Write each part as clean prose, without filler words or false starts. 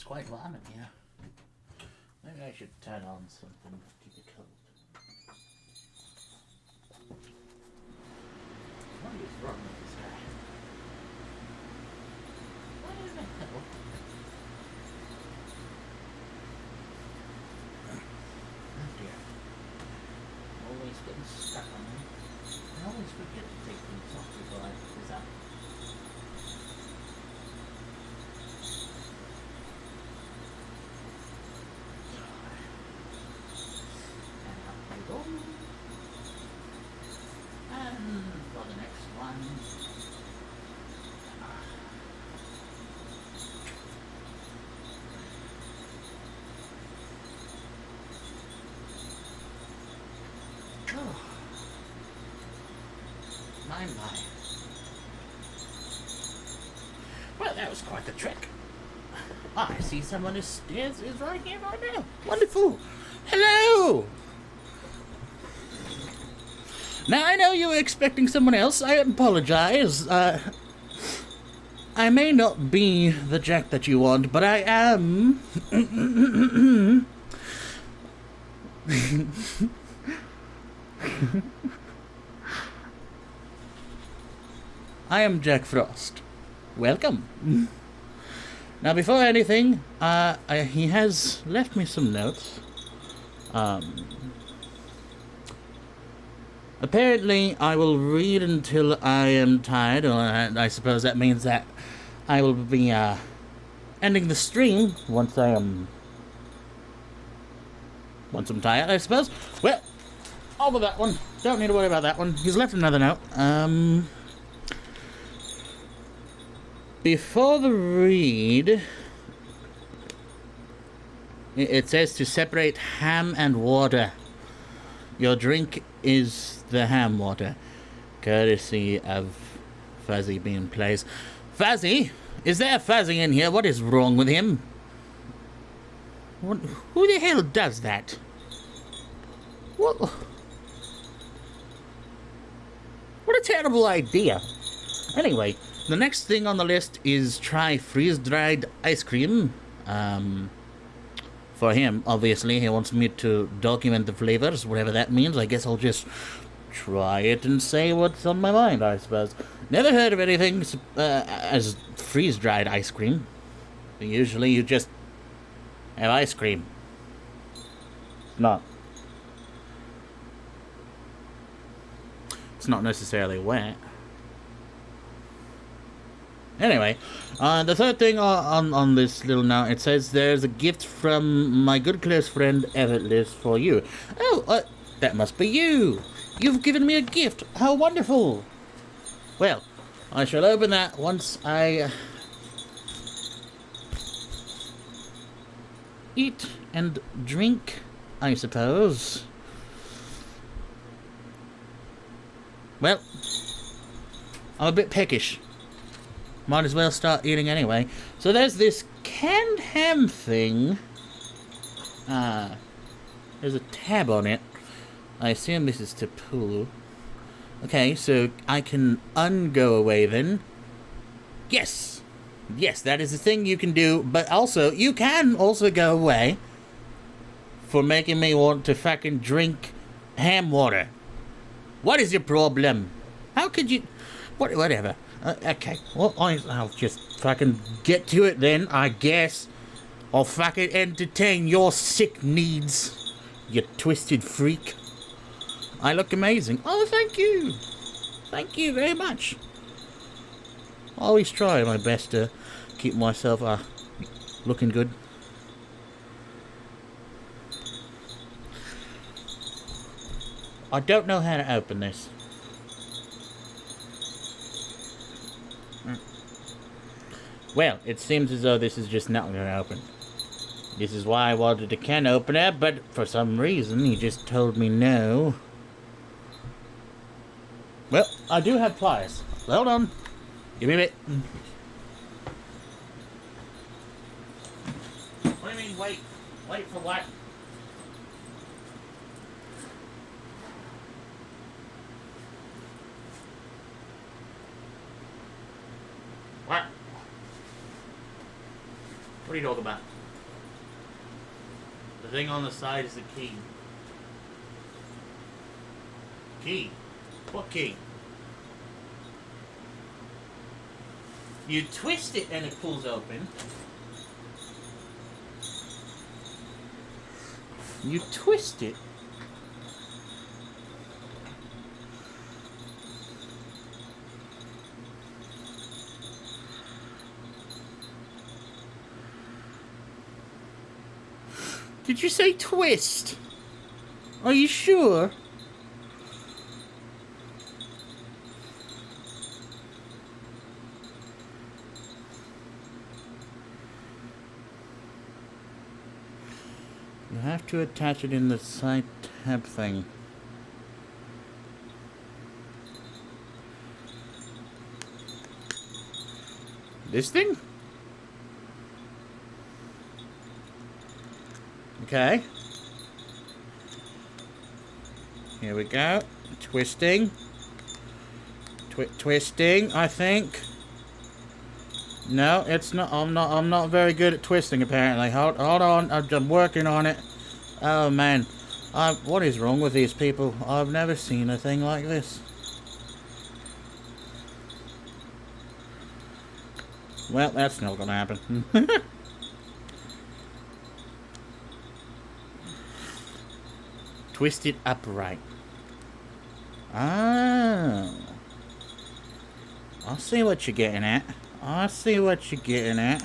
quite warm in here. Maybe I should turn on something to keep it cold. What is wrong with this guy? What in the hell? Oh dear. Always getting stuck on me. I always forget to take things off before I put this up. And for the next one, oh, my. Well, that was quite the trick. I see someone is right here right now. Wonderful. Hello. Now, I know you were expecting someone else. I apologize. I may not be the Jack that you want, but I am... I am Jack Frost. Welcome. Now, before anything, he has left me some notes. Apparently, I will read until I am tired, or I suppose that means that I will be ending the stream once I'm tired, I suppose. Well, over that one. Don't need to worry about that one. He's left another note. Before the read, it says to separate ham and water. Your drink is the ham water, courtesy of Fuzzy Bean Plays. Fuzzy? Is there Fuzzy in here? What is wrong with him? Who the hell does that? What a terrible idea. Anyway, the next thing on the list is try freeze-dried ice cream. For him, obviously, he wants me to document the flavors, whatever that means. I guess I'll just try it and say what's on my mind, I suppose. Never heard of anything as freeze-dried ice cream. Usually you just have ice cream. It's not necessarily wet. Anyway, the third thing on this little note, it says there's a gift from my good close friend Evertless for you. Oh, that must be you. You've given me a gift. How wonderful. Well, I shall open that once I eat and drink, I suppose. Well, I'm a bit peckish. Might as well start eating anyway. So there's this canned ham thing. There's a tab on it. I assume this is to pull. Okay, so I can ungo away then. Yes! Yes, that is a thing you can do, but also, you can also go away for making me want to fucking drink ham water. What is your problem? How could you... Whatever. Okay, well, I'll just fucking get to it then, I guess. I'll fucking entertain your sick needs, you twisted freak. I look amazing. Oh, thank you. Thank you very much. I always try my best to keep myself looking good. I don't know how to open this. Well, it seems as though this is just not going to open. This is why I wanted a can opener, but for some reason he just told me no. Well, I do have pliers. Hold on. Give me a bit. What do you mean, wait? Wait for what? What? What are you talking about? The thing on the side is the key. Key? What key? You twist it and it pulls open. You twist it. Did you say twist? Are you sure? You have to attach it in the side tab thing. This thing? Okay. Here we go. Twisting. Twisting, I think. No, it's not. I'm not very good at twisting, apparently. Hold on. I'm working on it. Oh, man. What is wrong with these people? I've never seen a thing like this. Well, that's not gonna happen. Twist it upright. Ah. I see what you're getting at. I see what you're getting at.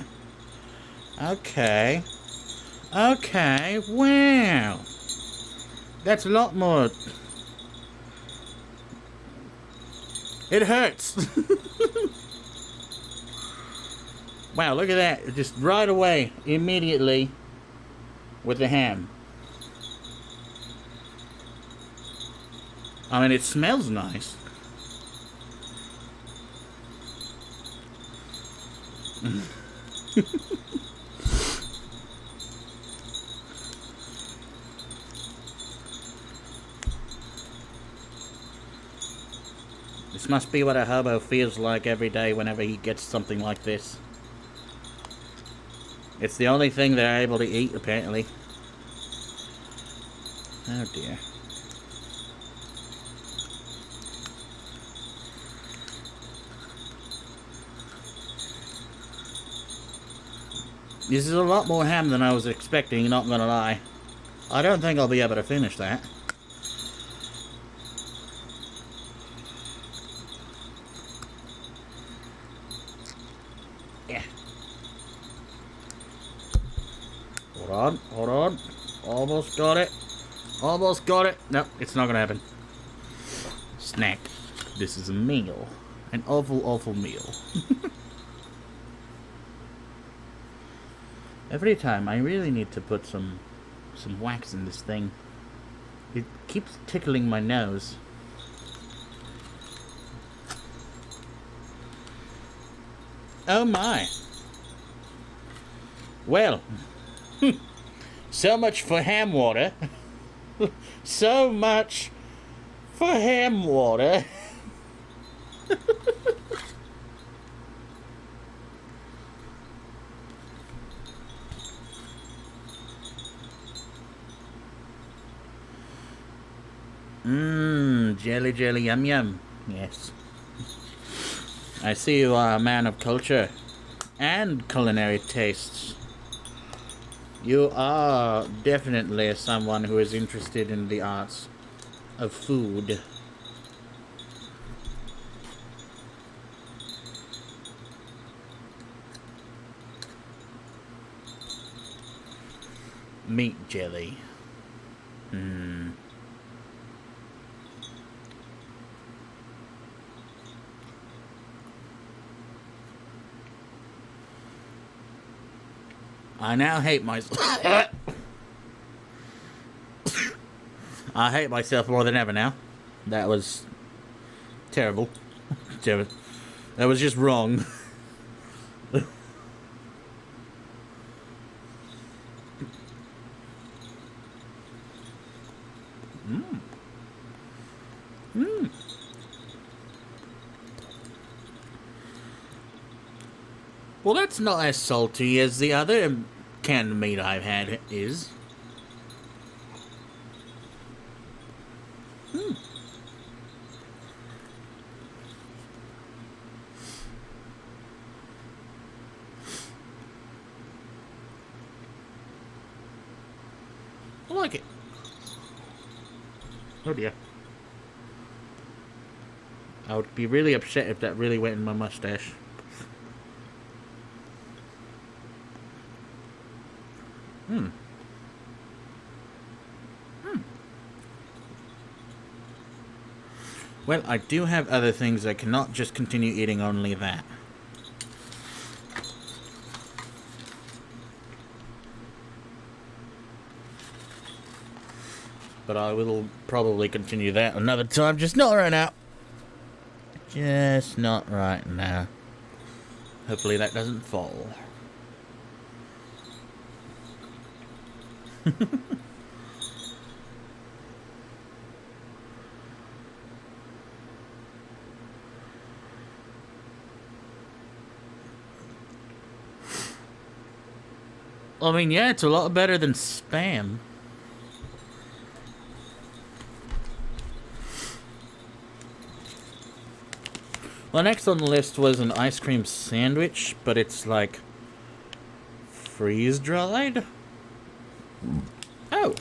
Okay. Okay, wow. That's a lot more. It hurts. Wow, look at that. Just right away, immediately, with the ham. I mean, it smells nice. This must be what a hobo feels like every day whenever he gets something like this. It's the only thing they're able to eat, apparently. Oh dear. This is a lot more ham than I was expecting, not gonna lie. I don't think I'll be able to finish that. Yeah. Hold on. Almost got it. Almost got it. No, it's not gonna happen. Snack. This is a meal. An awful meal. Every time, I really need to put some wax in this thing. It keeps tickling my nose. Oh my. Well, so much for ham water. So much for ham water. Jelly, yum, yum. Yes. I see you are a man of culture and culinary tastes. You are definitely someone who is interested in the arts of food. Meat jelly. I now hate myself. I hate myself more than ever now. That was terrible. That was just wrong. Well, that's not as salty as the other canned meat I've had is. like it. Oh dear. I would be really upset if that really went in my mustache. Well, I do have other things. I cannot just continue eating only that. But I will probably continue that another time, just not right now. Just not right now. Hopefully that doesn't fall. I mean, yeah, it's a lot better than Spam. Well, next on the list was an ice cream sandwich, but it's like freeze-dried? Oh.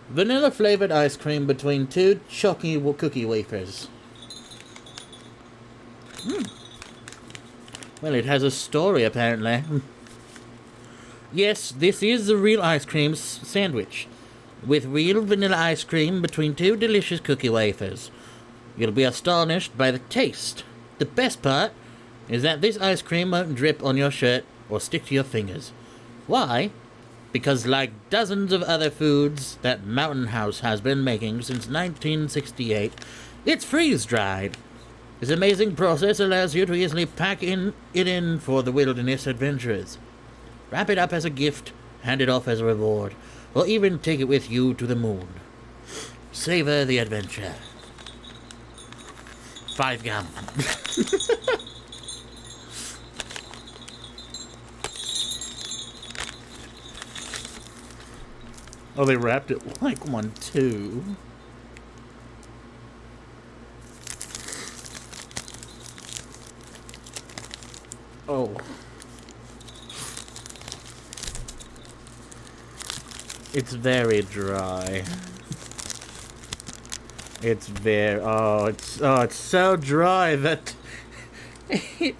Vanilla flavored ice cream between two chalky cookie wafers. Well, it has a story, apparently. Yes, this is a real ice cream sandwich, with real vanilla ice cream between two delicious cookie wafers. You'll be astonished by the taste. The best part is that this ice cream won't drip on your shirt or stick to your fingers. Why? Because like dozens of other foods that Mountain House has been making since 1968, it's freeze-dried. This amazing process allows you to easily pack it in for the wilderness adventurers. Wrap it up as a gift, hand it off as a reward, or even take it with you to the moon. Savor the adventure. 5 gum. Oh, they wrapped it like 1, 2. Oh. It's very dry. It's very... Oh, it's so dry that... It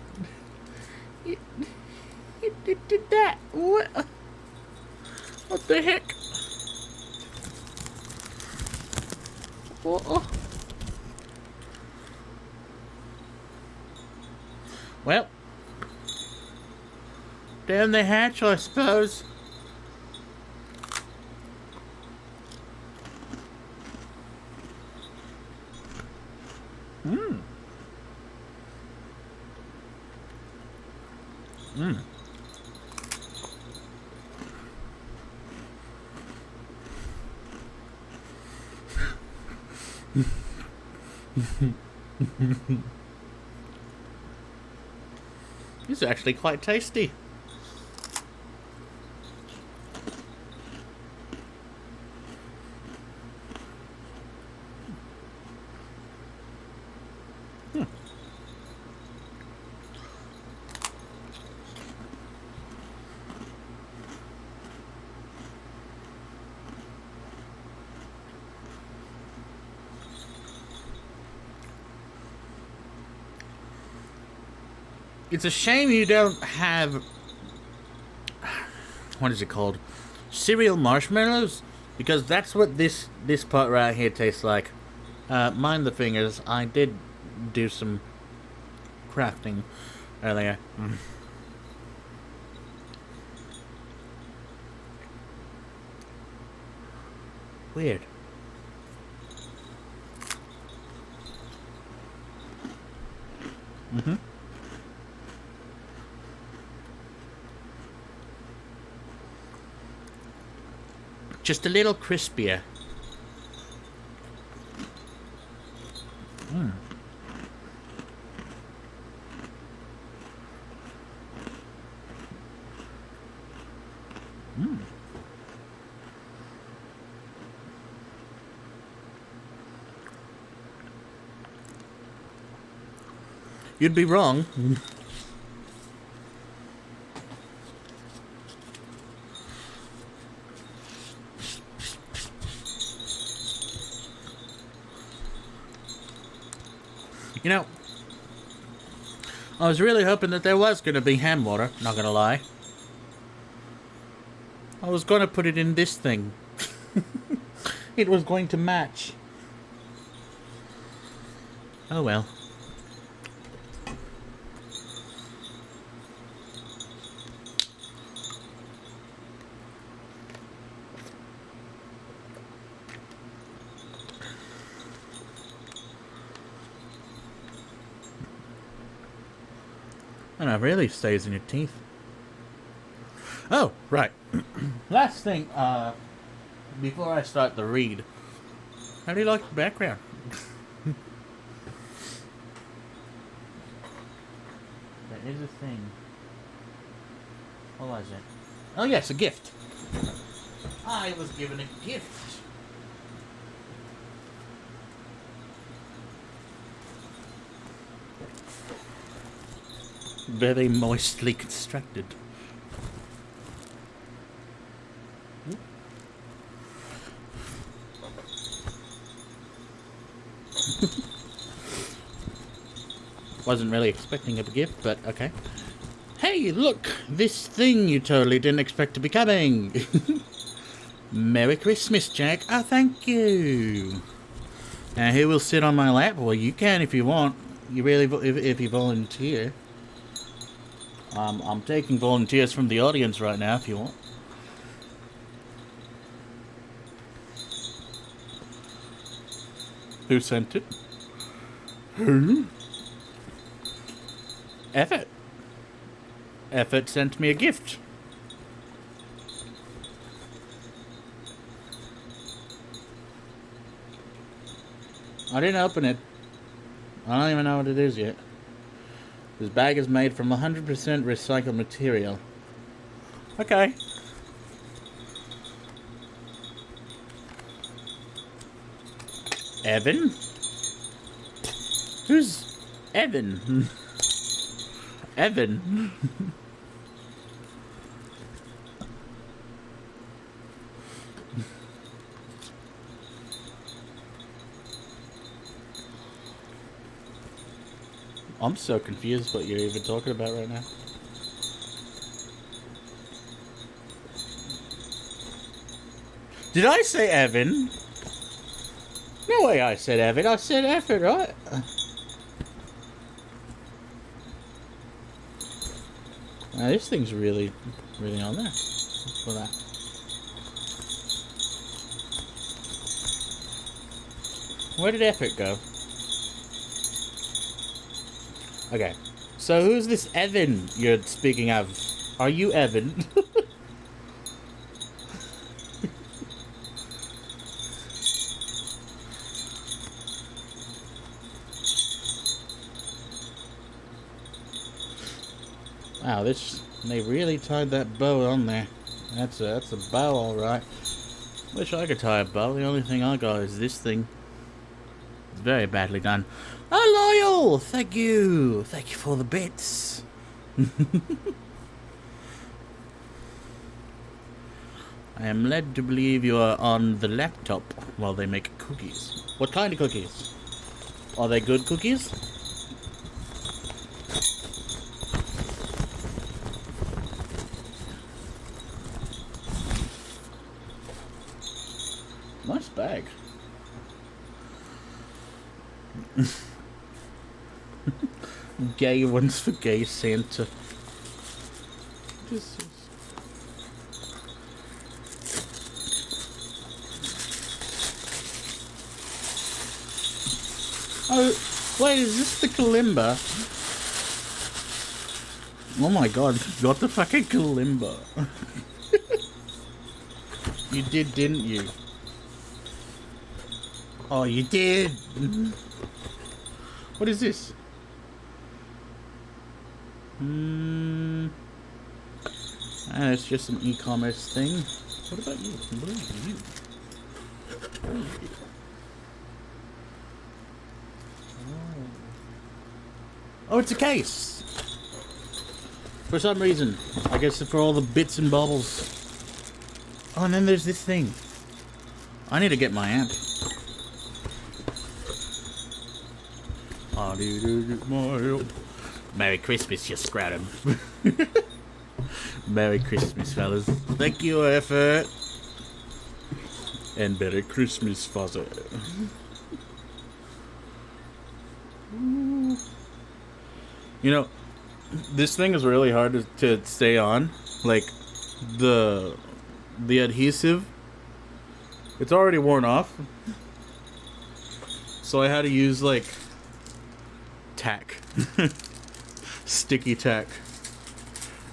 did that. What the heck? Oh. Well, down the hatch, I suppose. It's actually quite tasty. It's a shame you don't have... What is it called? Cereal marshmallows? Because that's what this part right here tastes like. Mind the fingers. I did do some crafting earlier. Weird. Just a little crispier. You'd be wrong. You know, I was really hoping that there was going to be hand water, not going to lie. I was going to put it in this thing. It was going to match. Oh well. And it really stays in your teeth. Oh, right. Last thing, before I start the read, how do you like the background? There is a thing. What was it? Oh yes, a gift. I was given a gift. Very moistly constructed. Wasn't really expecting a gift, but okay. Hey, look! This thing you totally didn't expect to be coming! Merry Christmas, Jack. Oh, thank you. Now, who will sit on my lap? Well, you can if you want. You really, if you volunteer. I'm taking volunteers from the audience right now, if you want. Who sent it? Who? Effort. Effort sent me a gift. I didn't open it. I don't even know what it is yet. This bag is made from 100% recycled material. Okay. Evan? Who's Evan? Evan? I'm so confused what you're even talking about right now. Did I say Evan? No way I said Evan. I said effort, right? Now this thing's really on there. For that. Where did effort go? Okay. So who's this Evan you're speaking of? Are you Evan? Wow, they really tied that bow on there. That's a bow, all right. Wish I could tie a bow. The only thing I got is this thing. It's very badly done. Oh, Loyal! Thank you for the bits. I am led to believe you are on the laptop while they make cookies. What kind of cookies? Are they good cookies? Nice bag. Gay ones for gay Santa. Just... Oh, wait, is this the kalimba? Oh my god, you got the fucking kalimba. You did, didn't you? Oh, you did! What is this? It's just an e-commerce thing. What about you? What are you? What are you? Oh, it's a case! For some reason. I guess for all the bits and bobbles. Oh, and then there's this thing. I need to get my amp. Merry Christmas, you scratum. Merry Christmas, fellas. Thank you for your effort. And Merry Christmas, father. You know, this thing is really hard to stay on. Like, the adhesive, it's already worn off. So I had to use, like, tack. Sticky tack.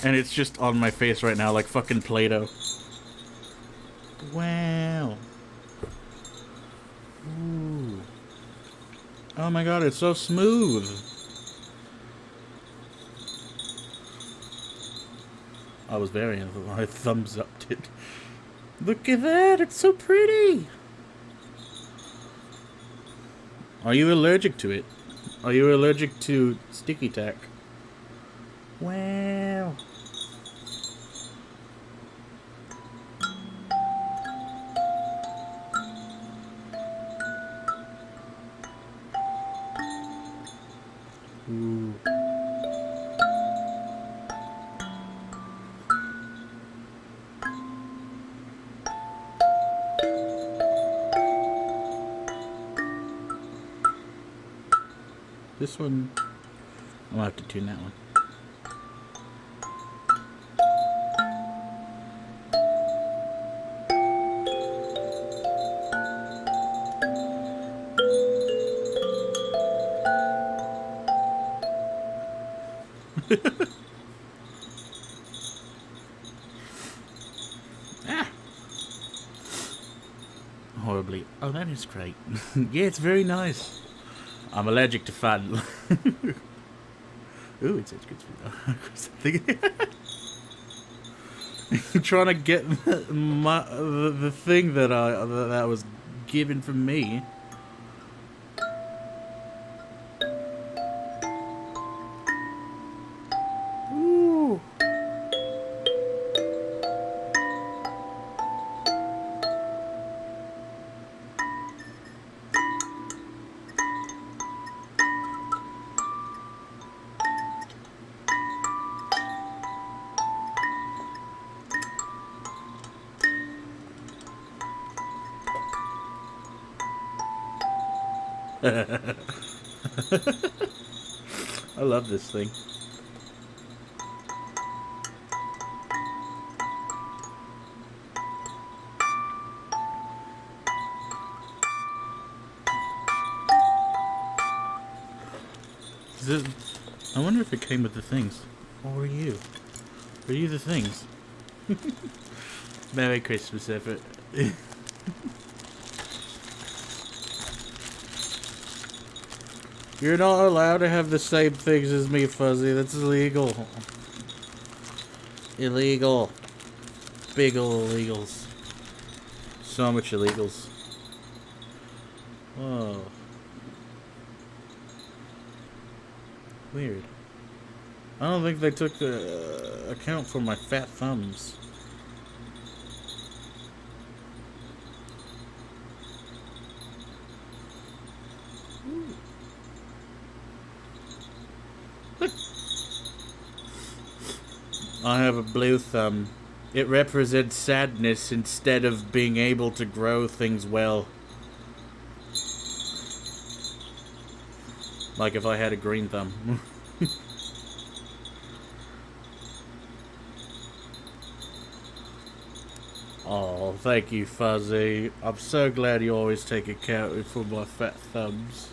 And it's just on my face right now, like fucking Play-Doh. Wow. Ooh. Oh my god, it's so smooth. I was I thumbs upped it. Look at that, it's so pretty. Are you allergic to it? Are you allergic to sticky tack? Wow. Ooh. This one, I'll have to tune that one. Ah. Horribly. Oh, that is great. Yeah, it's very nice. I'm allergic to fun. Ooh, it's good for you. Trying to get the thing that that was given from me. Ooh. I love this thing. I wonder if it came with the things. Or were you? Were you the things? Merry Christmas, effort. You're not allowed to have the same things as me, Fuzzy. That's illegal. Illegal. Big ol' illegals. So much illegals. Whoa. Weird. I don't think they took account for my fat thumbs. I have a blue thumb. It represents sadness instead of being able to grow things well. Like if I had a green thumb. Oh, thank you, Fuzzy. I'm so glad you always take account for my fat thumbs.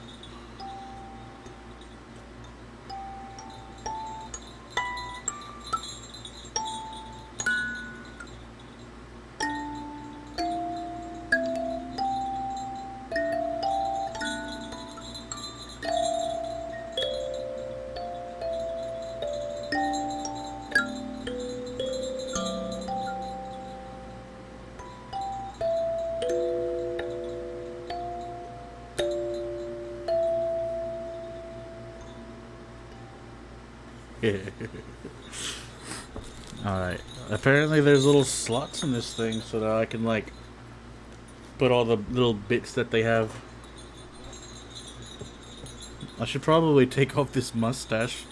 Alright. Apparently there's little slots in this thing so that I can, like, put all the little bits that they have. I should probably take off this mustache.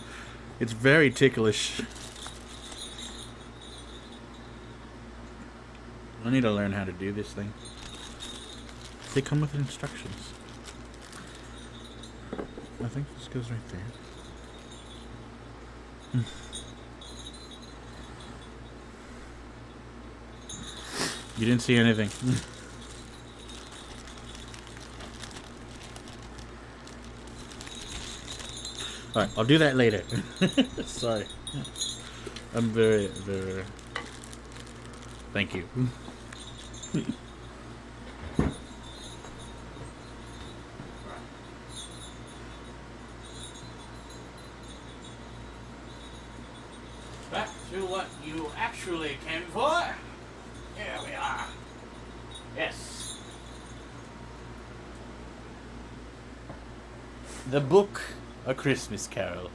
It's very ticklish. I need to learn how to do this thing. They come with instructions. I think this goes right there. You didn't see anything. Alright, I'll do that later. Sorry. I'm very... Thank you. Back to what you actually came for. Here we are. Yes. The book, A Christmas Carol.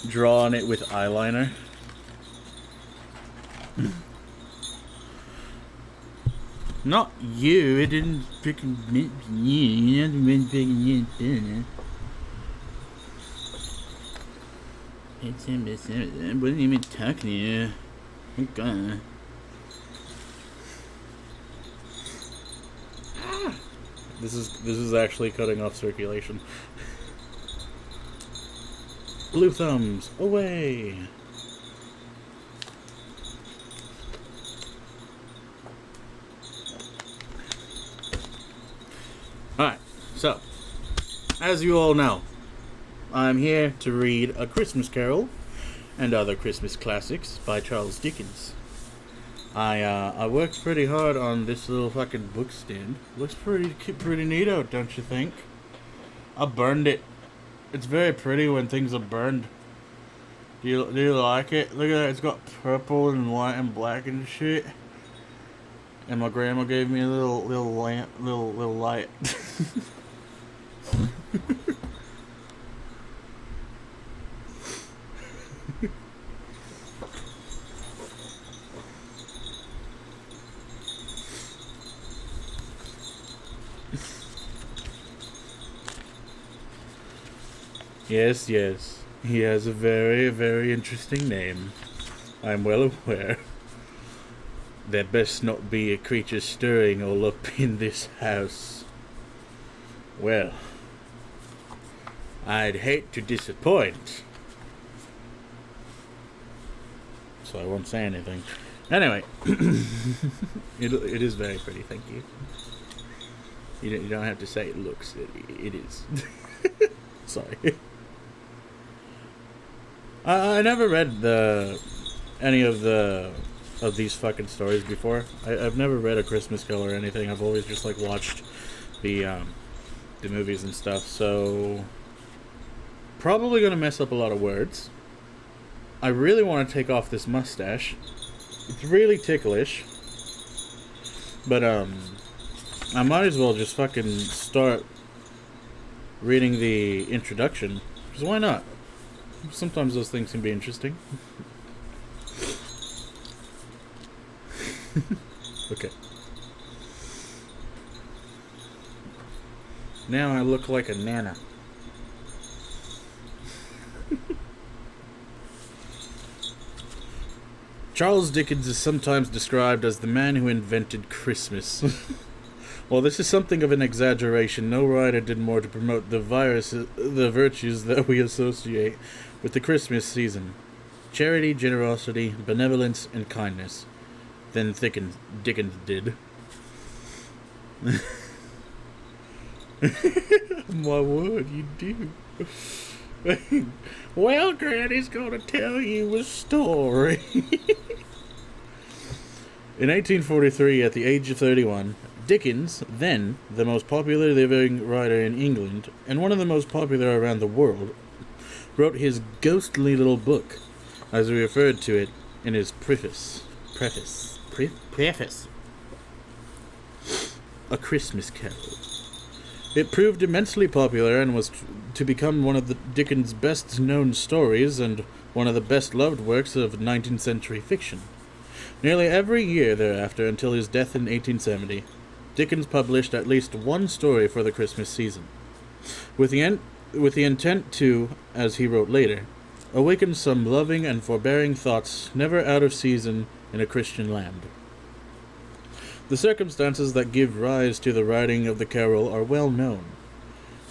Draw on it with eyeliner. Not you, it didn't freaking mean you. You haven't been picking you. I wasn't even talking to you. Oh god. This is actually cutting off circulation. Blue thumbs, away! Alright, so, as you all know, I'm here to read A Christmas Carol and other Christmas classics by Charles Dickens. I worked pretty hard on this little fucking book stand. Looks pretty neato, don't you think? I burned it. It's very pretty when things are burned. Do you like it? Look at that, it's got purple and white and black and shit. And my grandma gave me a little lamp, little light. Yes, he has a very, very interesting name. I'm well aware. There best not be a creature stirring all up in this house. Well, I'd hate to disappoint. So I won't say anything. Anyway, it is very pretty, thank you. You don't have to say it looks, it is. Sorry. I never read any of these fucking stories before. I've never read A Christmas Carol or anything. I've always just like watched the movies and stuff. So probably gonna mess up a lot of words. I really want to take off this mustache. It's really ticklish. But I might as well just fucking start reading the introduction. Because why not? Sometimes those things can be interesting. Okay. Now I look like a nana. Charles Dickens is sometimes described as the man who invented Christmas. While this is something of an exaggeration, no writer did more to promote the virtues that we associate with the Christmas season. Charity, generosity, benevolence, and kindness than Dickens did. My word, you do. Well, Granny's gonna tell you a story. In 1843, at the age of 31, Dickens, then the most popular living writer in England, and one of the most popular around the world, wrote his ghostly little book, as he referred to it in his preface. A Christmas Carol. It proved immensely popular and was to become one of Dickens' best-known stories and one of the best-loved works of 19th century fiction. Nearly every year thereafter, until his death in 1870, Dickens published at least one story for the Christmas season. with the intent to, as he wrote later, awaken some loving and forbearing thoughts never out of season in a Christian land. The circumstances that give rise to the writing of the carol are well known.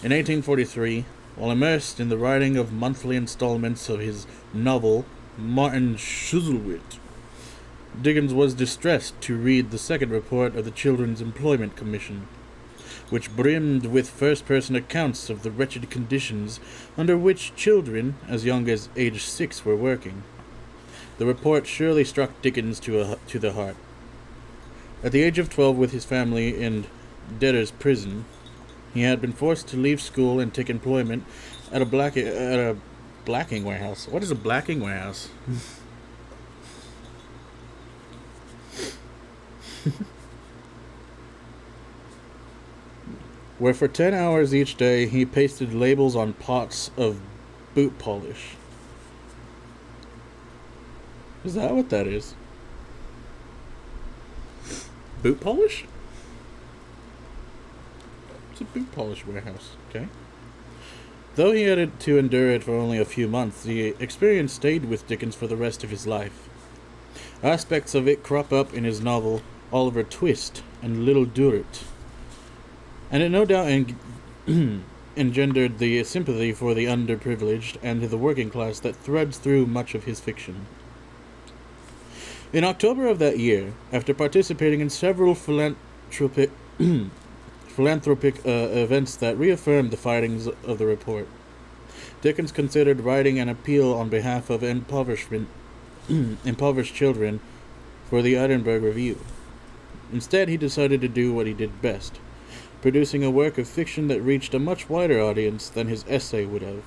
In 1843, while immersed in the writing of monthly installments of his novel Martin Chuzzlewit, Dickens was distressed to read the second report of the Children's Employment Commission, which brimmed with first-person accounts of the wretched conditions under which children as young as age 6 were working. The report surely struck Dickens to the heart. At the age of 12, with his family in debtor's prison, he had been forced to leave school and take employment at a blacking warehouse. What is a blacking warehouse? Where for 10 hours each day he pasted labels on pots of boot polish. Is that what that is? Boot polish? It's a boot polish warehouse, okay. Though he had to endure it for only a few months, the experience stayed with Dickens for the rest of his life. Aspects of it crop up in his novel Oliver Twist and Little Dorrit, and it no doubt engendered the sympathy for the underprivileged and the working class that threads through much of his fiction. In October of that year, after participating in several philanthropic events that reaffirmed the findings of the report, Dickens considered writing an appeal on behalf of impoverished children for the Edinburgh Review. Instead, he decided to do what he did best, producing a work of fiction that reached a much wider audience than his essay would have.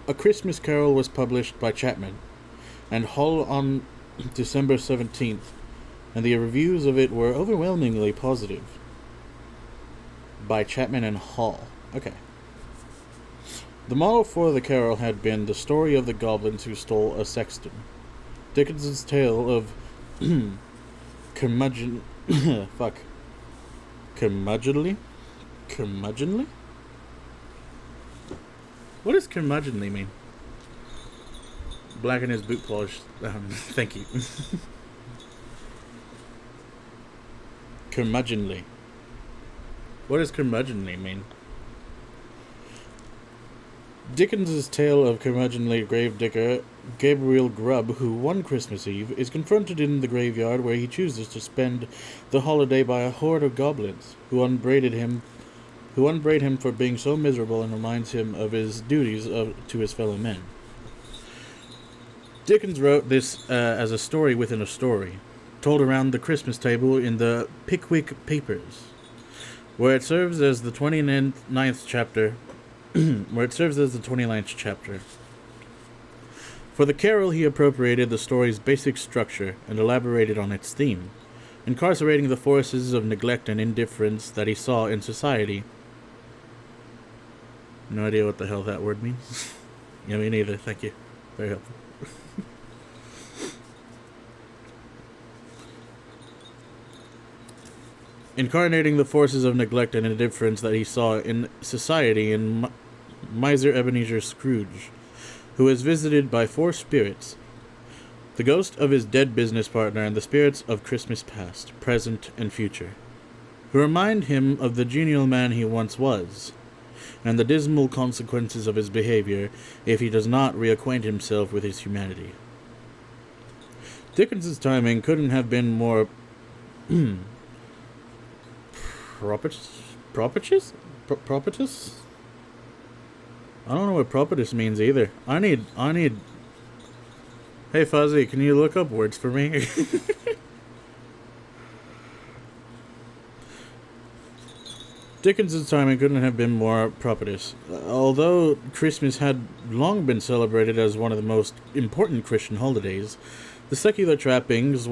A Christmas Carol was published by Chapman and Hull on December 17th, and the reviews of it were overwhelmingly positive. By Chapman and Hall. Okay. The model for the carol had been the story of the goblins who stole a sexton. Dickens's tale of curmudgeonly? Curmudgeonly? What does curmudgeonly mean? Blacken his boot polish. Thank you. Curmudgeonly. What does curmudgeonly mean? Dickens's tale of curmudgeonly gravedigger Gabriel Grubb, who one Christmas Eve is confronted in the graveyard where he chooses to spend the holiday by a horde of goblins who unbraid him for being so miserable and reminds him of his duties to his fellow men. Dickens wrote this as a story within a story, told around the Christmas table in the Pickwick Papers, where it serves as the 29th chapter. For the carol, he appropriated the story's basic structure and elaborated on its theme, incarcerating the forces of neglect and indifference that he saw in society. No idea what the hell that word means. Yeah, me neither. Thank you. Very helpful. Incarnating the forces of neglect and indifference that he saw in society in Miser Ebenezer Scrooge, who is visited by 4 spirits, the ghost of his dead business partner and the spirits of Christmas past, present, and future, who remind him of the genial man he once was, and the dismal consequences of his behavior if he does not reacquaint himself with his humanity. Dickens's timing couldn't have been more propitious? I don't know what propitious means either. I need... Hey Fuzzy, can you look up words for me? Dickens's timing couldn't have been more propitious. Although Christmas had long been celebrated as one of the most important Christian holidays, the secular trappings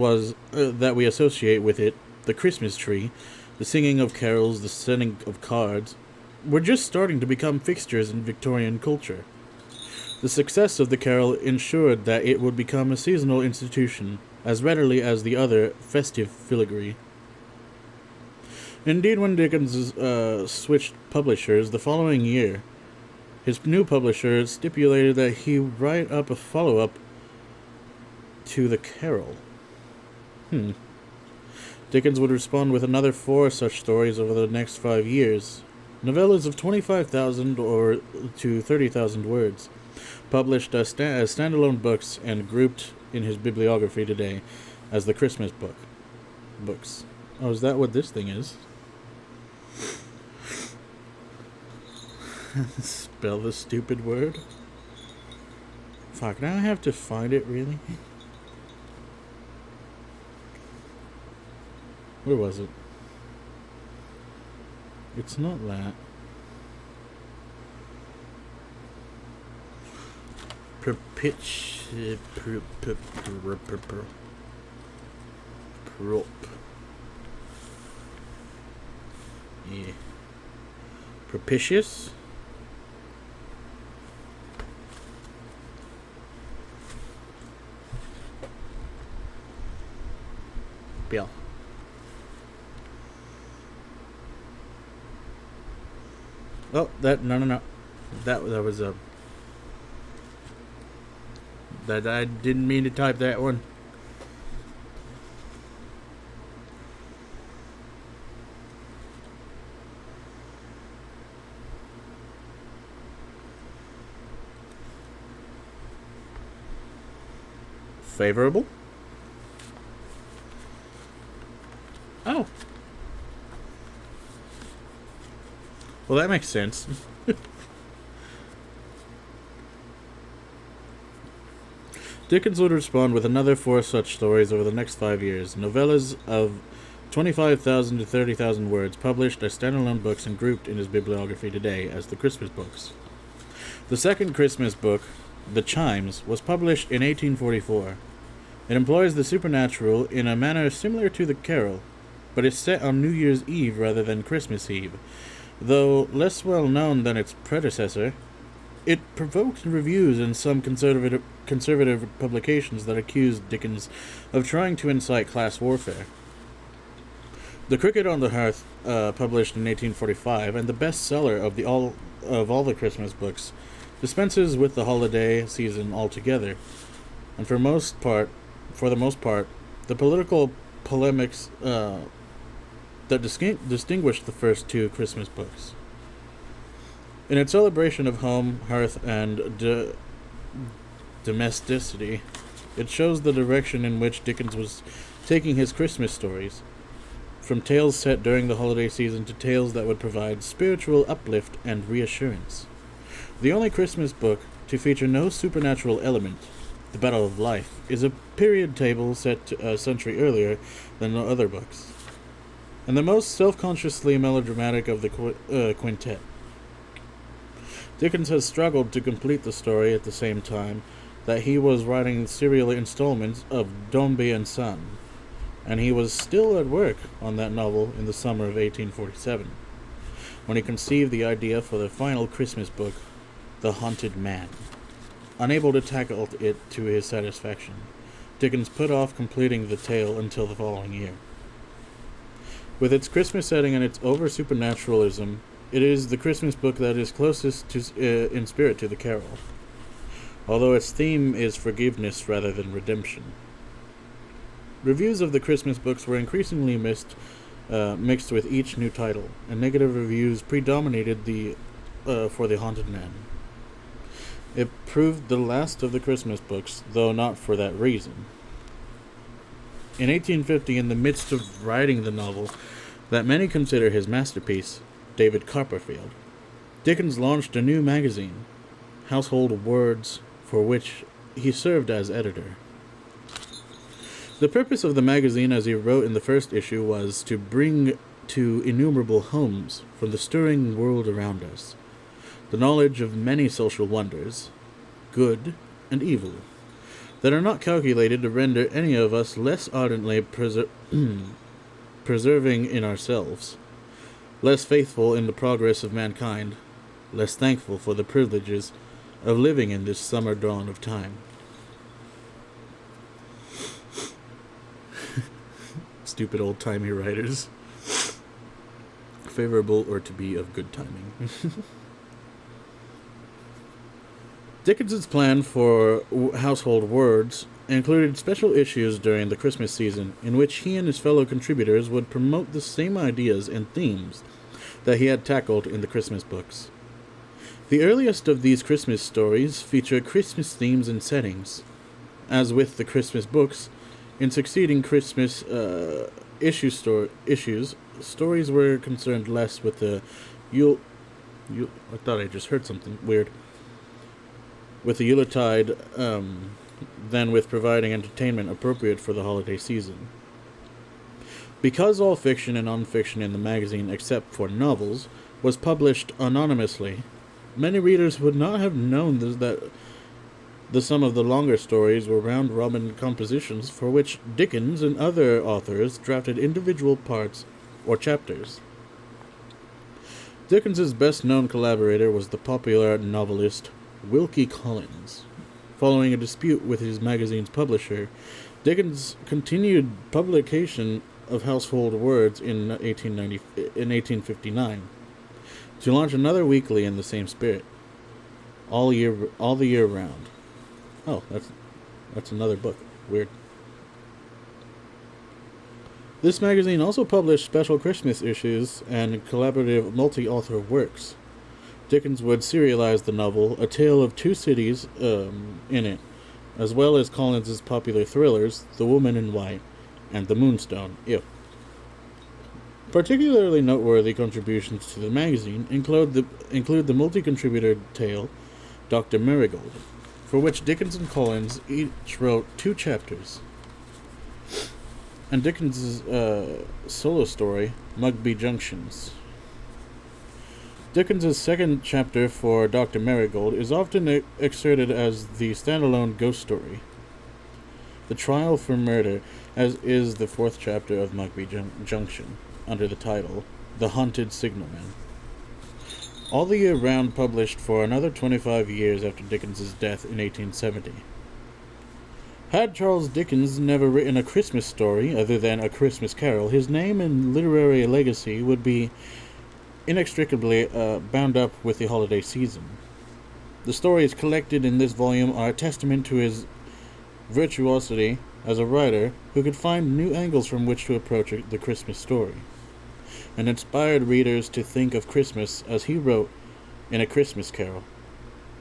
that we associate with it, the Christmas tree, the singing of carols, the sending of cards, were just starting to become fixtures in Victorian culture. The success of the carol ensured that it would become a seasonal institution as readily as the other festive filigree. Indeed, when Dickens switched publishers the following year, his new publisher stipulated that he write up a follow-up to the Carol. Dickens would respond with another 4 such stories over the next 5 years. Novellas of 25,000 or to 30,000 words, published as standalone books and grouped in his bibliography today as the Christmas books. Oh, is that what this thing is? Spell the stupid word. Fuck, now I have to find it, really? Where was it? It's not that. Yeah. Propitious? Bill. Oh, no. That was a... That I didn't mean to type that one. Favorable? Oh. Well, that makes sense. Dickens would respond with another 4 such stories over the next 5 years. Novellas of 25,000 to 30,000 words, published as standalone books and grouped in his bibliography today as the Christmas books. The second Christmas book, The Chimes, was published in 1844. It employs the supernatural in a manner similar to The Carol, but is set on New Year's Eve rather than Christmas Eve. Though less well known than its predecessor, it provoked reviews in some conservative publications that accused Dickens of trying to incite class warfare. The Cricket on the Hearth, published in 1845, and the bestseller of all the Christmas books, dispenses with the holiday season altogether, and for the most part, the political polemics that distinguished the first 2 Christmas books. In its celebration of home, hearth, and domesticity, it shows the direction in which Dickens was taking his Christmas stories, from tales set during the holiday season to tales that would provide spiritual uplift and reassurance. The only Christmas book to feature no supernatural element, The Battle of Life, is a period table set a century earlier than the other books, and the most self-consciously melodramatic of the quintet. Dickens has struggled to complete the story at the same time that he was writing serial installments of Dombey and Son, and he was still at work on that novel in the summer of 1847, when he conceived the idea for the final Christmas book, The Haunted Man. Unable to tackle it to his satisfaction, Dickens put off completing the tale until the following year. With its Christmas setting and its over-supernaturalism, it is the Christmas book that is closest in spirit to the Carol, although its theme is forgiveness rather than redemption. Reviews of the Christmas books were increasingly mixed with each new title, and negative reviews predominated for The Haunted Man. It proved the last of the Christmas books, though not for that reason. In 1850, in the midst of writing the novel that many consider his masterpiece, David Copperfield, Dickens launched a new magazine, Household Words, for which he served as editor. The purpose of the magazine, as he wrote in the first issue, was to bring to innumerable homes from the stirring world around us the knowledge of many social wonders, good and evil, that are not calculated to render any of us less ardently persevering in ourselves, less faithful in the progress of mankind, less thankful for the privileges of living in this summer dawn of time. Stupid old-timey writers. favorable or to be of good timing. Dickens's plan for household words included special issues during the Christmas season in which he and his fellow contributors would promote the same ideas and themes that he had tackled in the Christmas books. The earliest of these Christmas stories feature Christmas themes and settings. As with the Christmas books, in succeeding Christmas issues, stories were concerned less with the I thought I just heard something weird. With the Yuletide, than with providing entertainment appropriate for the holiday season. Because all fiction and nonfiction in the magazine, except for novels, was published anonymously, many readers would not have known that some of the longer stories were round-robin compositions for which Dickens and other authors drafted individual parts or chapters. Dickens's best-known collaborator was the popular novelist Wilkie Collins. Following a dispute with his magazine's publisher, Dickens continued publication of Household Words in 1859 to launch another weekly in the same spirit, all the year round. Oh, that's another book. Weird. This magazine also published special Christmas issues and collaborative multi-author works. Dickens would serialize the novel A Tale of Two Cities in it, as well as Collins's popular thrillers The Woman in White and The Moonstone. Ew. Particularly noteworthy contributions to the magazine include the multi-contributor tale Dr. Marigold, for which Dickens and Collins each wrote 2 chapters, and Dickens's solo story Mugby Junctions. Dickens's second chapter for Dr. Marigold is often excerpted as the standalone ghost story. The Trial for Murder, as is the 4th chapter of Mugby Junction, under the title The Haunted Signalman. All the Year Round published for another 25 years after Dickens's death in 1870. Had Charles Dickens never written a Christmas story other than A Christmas Carol, his name and literary legacy would be inextricably bound up with the holiday season. The stories collected in this volume are a testament to his virtuosity as a writer who could find new angles from which to approach the Christmas story, and inspired readers to think of Christmas, as he wrote in A Christmas Carol,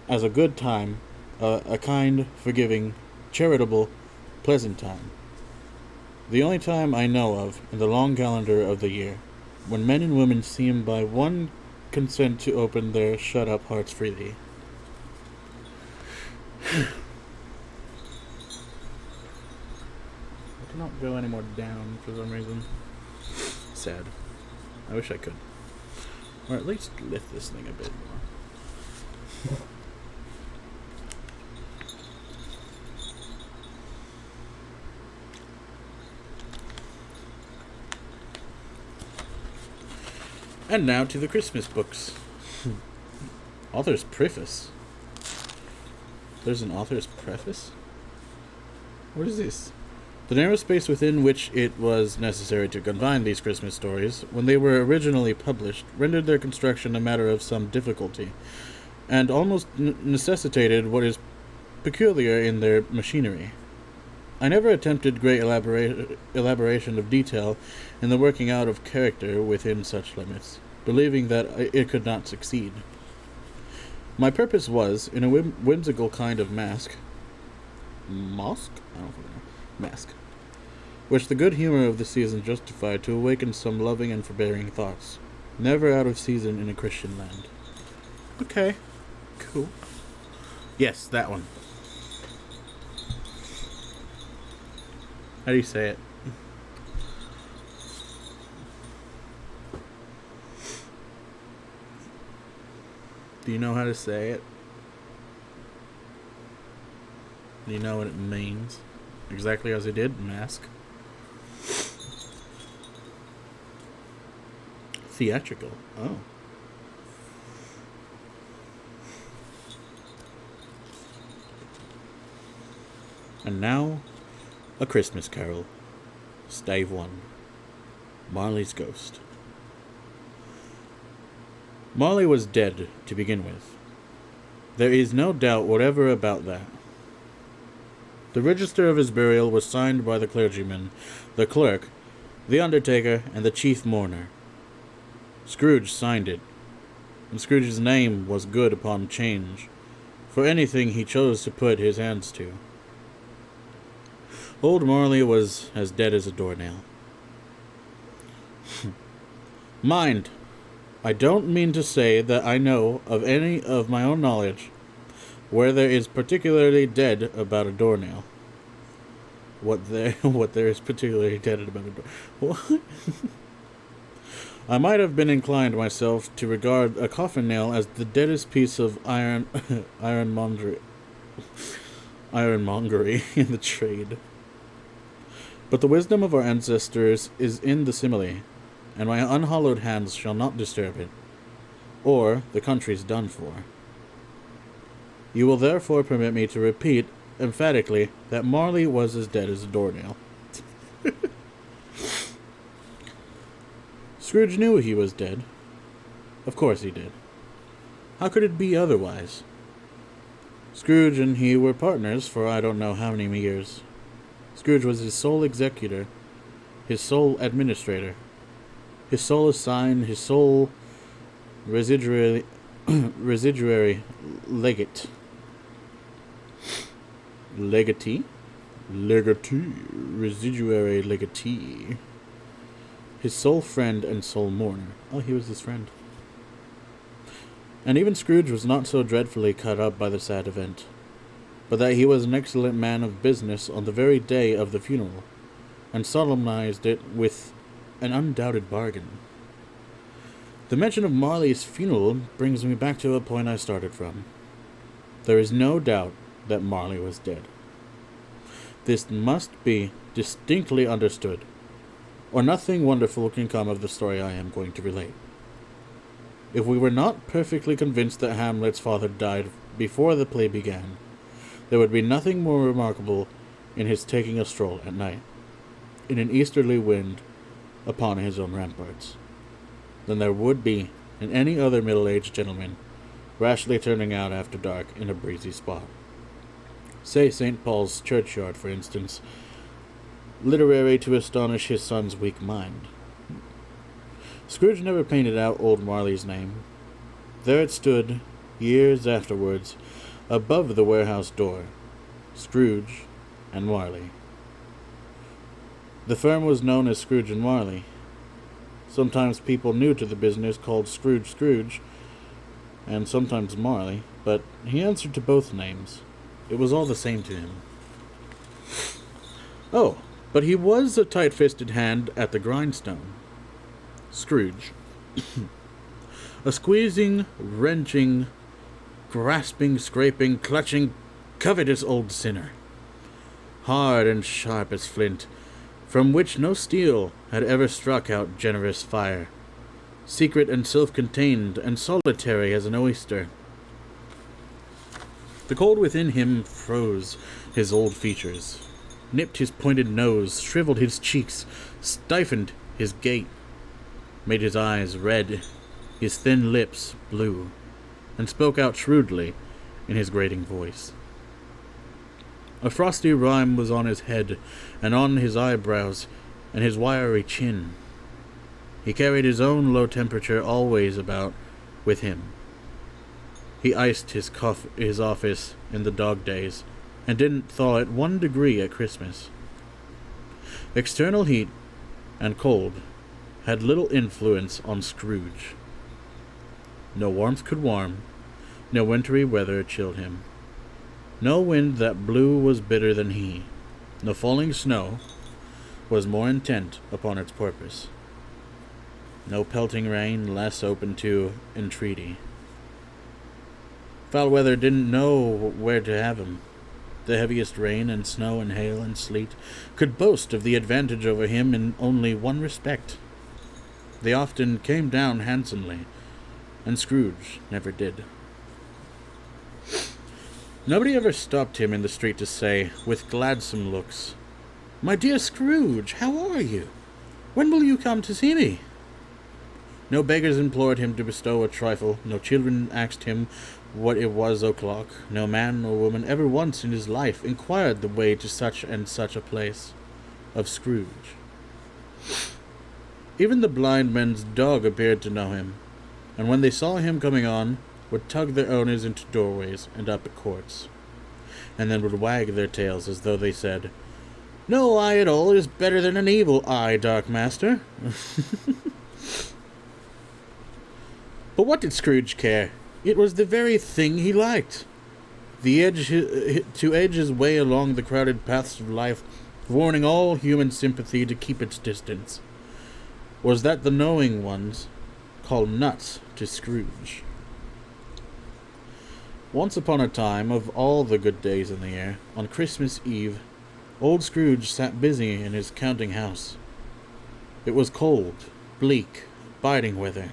as a good time, a kind, forgiving, charitable, pleasant time. The only time I know of in the long calendar of the year when men and women seem by one consent to open their shut-up hearts freely. I cannot go any more down for some reason. Sad. I wish I could. Or at least lift this thing a bit more. And now to the Christmas books. Author's preface. There's an author's preface? What is this? The narrow space within which it was necessary to confine these Christmas stories, when they were originally published, rendered their construction a matter of some difficulty, and almost necessitated what is peculiar in their machinery. I never attempted great elaboration of detail in the working out of character within such limits, believing that it could not succeed. My purpose was, in a whimsical kind of mask, which the good humor of the season justified, to awaken some loving and forbearing thoughts, never out of season in a Christian land. Okay, cool. Yes, that one. How do you say it? Do you know how to say it? Do you know what it means? Exactly as I did, mask. Theatrical. Oh. And now, A Christmas Carol. Stave 1. Marley's Ghost. Marley was dead to begin with. There is no doubt whatever about that. The register of his burial was signed by the clergyman, the clerk, the undertaker, and the chief mourner. Scrooge signed it, and Scrooge's name was good upon change, for anything he chose to put his hands to. Old Marley was as dead as a doornail. Mind, I don't mean to say that I know of any of my own knowledge where there is particularly dead about a doornail. What there is particularly dead about a door. What? I might have been inclined myself to regard a coffin nail as the deadest piece of ironmongery in the trade. But the wisdom of our ancestors is in the simile, and my unhallowed hands shall not disturb it, or the country's done for. You will therefore permit me to repeat emphatically that Marley was as dead as a doornail. Scrooge knew he was dead. Of course he did. How could it be otherwise? Scrooge and he were partners for I don't know how many years. Scrooge was his sole executor, his sole administrator, his sole assign, his sole residuary legate. Legatee? Residuary legatee. His sole friend and sole mourner. Oh, he was his friend. And even Scrooge was not so dreadfully cut up by the sad event, but that he was an excellent man of business on the very day of the funeral, and solemnized it with an undoubted bargain. The mention of Marley's funeral brings me back to a point I started from. There is no doubt that Marley was dead. This must be distinctly understood, or nothing wonderful can come of the story I am going to relate. If we were not perfectly convinced that Hamlet's father died before the play began, there would be nothing more remarkable in his taking a stroll at night, in an easterly wind, upon his own ramparts, than there would be in any other middle-aged gentleman rashly turning out after dark in a breezy spot. Say St. Paul's churchyard, for instance, literary to astonish his son's weak mind. Scrooge never painted out old Marley's name. There it stood, years afterwards, above the warehouse door, Scrooge and Marley. The firm was known as Scrooge and Marley. Sometimes people new to the business called Scrooge, and sometimes Marley, but he answered to both names. It was all the same to him. Oh, but he was a tight-fisted hand at the grindstone. Scrooge. A squeezing, wrenching, grasping, scraping, clutching, covetous old sinner. Hard and sharp as flint, from which no steel had ever struck out generous fire. Secret and self-contained and solitary as an oyster. The cold within him froze his old features, nipped his pointed nose, shriveled his cheeks, stiffened his gait, made his eyes red, his thin lips blue, and spoke out shrewdly in his grating voice. A frosty rime was on his head, and on his eyebrows, and his wiry chin. He carried his own low temperature always about with him. He iced his office in the dog days, and didn't thaw it 1 degree at Christmas. External heat and cold had little influence on Scrooge. No warmth could warm, no wintry weather chilled him. No wind that blew was bitter than he. No falling snow was more intent upon its purpose. No pelting rain less open to entreaty. Foul weather didn't know where to have him. The heaviest rain and snow and hail and sleet could boast of the advantage over him in only one respect. They often came down handsomely, and Scrooge never did. Nobody ever stopped him in the street to say, with gladsome looks, "My dear Scrooge, how are you? When will you come to see me?" No beggars implored him to bestow a trifle, no children asked him what it was o'clock, no man or woman ever once in his life inquired the way to such and such a place of Scrooge. Even the blind men's dog appeared to know him, and when they saw him coming on, would tug their owners into doorways and up at courts, and then would wag their tails as though they said, "No eye at all is better than an evil eye, Dark Master." But what did Scrooge care? It was the very thing he liked. To edge his way along the crowded paths of life, warning all human sympathy to keep its distance, was that the knowing ones call nuts to Scrooge. Once upon a time, of all the good days in the year, on Christmas Eve, old Scrooge sat busy in his counting house. It was cold, bleak, biting weather,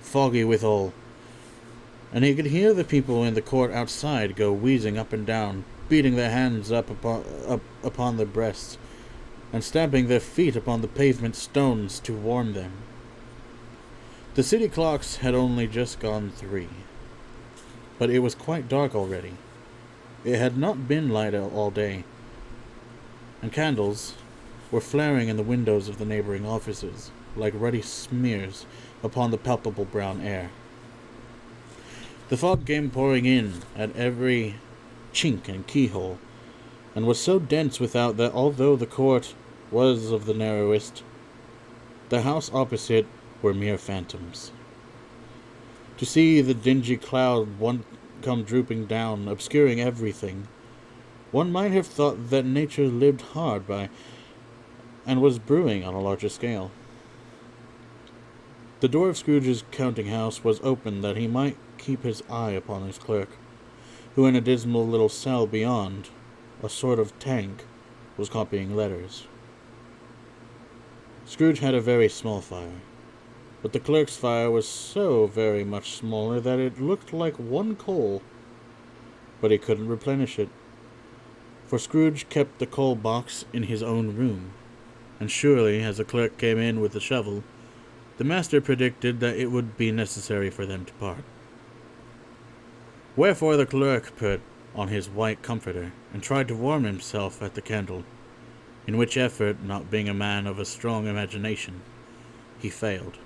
foggy withal, and he could hear the people in the court outside go wheezing up and down, beating their hands up upon their breasts, and stamping their feet upon the pavement stones to warm them. The city clocks had only just gone 3, but it was quite dark already. It had not been light all day, and candles were flaring in the windows of the neighboring offices, like ruddy smears upon the palpable brown air. The fog came pouring in at every chink and keyhole, and was so dense without that although the court was of the narrowest, the house opposite were mere phantoms. To see the dingy cloud come drooping down, obscuring everything, one might have thought that nature lived hard by and was brewing on a larger scale. The door of Scrooge's counting-house was open that he might keep his eye upon his clerk, who in a dismal little cell beyond, a sort of tank, was copying letters. Scrooge had a very small fire, but the clerk's fire was so very much smaller that it looked like one coal, but he couldn't replenish it, for Scrooge kept the coal box in his own room, and surely, as the clerk came in with the shovel, the master predicted that it would be necessary for them to part. Wherefore the clerk put on his white comforter, and tried to warm himself at the candle, in which effort, not being a man of a strong imagination, he failed.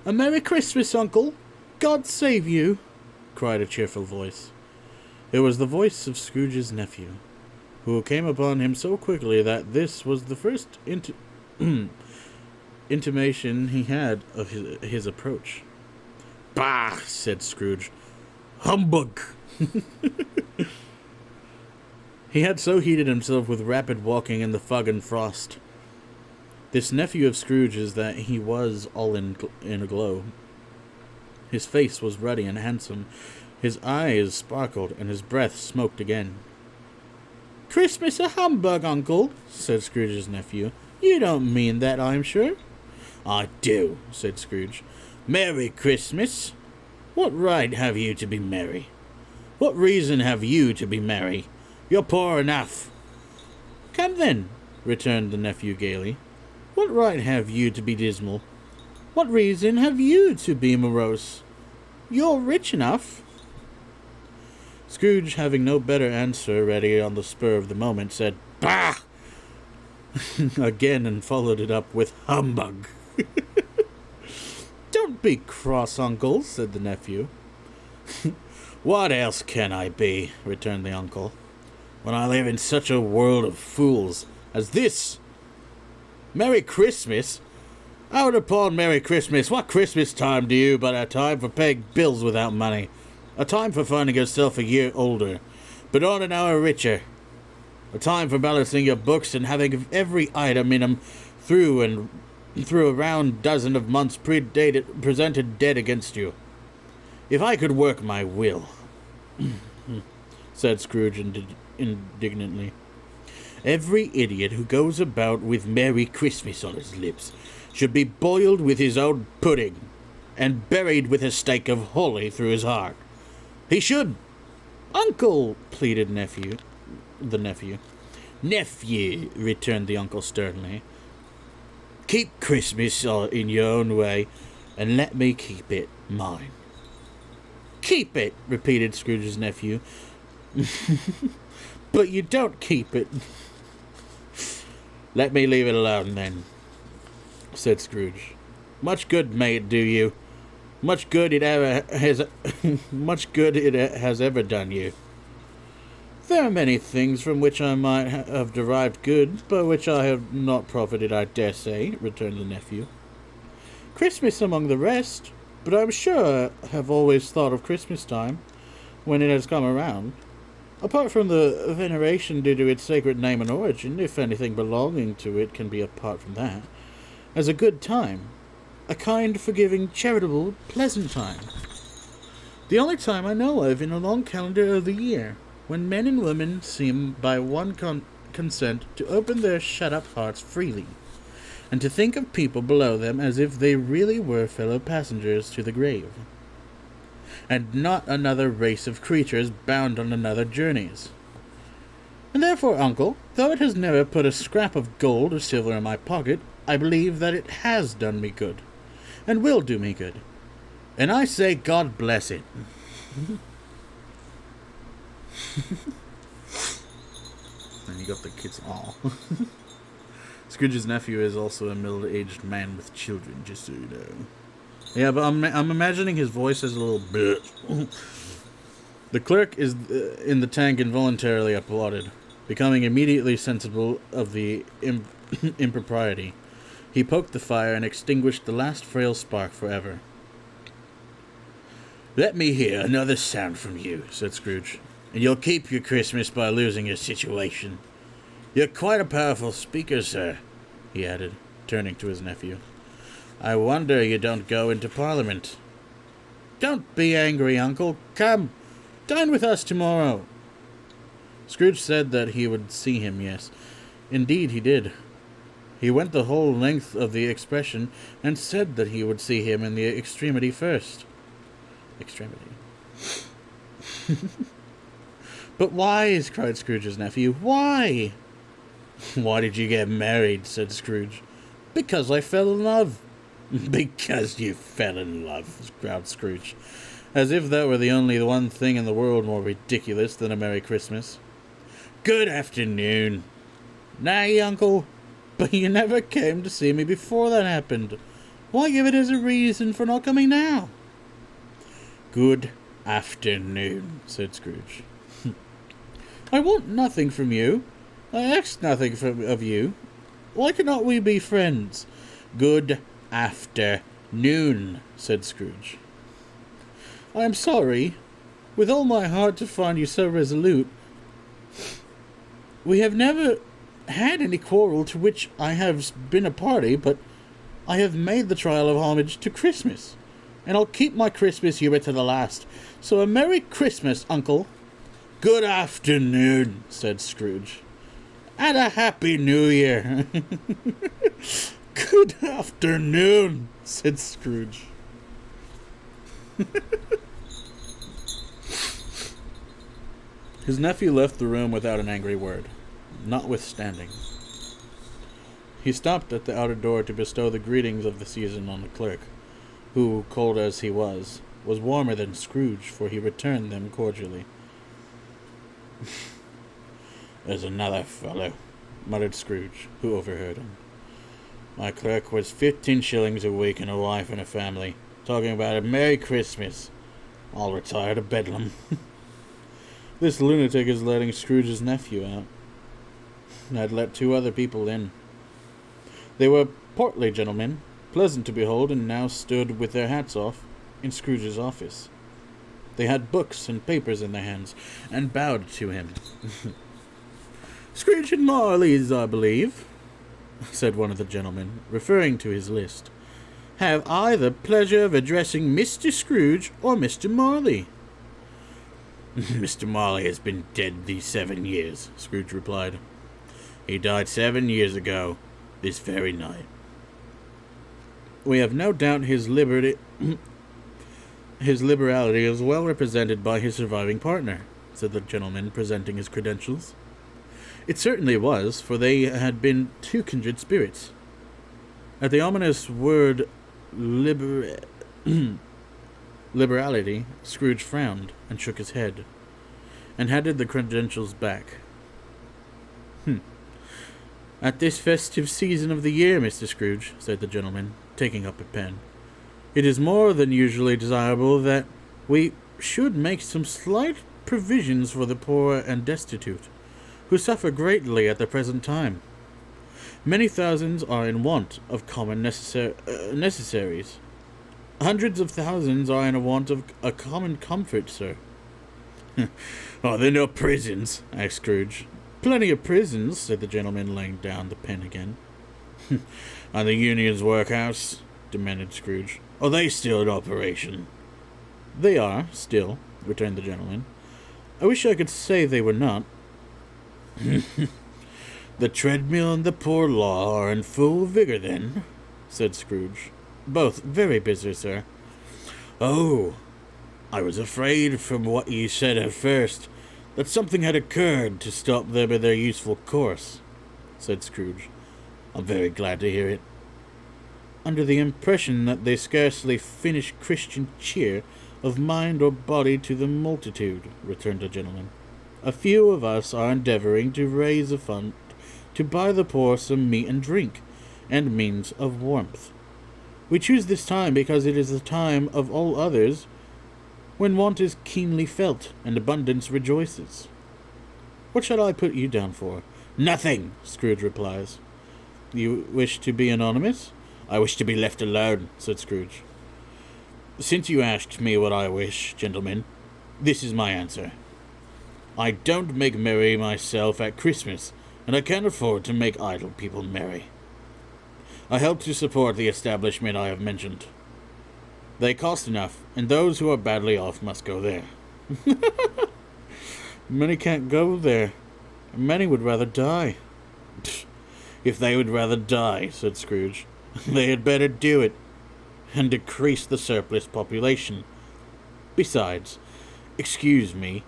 "A Merry Christmas, Uncle! God save you!" cried a cheerful voice. It was the voice of Scrooge's nephew, who came upon him so quickly that this was the first intimation he had of his approach. "Bah!" said Scrooge. "Humbug!" He had so heated himself with rapid walking in the fog and frost, this nephew of Scrooge's, that he was all in a glow. His face was ruddy and handsome, his eyes sparkled, and his breath smoked again. "Christmas a humbug, Uncle," said Scrooge's nephew. "You don't mean that, I'm sure." "I do," said Scrooge. "Merry Christmas! What right have you to be merry? What reason have you to be merry? You're poor enough." "Come then," returned the nephew gaily. "What right have you to be dismal? What reason have you to be morose? You're rich enough." Scrooge, having no better answer ready on the spur of the moment, said, "Bah!" again, and followed it up with humbug. "Don't be cross, Uncle," said the nephew. "What else can I be," returned the uncle, "when I live in such a world of fools as this? Merry Christmas? Out upon Merry Christmas! What Christmas time do you but a time for paying bills without money, a time for finding yourself a year older, but on an hour richer, a time for balancing your books and having every item in 'em through a round dozen of months presented dead against you. If I could work my will," said Scrooge indignantly, "every idiot who goes about with Merry Christmas on his lips should be boiled with his own pudding and buried with a stake of holly through his heart. He should." "Uncle," pleaded the nephew. "Nephew," returned the uncle sternly. Keep Christmas in your own way, and let me keep it mine. Keep it, repeated Scrooge's nephew. But you don't keep it. Let me leave it alone, then, said Scrooge. Much good may it do you. Much good it has ever done you. There are many things from which I might have derived good, but which I have not profited, I dare say, returned the nephew. Christmas among the rest, but I'm sure I have always thought of Christmas time, when it has come around. Apart from the veneration due to its sacred name and origin, if anything belonging to it can be apart from that, as a good time, a kind, forgiving, charitable, pleasant time. The only time I know of in a long calendar of the year, when men and women seem by one consent to open their shut-up hearts freely, and to think of people below them as if they really were fellow passengers to the grave, and not another race of creatures bound on another journeys. And therefore, uncle, though it has never put a scrap of gold or silver in my pocket, I believe that it has done me good, and will do me good. And I say God bless it. And you got the kids all. Scrooge's nephew is also a middle-aged man with children, just so you know. Yeah, but I'm imagining his voice as a little bit. The clerk is in the tank involuntarily applauded, becoming immediately sensible of the impropriety. He poked the fire and extinguished the last frail spark forever. Let me hear another sound from you, said Scrooge, and you'll keep your Christmas by losing your situation. You're quite a powerful speaker, sir, he added, turning to his nephew. I wonder you don't go into Parliament. Don't be angry, uncle. Come, dine with us tomorrow. Scrooge said that he would see him, yes. Indeed he did. He went the whole length of the expression, and said that he would see him in the extremity first. Extremity. But why? Cried Scrooge's nephew. Why? Why did you get married? Said Scrooge. Because I fell in love. Because you fell in love, growled Scrooge, as if that were the only one thing in the world more ridiculous than a Merry Christmas. Good afternoon. Nay, uncle, but you never came to see me before that happened. Why give it as a reason for not coming now? Good afternoon, said Scrooge. I want nothing from you. I ask nothing of you. Why cannot we be friends? Good afternoon, said Scrooge. I am sorry, with all my heart, to find you so resolute. We have never had any quarrel to which I have been a party, but I have made the trial of homage to Christmas, and I'll keep my Christmas humor to the last. So a Merry Christmas, uncle. Good afternoon, said Scrooge. And a Happy New Year. Good afternoon, said Scrooge. His nephew left the room without an angry word, notwithstanding. He stopped at the outer door to bestow the greetings of the season on the clerk, who, cold as he was warmer than Scrooge, for he returned them cordially. There's another fellow, muttered Scrooge, who overheard him. My clerk was 15 shillings a week and a wife and a family, talking about a Merry Christmas. I'll retire to Bedlam. This lunatic is letting Scrooge's nephew out. I'd let 2 other people in. They were portly gentlemen, pleasant to behold, and now stood with their hats off in Scrooge's office. They had books and papers in their hands, and bowed to him. Scrooge and Marley's, I believe, said one of the gentlemen, referring to his list. Have I the pleasure of addressing Mr. Scrooge or Mr. Marley? Mr. Marley has been dead these 7 years, Scrooge replied. He died 7 years ago, this very night. We have no doubt his liberality is well represented by his surviving partner, said the gentleman, presenting his credentials. It certainly was, for they had been 2 kindred spirits. At the ominous word liberality, Scrooge frowned and shook his head, and handed the credentials back. At this festive season of the year, Mr. Scrooge, said the gentleman, taking up a pen, it is more than usually desirable that we should make some slight provisions for the poor and destitute, who suffer greatly at the present time. Many thousands are in want of common necessaries. Hundreds of thousands are in want of a common comfort, sir. Are there no prisons? Asked Scrooge. Plenty of prisons, said the gentleman, laying down the pen again. And the Union's workhouse? Demanded Scrooge. Are they still in operation? They are, still, returned the gentleman. I wish I could say they were not. The treadmill and the poor law are in full vigor, then, said Scrooge. Both very busy, sir. Oh, I was afraid from what you said at first that something had occurred to stop them in their useful course, said Scrooge. I'm very glad to hear it. Under the impression that they scarcely finish Christian cheer of mind or body to the multitude, returned the gentleman. A few of us are endeavouring to raise a fund to buy the poor some meat and drink, and means of warmth. We choose this time because it is the time of all others when want is keenly felt and abundance rejoices. What shall I put you down for? Nothing, Scrooge replies. You wish to be anonymous? I wish to be left alone, said Scrooge. Since you asked me what I wish, gentlemen, this is my answer. I don't make merry myself at Christmas, and I can't afford to make idle people merry. I help to support the establishment I have mentioned. They cost enough, and those who are badly off must go there. Many can't go there. Many would rather die. If they would rather die, said Scrooge, they had better do it, and decrease the surplus population. Besides, excuse me,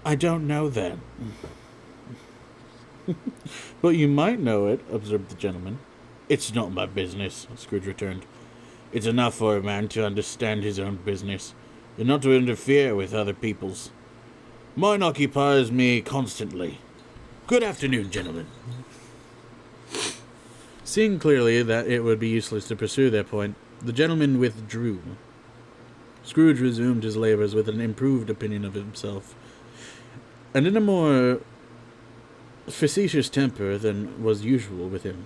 I don't know that. But you might know it, observed the gentleman. It's not my business, Scrooge returned. It's enough for a man to understand his own business, and not to interfere with other people's. Mine occupies me constantly. Good afternoon, gentlemen. Seeing clearly that it would be useless to pursue their point, the gentleman withdrew. Scrooge resumed his labours with an improved opinion of himself, and in a more facetious temper than was usual with him.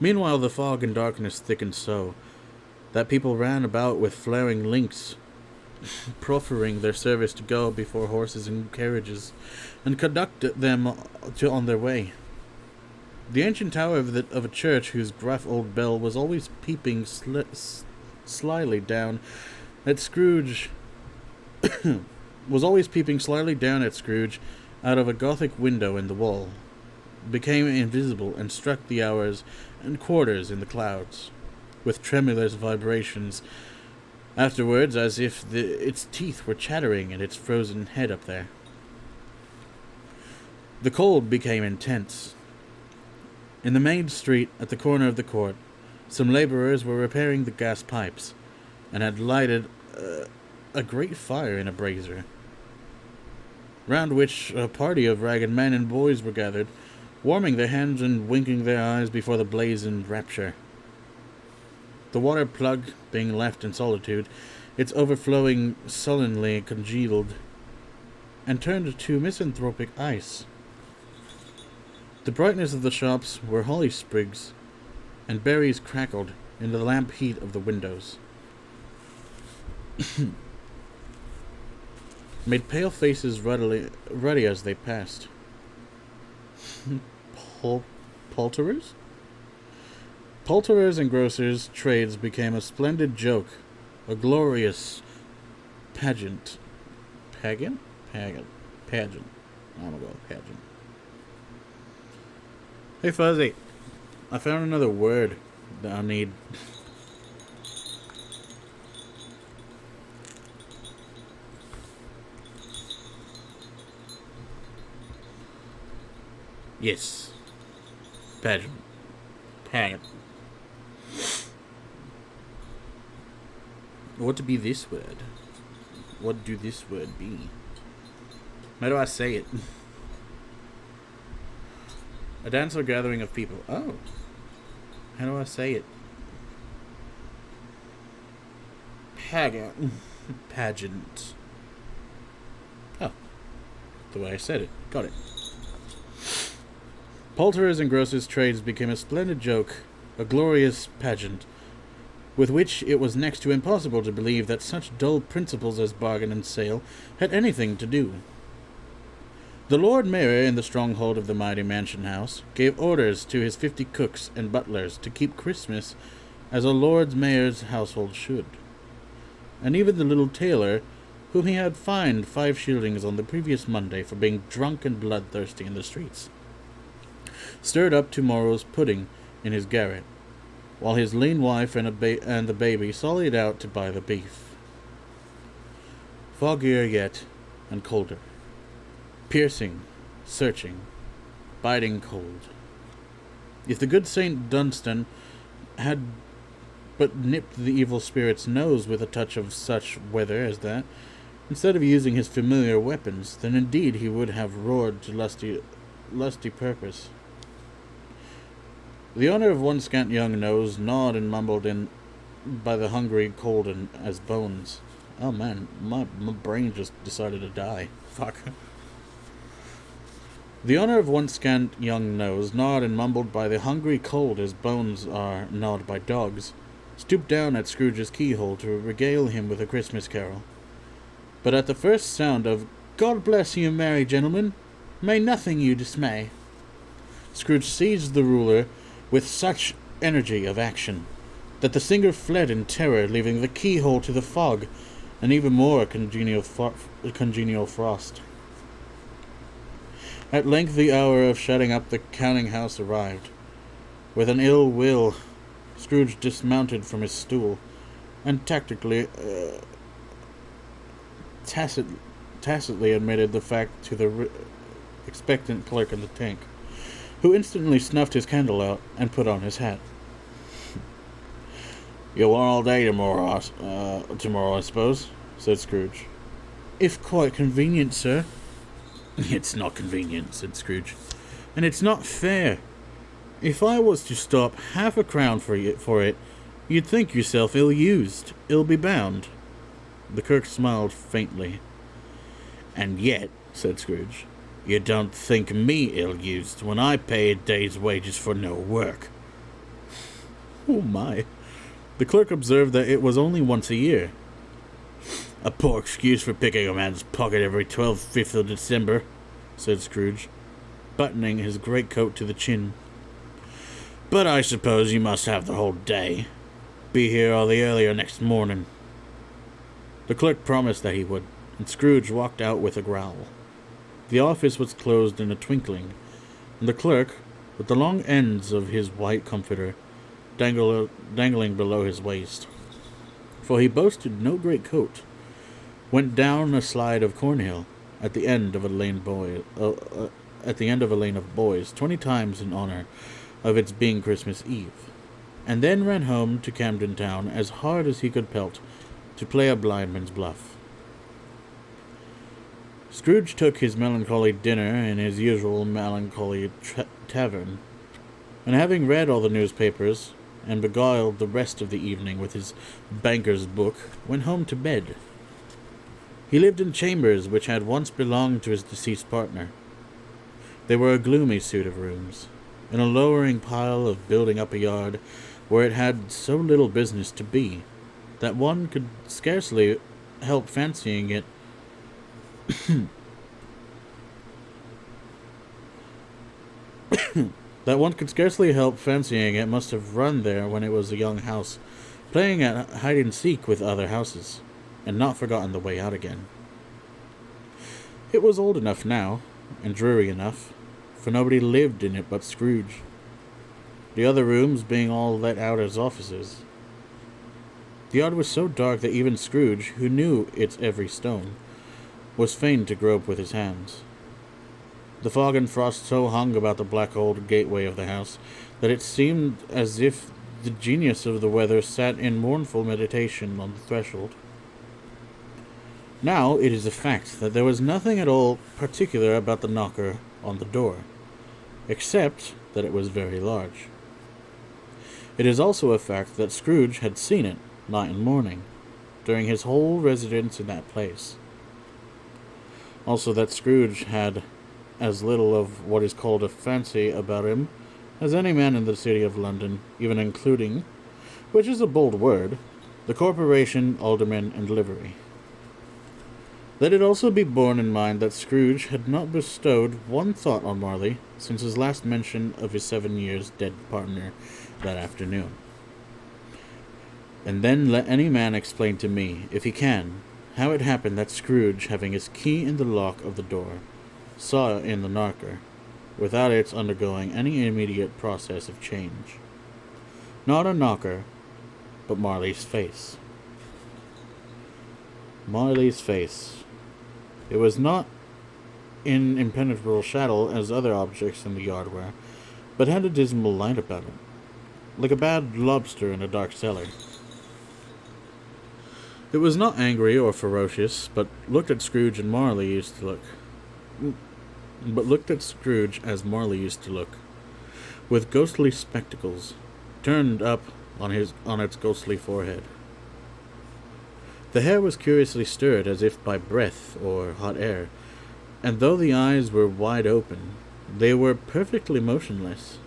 Meanwhile, the fog and darkness thickened so that people ran about with flaring links, proffering their service to go before horses and carriages, and conduct them on their way. The ancient tower of a church, whose gruff old bell was always peeping slyly down at Scrooge, out of a Gothic window in the wall, became invisible and struck the hours and quarters in the clouds, with tremulous vibrations afterwards, as if its teeth were chattering in its frozen head up there. The cold became intense. In the main street, at the corner of the court, some labourers were repairing the gas pipes, and had lighted a great fire in a brazier, round which a party of ragged men and boys were gathered, warming their hands and winking their eyes before the blaze in rapture. The water plug being left in solitude, its overflowing sullenly congealed, and turned to misanthropic ice. The brightness of the shops were holly sprigs, and berries crackled in the lamp heat of the windows. Made pale faces ruddy as they passed. Poulterers? Poulterers and grocers' trades became a splendid joke, a glorious pageant. Pageant. I'm gonna go with pageant. Hey, Fuzzy. I found another word that I need. Yes. Pageant. Pageant. What to be this word? What do this word be? How do I say it? A dance or gathering of people. Oh. How do I say it? Pageant. Pageant. Oh. The way I said it. Got it. Poulterers and grocers' trades became a splendid joke, a glorious pageant, with which it was next to impossible to believe that such dull principles as bargain and sale had anything to do. The Lord Mayor, in the stronghold of the mighty mansion house, gave orders to his 50 cooks and butlers to keep Christmas as a Lord Mayor's household should. And even the little tailor, whom he had fined 5 shillings on the previous Monday for being drunk and bloodthirsty in the streets, stirred up tomorrow's pudding in his garret, while his lean wife and the baby sallied out to buy the beef. Foggier yet, and colder. Piercing, searching, biting cold. If the good Saint Dunstan had but nipped the evil spirit's nose with a touch of such weather as that, instead of using his familiar weapons, then indeed he would have roared to lusty purpose. The owner of one scant young nose gnawed and mumbled in by the hungry cold and as bones. Oh man, my brain just decided to die. Fuck. The owner of one scant young nose, gnawed and mumbled by the hungry cold as bones are gnawed by dogs, stooped down at Scrooge's keyhole to regale him with a Christmas carol. But at the first sound of "God bless you, merry gentlemen, may nothing you dismay," Scrooge seized the ruler with such energy of action that the singer fled in terror, leaving the keyhole to the fog and even more congenial frost. At length the hour of shutting up the counting-house arrived. With an ill will, Scrooge dismounted from his stool, and tacitly admitted the fact to the expectant clerk in the tank, who instantly snuffed his candle out and put on his hat. "You'll want all day tomorrow, I suppose," said Scrooge. "If quite convenient, sir." "It's not convenient," said Scrooge, "and it's not fair. If I was to stop half a crown for it, you'd think yourself ill-used, ill-be bound." The clerk smiled faintly. "And yet," said Scrooge, "you don't think me ill-used when I pay a day's wages for no work." Oh my. The clerk observed that it was only once a year. "A poor excuse for picking a man's pocket every 12th of December," said Scrooge, buttoning his greatcoat to the chin. "But I suppose you must have the whole day. Be here all the earlier next morning." The clerk promised that he would, and Scrooge walked out with a growl. The office was closed in a twinkling, and the clerk, with the long ends of his white comforter dangling below his waist, for he boasted no great coat, went down a slide of Cornhill at the end of a lane of boys 20 times in honor of its being Christmas Eve, and then ran home to Camden Town as hard as he could pelt to play a blindman's bluff. Scrooge took his melancholy dinner in his usual melancholy tavern, and having read all the newspapers and beguiled the rest of the evening with his banker's book, went home to bed. He lived in chambers which had once belonged to his deceased partner. They were a gloomy suit of rooms, in a lowering pile of building up a yard where it had so little business to be, that one could scarcely help fancying it must have run there when it was a young house, playing at hide-and-seek with other houses, and not forgotten the way out again. It was old enough now, and dreary enough, for nobody lived in it but Scrooge, the other rooms being all let out as offices. The yard was so dark that even Scrooge, who knew its every stone, was fain to grope with his hands. The fog and frost so hung about the black old gateway of the house that it seemed as if the genius of the weather sat in mournful meditation on the threshold. Now it is a fact that there was nothing at all particular about the knocker on the door, except that it was very large. It is also a fact that Scrooge had seen it, night and morning, during his whole residence in that place. Also that Scrooge had as little of what is called a fancy about him as any man in the city of London, even including, which is a bold word, the corporation, aldermen, and livery. Let it also be borne in mind that Scrooge had not bestowed one thought on Marley since his last mention of his 7 years dead partner that afternoon. And then let any man explain to me, if he can, how it happened that Scrooge, having his key in the lock of the door, saw in the knocker, without its undergoing any immediate process of change. Not a knocker, but Marley's face. Marley's face. It was not in impenetrable shadow as other objects in the yard were, but had a dismal light about it, like a bad lobster in a dark cellar. It was not angry or ferocious, but looked at Scrooge as Marley used to look, with ghostly spectacles turned up on its ghostly forehead. The hair was curiously stirred as if by breath or hot air, and though the eyes were wide open, they were perfectly motionless.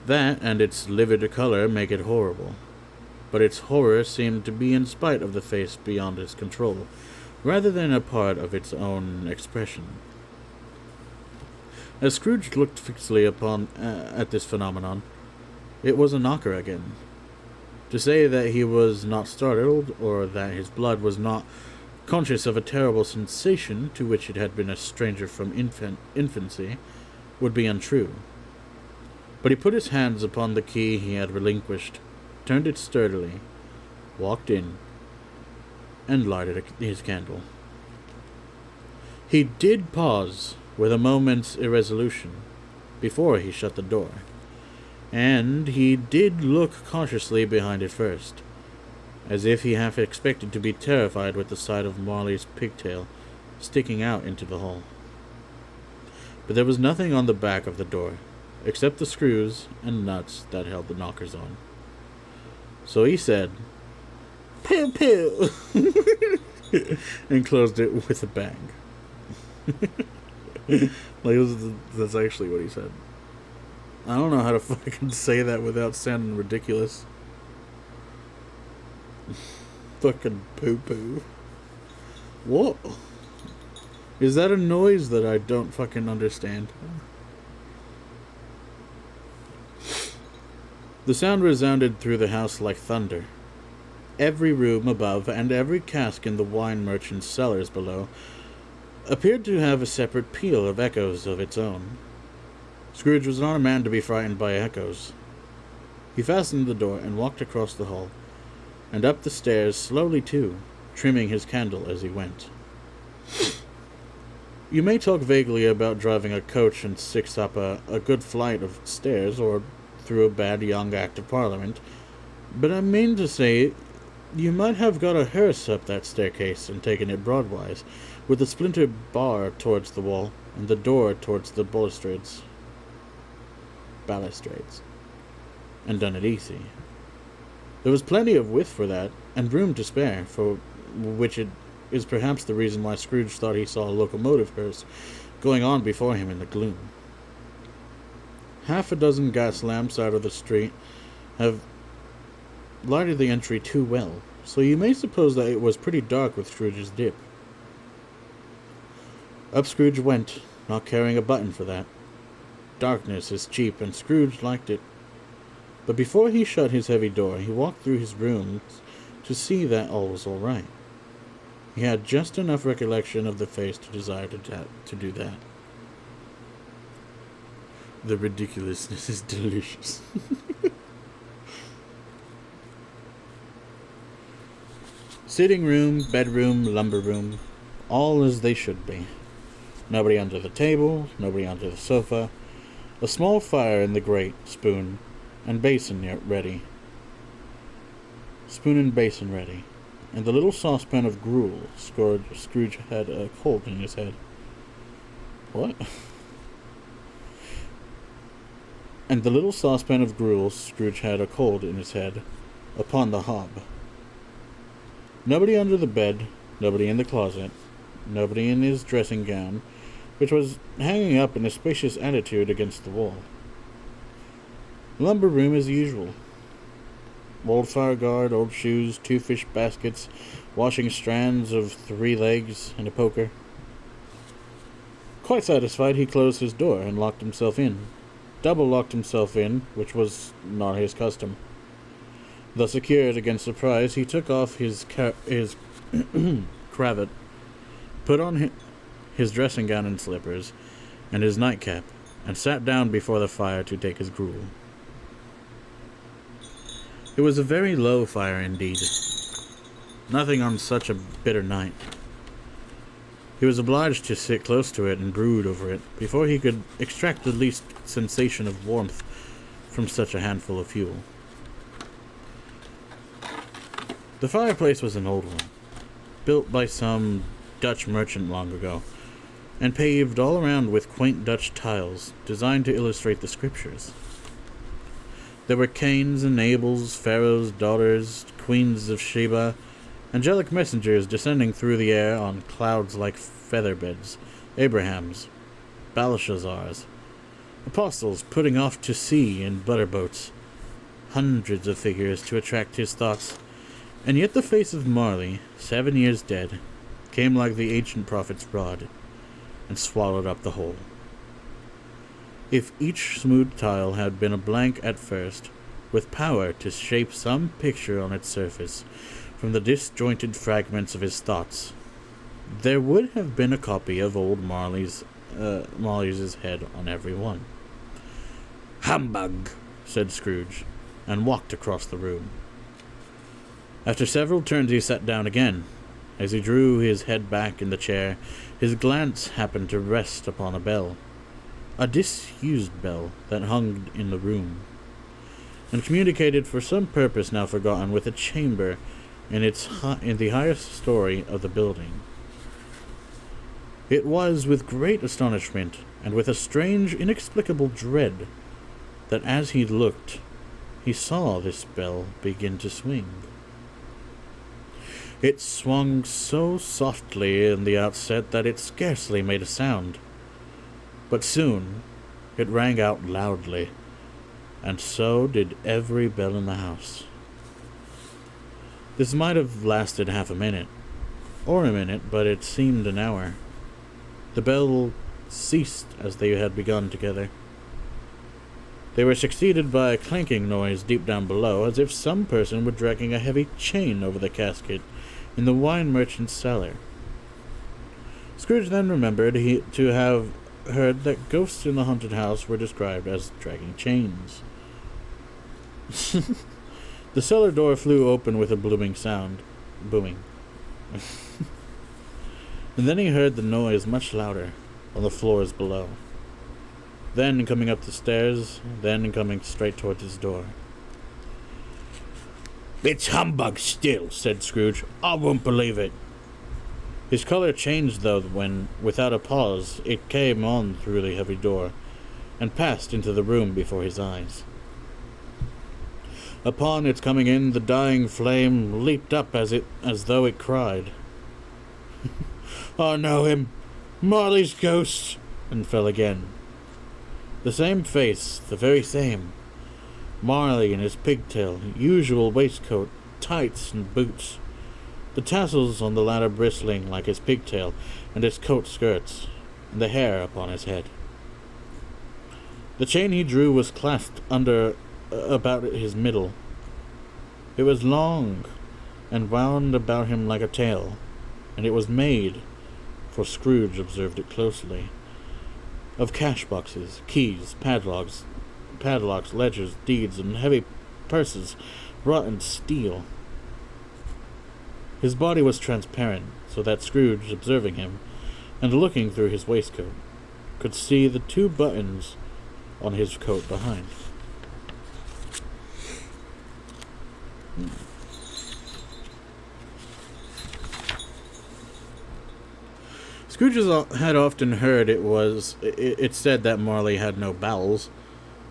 That and its livid color make it horrible, but its horror seemed to be in spite of the face beyond its control, rather than a part of its own expression. As Scrooge looked fixedly at this phenomenon, it was a knocker again. To say that he was not startled, or that his blood was not conscious of a terrible sensation to which it had been a stranger from infancy, would be untrue. But he put his hands upon the key he had relinquished, turned it sturdily, walked in, and lighted his candle. He did pause, with a moment's irresolution, before he shut the door, and he did look cautiously behind it first, as if he half expected to be terrified with the sight of Marley's pigtail sticking out into the hall. But there was nothing on the back of the door, except the screws and nuts that held the knockers on. So he said, "Pew, pew," and closed it with a bang. That's actually what he said. I don't know how to fucking say that without sounding ridiculous. Fucking poo-poo. What? Is that a noise that I don't fucking understand? The sound resounded through the house like thunder. Every room above and every cask in the wine merchant's cellars below appeared to have a separate peal of echoes of its own. Scrooge was not a man to be frightened by echoes. He fastened the door and walked across the hall, and up the stairs slowly too, trimming his candle as he went. You may talk vaguely about driving a coach and six up a good flight of stairs, or through a bad young Act of Parliament, but I mean to say, you might have got a hearse up that staircase and taken it broadwise, with the splinter bar towards the wall, and the door towards the balustrades, and done it easy. There was plenty of width for that, and room to spare, for which it is perhaps the reason why Scrooge thought he saw a locomotive hearse going on before him in the gloom. Half a dozen gas lamps out of the street have lighted the entry too well, so you may suppose that it was pretty dark with Scrooge's dip. Up Scrooge went, not caring a button for that. Darkness is cheap, and Scrooge liked it. But before he shut his heavy door, he walked through his rooms to see that all was all right. He had just enough recollection of the face to desire to do that. The ridiculousness is delicious. Sitting room, bedroom, lumber room, all as they should be. Nobody under the table, nobody under the sofa, A small fire in the grate, spoon and basin ready. Spoon and basin ready. And the little saucepan of gruel Scrooge had a cold in his head. What? And the little saucepan of gruel Scrooge had a cold in his head upon the hob. Nobody under the bed, nobody in the closet, nobody in his dressing gown, which was hanging up in a spacious attitude against the wall. Lumber room as usual. Old fire guard, old shoes, 2 fish baskets, washing strands of 3 legs, and a poker. Quite satisfied, he closed his door and locked himself in. Double-locked himself in, which was not his custom. Thus secured against surprise, he took off his cravat, put on his dressing gown and slippers, and his nightcap, and sat down before the fire to take his gruel. It was a very low fire indeed. Nothing on such a bitter night. He was obliged to sit close to it and brood over it before he could extract the least sensation of warmth from such a handful of fuel. The fireplace was an old one, built by some Dutch merchant long ago, and paved all around with quaint Dutch tiles designed to illustrate the scriptures. There were Cains and Abels, Pharaoh's daughters, queens of Sheba, angelic messengers descending through the air on clouds like featherbeds, Abrahams, Belshazzars, apostles putting off to sea in butterboats, hundreds of figures to attract his thoughts, and yet the face of Marley, 7 years dead, came like the ancient prophet's rod, and swallowed up the whole. If each smooth tile had been a blank at first, with power to shape some picture on its surface, from the disjointed fragments of his thoughts, there would have been a copy of old Marley's head on every one. "Humbug!" said Scrooge, and walked across the room. After several turns he sat down again. As he drew his head back in the chair, his glance happened to rest upon a bell, a disused bell that hung in the room, and communicated for some purpose now forgotten with a chamber in the highest story of the building. It was with great astonishment, and with a strange, inexplicable dread, that as he looked, he saw this bell begin to swing. It swung so softly in the outset that it scarcely made a sound, but soon it rang out loudly, and so did every bell in the house. This might have lasted half a minute, or a minute, but it seemed an hour. The bell ceased as they had begun together. They were succeeded by a clanking noise deep down below, as if some person were dragging a heavy chain over the casket in the wine merchant's cellar. Scrooge then remembered to have heard that ghosts in the haunted house were described as dragging chains. The cellar door flew open with a booming. And then he heard the noise much louder on the floors below. Then coming up the stairs, then coming straight towards his door. "It's humbug still," said Scrooge. "I won't believe it." His color changed, though, when, without a pause, it came on through the heavy door, and passed into the room before his eyes. Upon its coming in, the dying flame leaped up as though it cried, "I know him! Marley's ghost!" and fell again. The same face, the very same. Marley in his pigtail, usual waistcoat, tights, and boots, the tassels on the latter bristling like his pigtail and his coat skirts, and the hair upon his head. The chain he drew was clasped about his middle. It was long, and wound about him like a tail, and it was made, for Scrooge observed it closely, of cash boxes, keys, padlocks, ledgers, deeds, and heavy purses wrought in steel. His body was transparent, so that Scrooge, observing him, and looking through his waistcoat, could see the 2 buttons on his coat behind. Scrooge had often heard it said that Marley had no bowels,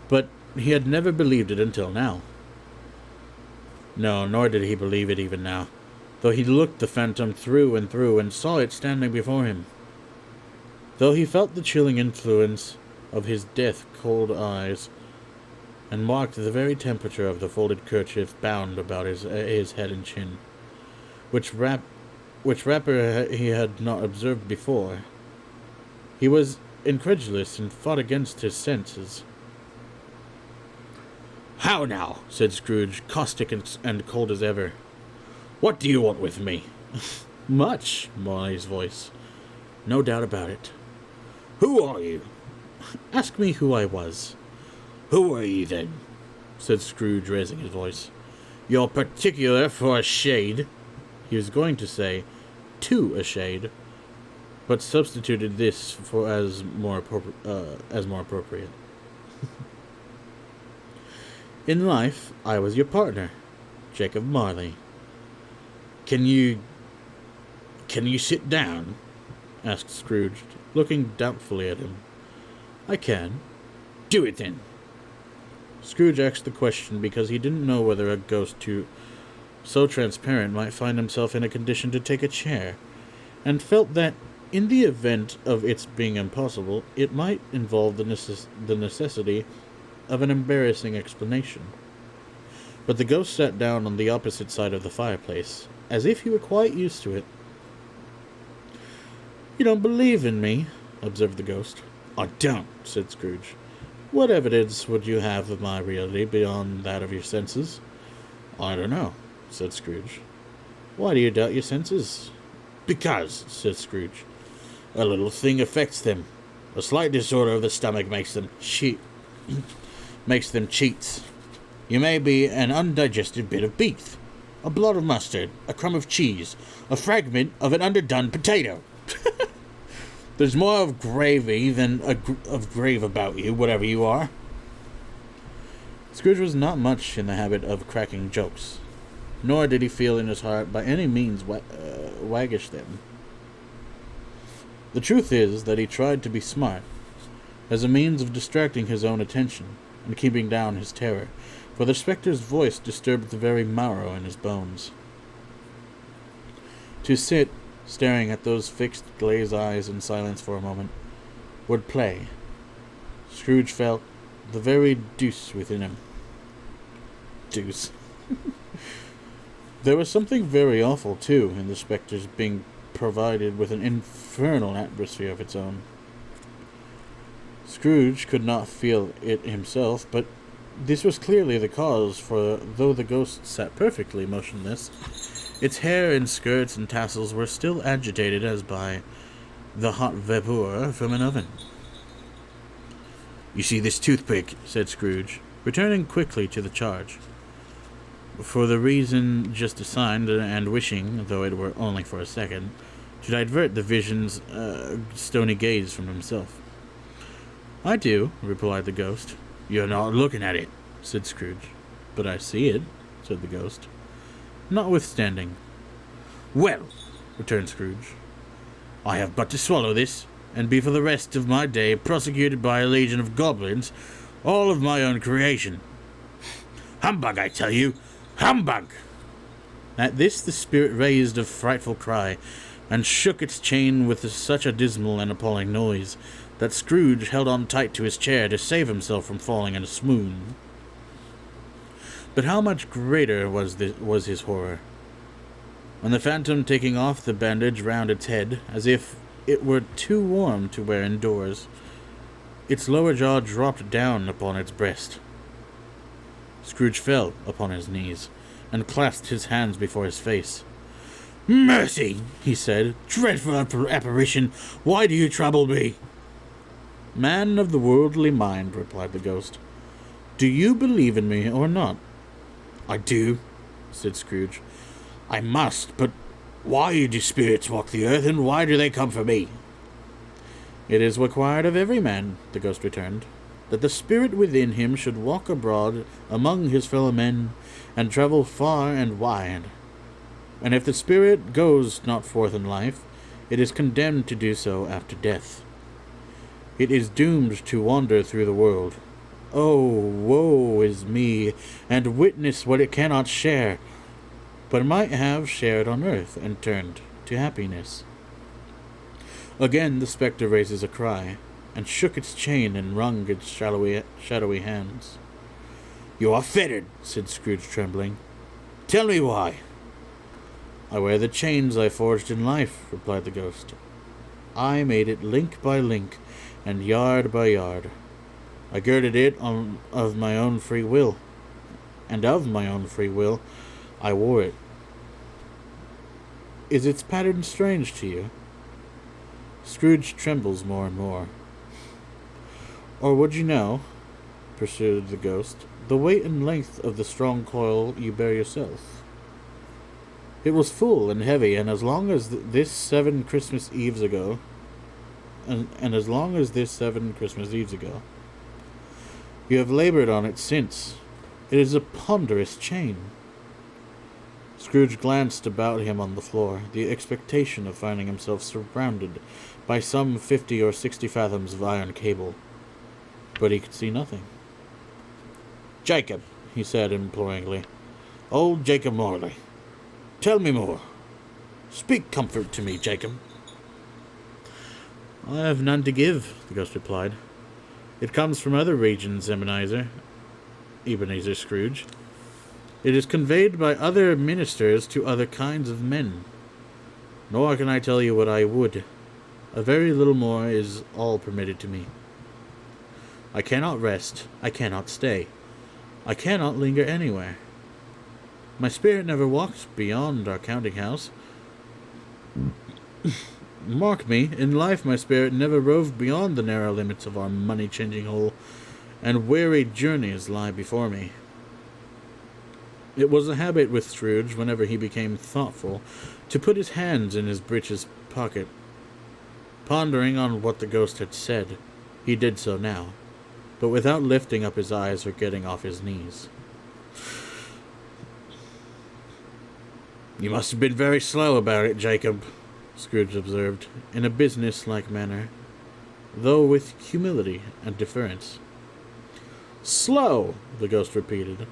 but he had never believed it until now. No, nor did he believe it even now, though he looked the phantom through and saw it standing before him. Though he felt the chilling influence of his death-cold eyes, and marked the very temperature of the folded kerchief bound about his head and chin, which wrapper he had not observed before. He was incredulous and fought against his senses. "How now?" said Scrooge, caustic and cold as ever. "What do you want with me?" "Much," Marley's voice. "No doubt about it." "Who are you?" "Ask me who I was." "Who are you, then?" said Scrooge, raising his voice. "You're particular for a shade." He was going to say, "to a shade," but substituted this for as more appropriate. "In life, I was your partner, Jacob Marley." Can you sit down?" asked Scrooge, looking doubtfully at him. "I can." "Do it, then." Scrooge asked the question because he didn't know whether a ghost so transparent might find himself in a condition to take a chair, and felt that, in the event of its being impossible, it might involve the necessity of an embarrassing explanation. But the ghost sat down on the opposite side of the fireplace, as if he were quite used to it. "You don't believe in me," observed the ghost. "I don't," said Scrooge. "What evidence would you have of my reality beyond that of your senses?" "I don't know," said Scrooge. "Why do you doubt your senses?" "Because," said Scrooge, "a little thing affects them. A slight disorder of the stomach makes them cheats. You may be an undigested bit of beef, a blot of mustard, a crumb of cheese, a fragment of an underdone potato. There's more of gravy than of grave about you, whatever you are." Scrooge was not much in the habit of cracking jokes, nor did he feel in his heart by any means waggish them. The truth is that he tried to be smart, as a means of distracting his own attention and keeping down his terror, for the spectre's voice disturbed the very marrow in his bones. To sit, staring at those fixed glazed eyes in silence for a moment, would play. Scrooge felt the very deuce within him. Deuce. There was something very awful, too, in the spectre's being provided with an infernal atmosphere of its own. Scrooge could not feel it himself, but this was clearly the cause, for though the ghost sat perfectly motionless, its hair and skirts and tassels were still agitated as by the hot vapor from an oven. "You see this toothpick," said Scrooge, returning quickly to the charge, for the reason just assigned, and wishing, though it were only for a second, to divert the vision's stony gaze from himself. "I do," replied the ghost. "You're not looking at it," said Scrooge. "But I see it," said the ghost. "Notwithstanding." "Well," returned Scrooge, "I have but to swallow this, and be for the rest of my day prosecuted by a legion of goblins, all of my own creation. Humbug, I tell you! Humbug!" At this the spirit raised a frightful cry, and shook its chain with such a dismal and appalling noise, that Scrooge held on tight to his chair to save himself from falling in a swoon. But how much greater was his horror, when the phantom, taking off the bandage round its head, as if it were too warm to wear indoors, its lower jaw dropped down upon its breast. Scrooge fell upon his knees, and clasped his hands before his face. "Mercy!" he said. "Dreadful apparition! Why do you trouble me?" "Man of the worldly mind," replied the ghost, "do you believe in me or not?" "I do," said Scrooge. "I must, but why do spirits walk the earth, and why do they come for me?" "It is required of every man," the ghost returned. that the spirit within him should walk abroad among his fellow men, and travel far and wide. And if the spirit goes not forth in life, it is condemned to do so after death. It is doomed to wander through the world. Oh, woe is me, and witness what it cannot share, but might have shared on earth, and turned to happiness. Again the spectre raises a cry, and shook its chain and wrung its shadowy hands. "You are fettered," said Scrooge, trembling. "Tell me why." "I wear the chains I forged in life," replied the ghost. "I made it link by link, and yard by yard. I girded it of my own free will, and of my own free will I wore it. Is its pattern strange to you?" Scrooge trembles more and more. "Or would you know," pursued the ghost, "the weight and length of the strong coil you bear yourself? It was full and heavy, and as long as this 7 Christmas Eves ago, and as long as this 7 Christmas Eves ago, you have labored on it since. It is a ponderous chain." Scrooge glanced about him on the floor, the expectation of finding himself surrounded by some 50 or 60 fathoms of iron cable. But he could see nothing. "Jacob," he said imploringly. "Old Jacob Morley. Tell me more. Speak comfort to me, Jacob." "I have none to give," the ghost replied. "It comes from other regions, Ebenezer Scrooge. It is conveyed by other ministers to other kinds of men. Nor can I tell you what I would. A very little more is all permitted to me. I cannot rest. I cannot stay. I cannot linger anywhere. My spirit never walked beyond our counting-house. Mark me, in life my spirit never roved beyond the narrow limits of our money-changing hole, and weary journeys lie before me." It was a habit with Scrooge, whenever he became thoughtful, to put his hands in his breeches pocket. Pondering on what the ghost had said, he did so now, but without lifting up his eyes or getting off his knees. "You must have been very slow about it, Jacob," Scrooge observed, in a business-like manner, though with humility and deference. "Slow," the ghost repeated.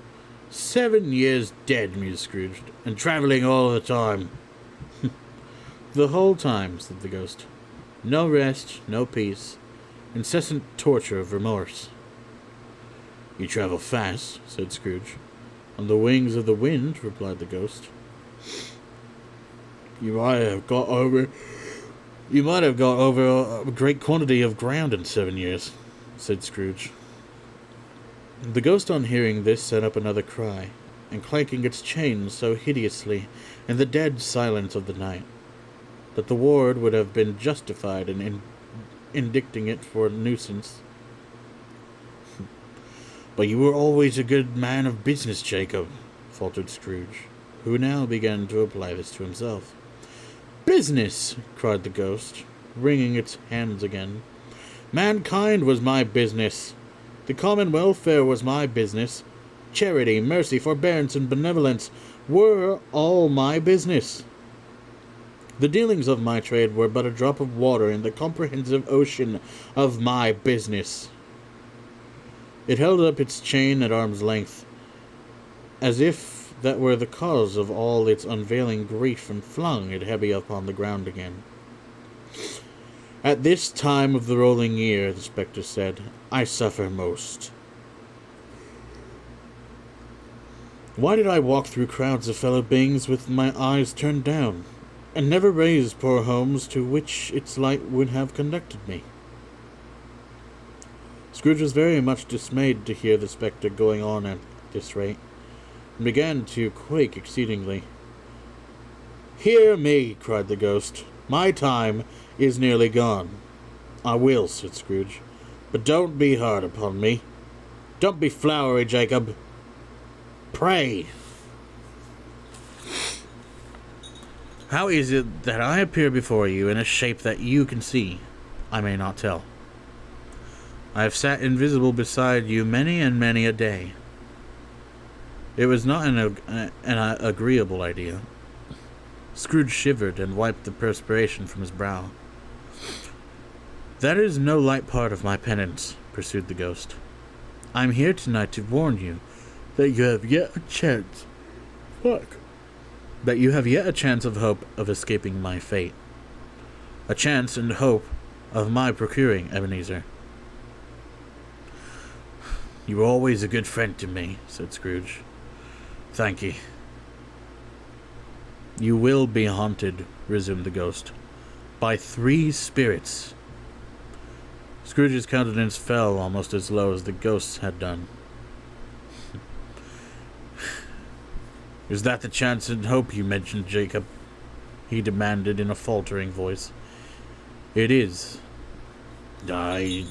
7 years dead," mused Scrooge, "and travelling all the time." "The whole time," said the ghost. "No rest, no peace, incessant torture of remorse." "You travel fast," said Scrooge. "On the wings of the wind," replied the ghost. You might have got over a great quantity of ground in 7 years," said Scrooge. The ghost, on hearing this, set up another cry, and clanking its chain so hideously in the dead silence of the night, that the ward would have been justified in indicting it for nuisance. "But you were always a good man of business, Jacob," faltered Scrooge, who now began to apply this to himself. "Business!" cried the ghost, wringing its hands again. "Mankind was my business. The common welfare was my business. Charity, mercy, forbearance, and benevolence were all my business. The dealings of my trade were but a drop of water in the comprehensive ocean of my business." It held up its chain at arm's length, as if that were the cause of all its unveiling grief, and flung it heavy upon the ground again. "At this time of the rolling year," the spectre said, "I suffer most. Why did I walk through crowds of fellow beings with my eyes turned down, and never raise poor homes to which its light would have conducted me?" Scrooge was very much dismayed to hear the spectre going on at this rate, and began to quake exceedingly. "Hear me," cried the ghost. "My time is nearly gone." "I will," said Scrooge, "but don't be hard upon me. Don't be flowery, Jacob. Pray." "How is it that I appear before you in a shape that you can see? I may not tell." I have sat invisible beside you many and many a day. It was not an agreeable idea. Scrooge shivered and wiped the perspiration from his brow. That is no light part of my penance, pursued the ghost. I am here tonight to warn you that you have yet a chance. That you have yet a chance of hope of escaping my fate. A chance and hope of my procuring Ebenezer. You were always a good friend to me, said Scrooge. Thank ye. You will be haunted, resumed the ghost, by 3 spirits. Scrooge's countenance fell almost as low as the ghost's had done. Is that the chance and hope you mentioned, Jacob? He demanded in a faltering voice. It is. I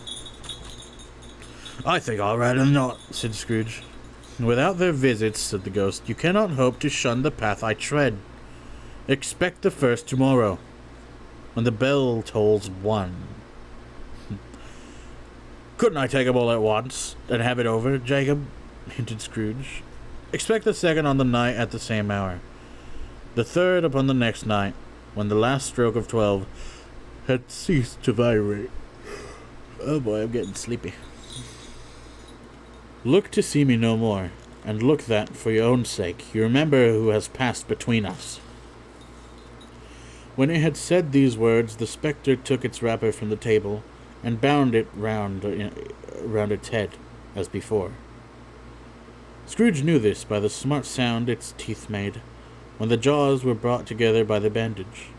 think I'd rather not, said Scrooge. Without their visits, said the ghost, you cannot hope to shun the path I tread. Expect the first tomorrow, when the bell tolls 1. Couldn't I take 'em all at once, and have it over, Jacob? Hinted Scrooge. Expect the second on the night at the same hour. The third upon the next night, when the last stroke of 12 had ceased to vibrate. Oh boy, I'm getting sleepy. Look to see me no more, and look that, for your own sake, you remember who has passed between us. When it had said these words, the spectre took its wrapper from the table, and bound it round its head, as before. Scrooge knew this by the smart sound its teeth made, when the jaws were brought together by the bandage.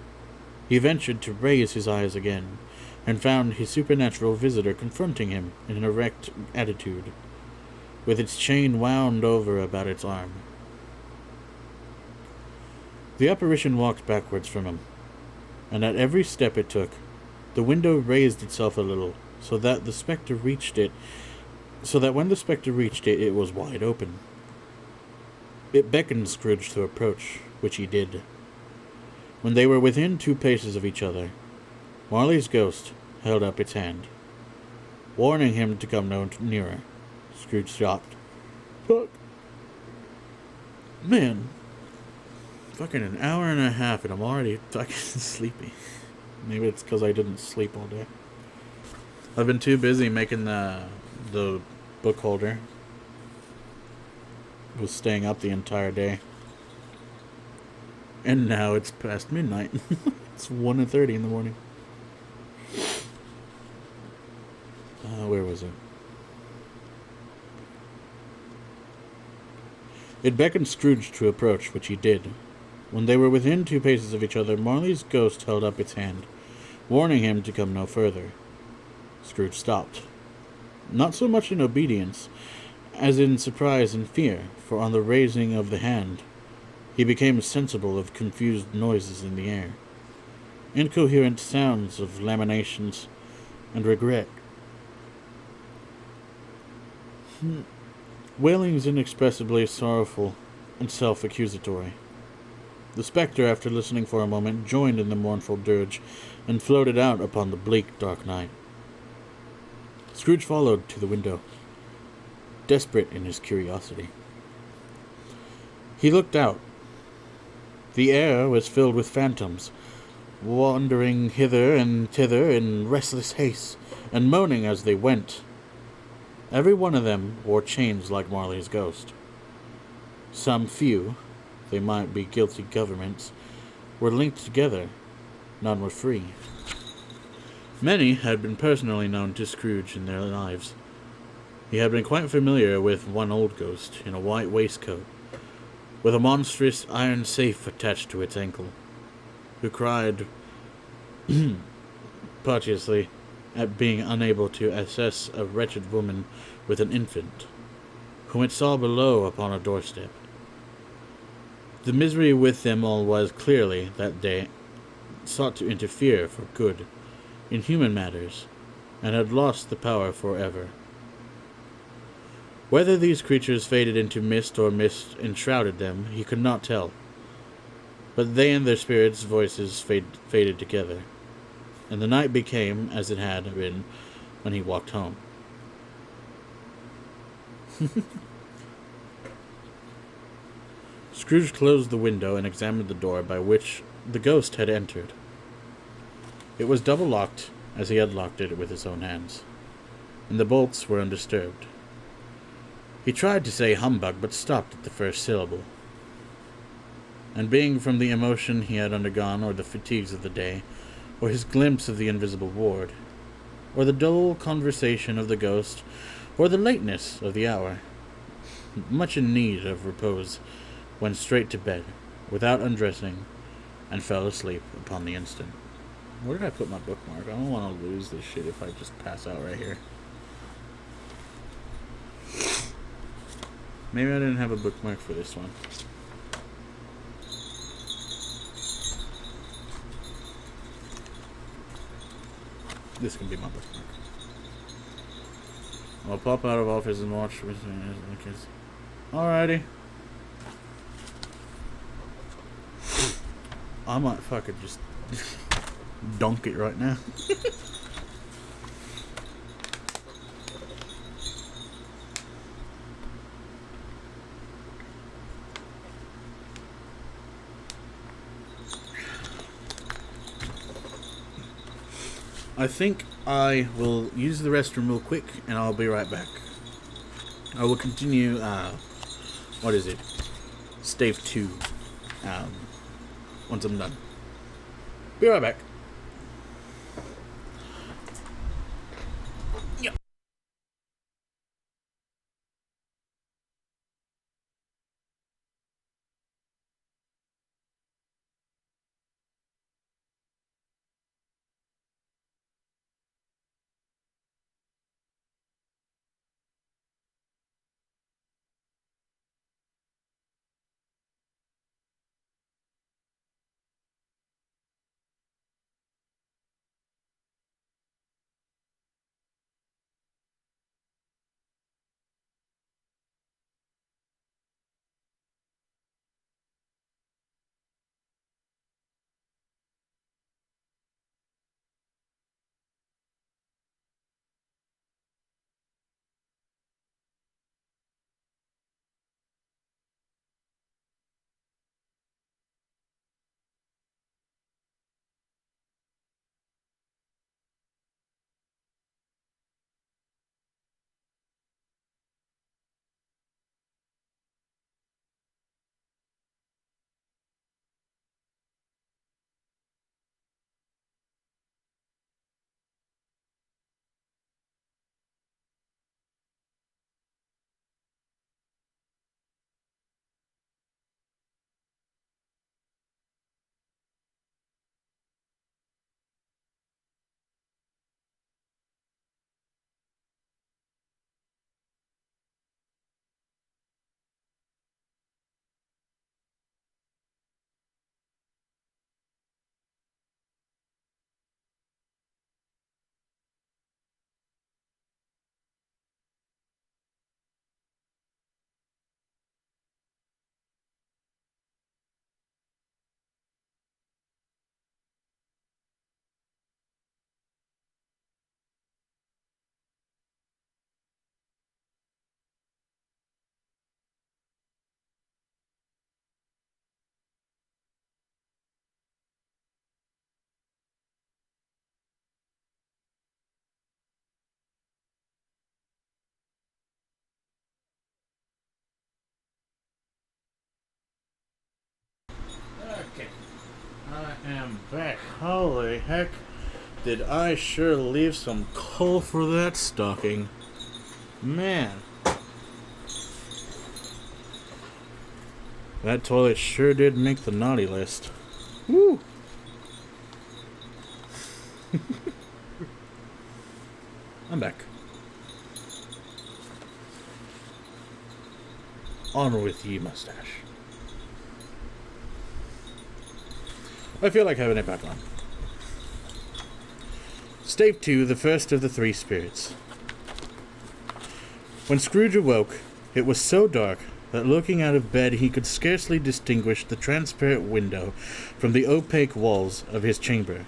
He ventured to raise his eyes again, and found his supernatural visitor confronting him in an erect attitude, with its chain wound over about its arm. The apparition walked backwards from him, and at every step it took, the window raised itself a little, so that when the spectre reached it, it was wide open. It beckoned Scrooge to approach, which he did. When they were within 2 paces of each other, Marley's ghost held up its hand, warning him to come no nearer. Scrooge stopped. Fuck. Man. Fucking an hour and a half and I'm already fucking sleepy. Maybe it's because I didn't sleep all day. I've been too busy making the book holder. I was staying up the entire day. And now it's past midnight. It's 1:30 in the morning. Where was it? It beckoned Scrooge to approach, which he did. When they were within 2 paces of each other, Marley's ghost held up its hand, warning him to come no further. Scrooge stopped. Not so much in obedience, as in surprise and fear, for on the raising of the hand, he became sensible of confused noises in the air, incoherent sounds of lamentations and regret. Wailings inexpressibly sorrowful and self-accusatory. The spectre, after listening for a moment, joined in the mournful dirge, and floated out upon the bleak, dark night. Scrooge followed to the window, desperate in his curiosity. He looked out. The air was filled with phantoms, wandering hither and thither in restless haste, and moaning as they went. Every one of them wore chains like Marley's ghost. Some few, they might be guilty governments, were linked together. None were free. Many had been personally known to Scrooge in their lives. He had been quite familiar with one old ghost in a white waistcoat, with a monstrous iron safe attached to its ankle, who cried piteously at being unable to assess a wretched woman with an infant, whom it saw below upon a doorstep. The misery with them all was clearly, that they sought to interfere for good in human matters, and had lost the power forever. Whether these creatures faded into mist or mist enshrouded them, he could not tell. But they and their spirits' voices faded together, and the night became as it had been when he walked home. Scrooge closed the window and examined the door by which the ghost had entered. It was double locked, as he had locked it with his own hands, and the bolts were undisturbed. He tried to say humbug, but stopped at the first syllable. And being from the emotion he had undergone, or the fatigues of the day, or his glimpse of the invisible ward, or the dull conversation of the ghost, or the lateness of the hour, much in need of repose, went straight to bed, without undressing, and fell asleep upon the instant. Where did I put my bookmark? I don't want to lose this shit if I just pass out right here. Maybe I didn't have a bookmark for this one. This can be my bookmark. I'll pop out of office and watch. Alrighty. I might fucking just dunk it right now. I think I will use the restroom real quick, and I'll be right back. I will continue, what is it? Stave 2, once I'm done. Be right back. Yeah. Okay. I am back. Holy heck. Did I sure leave some coal for that stocking. Man. That toilet sure did make the naughty list. Woo! I'm back. On with ye, mustache. I feel like having it back on. Stave 2, the first of the three spirits. When Scrooge awoke, it was so dark that looking out of bed he could scarcely distinguish the transparent window from the opaque walls of his chamber.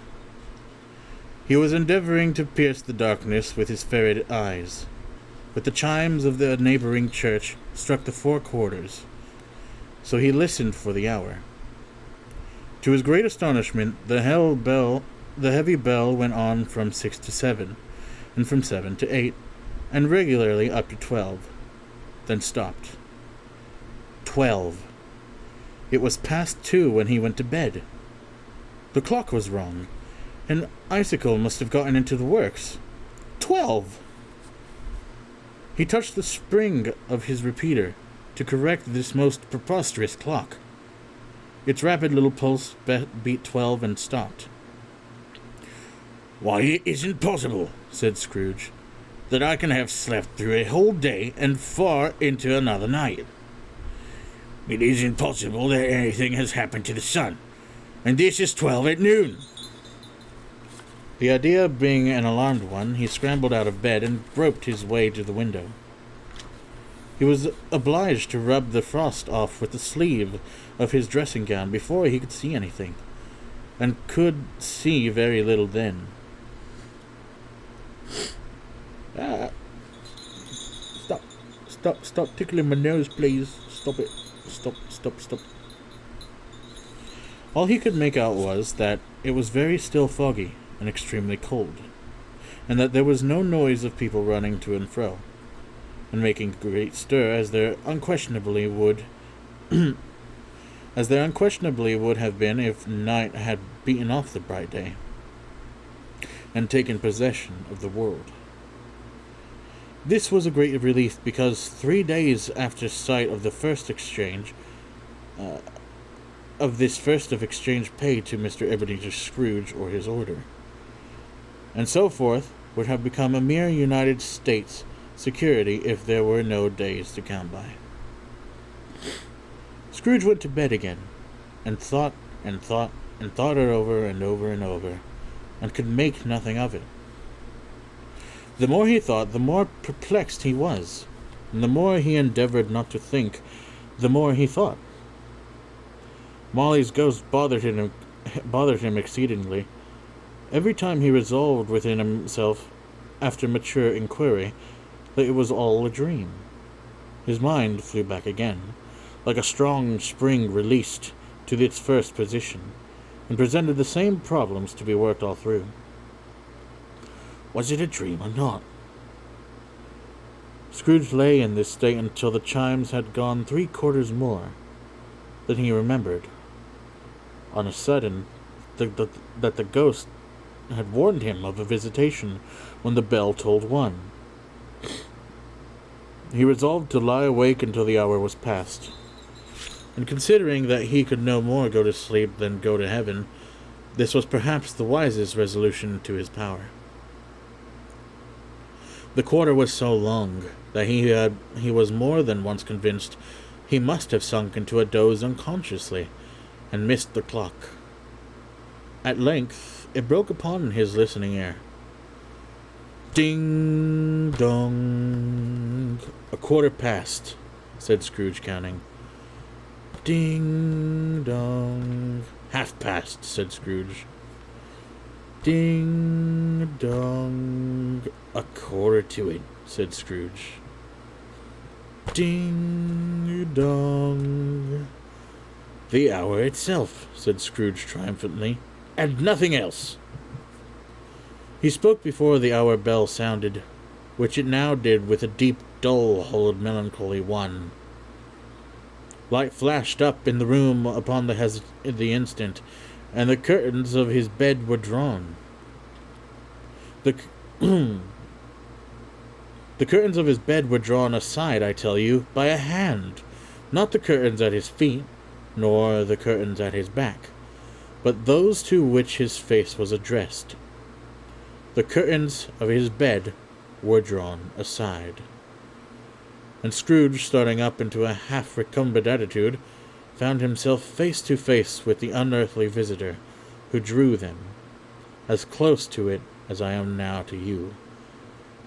He was endeavoring to pierce the darkness with his ferret eyes, but the chimes of the neighboring church struck the 4 quarters, so he listened for the hour. To his great astonishment, the heavy bell went on from 6 to 7, and from 7 to 8, and regularly up to 12, then stopped. 12. It was past 2 when he went to bed. The clock was wrong. An icicle must have gotten into the works. 12! He touched the spring of his repeater to correct this most preposterous clock. Its rapid little pulse beat 12 and stopped. "Why, it isn't possible," said Scrooge, "that I can have slept through a whole day and far into another night. It isn't possible that anything has happened to the sun, and this is 12 at noon." The idea being an alarmed one, he scrambled out of bed and groped his way to the window. He was obliged to rub the frost off with the sleeve of his dressing gown before he could see anything, and could see very little then. Stop tickling my nose, please. Stop it. Stop. All he could make out was that it was very still foggy and extremely cold, and that there was no noise of people running to and fro, and making a great stir, as there unquestionably would have been if night had beaten off the bright day, and taken possession of the world. This was a great relief, because 3 days after sight of the first exchange, exchange paid to Mr. Ebenezer Scrooge or his order, and so forth, would have become a mere United States security if there were no days to count by. Scrooge went to bed again, and thought it over and over and over, and could make nothing of it. The more he thought, the more perplexed he was, and the more he endeavored not to think, the more he thought. Molly's ghost bothered him exceedingly. Every time he resolved within himself, after mature inquiry, that it was all a dream, his mind flew back again, like a strong spring released, to its first position, and presented the same problems to be worked all through. Was it a dream or not? Scrooge lay in this state until the chimes had gone 3 quarters more. Then he remembered, on a sudden, that the ghost had warned him of a visitation when the bell tolled 1. He resolved to lie awake until the hour was past, and considering that he could no more go to sleep than go to heaven, this was perhaps the wisest resolution to his power. The quarter was so long that he was more than once convinced he must have sunk into a doze unconsciously, and missed the clock. At length it broke upon his listening ear. Ding dong. 1/4 past, said Scrooge, counting. Ding dong. 1/2 past, said Scrooge. Ding dong. 1/4 to it, said Scrooge. Ding dong. The hour itself, said Scrooge triumphantly, and nothing else. He spoke before the hour bell sounded, which it now did with a deep, dull, hollow, melancholy one. Light flashed up in the room upon the instant, and the curtains of his bed were drawn. The curtains of his bed were drawn aside, I tell you, by a hand, not the curtains at his feet, nor the curtains at his back, but those to which his face was addressed. The curtains of his bed were drawn aside. And Scrooge, starting up into a half-recumbent attitude, found himself face to face with the unearthly visitor who drew them, as close to it as I am now to you,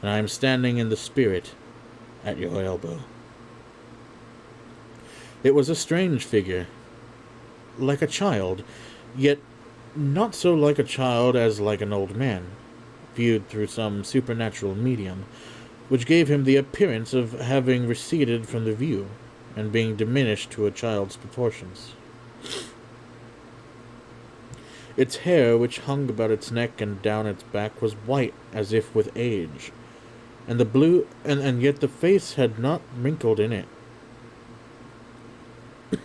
and I am standing in the spirit at your elbow. It was a strange figure, like a child, yet not so like a child as like an old man, viewed through some supernatural medium, which gave him the appearance of having receded from the view and being diminished to a child's proportions. Its hair, which hung about its neck and down its back, was white as if with age, and the blue and yet the face had not wrinkled in it.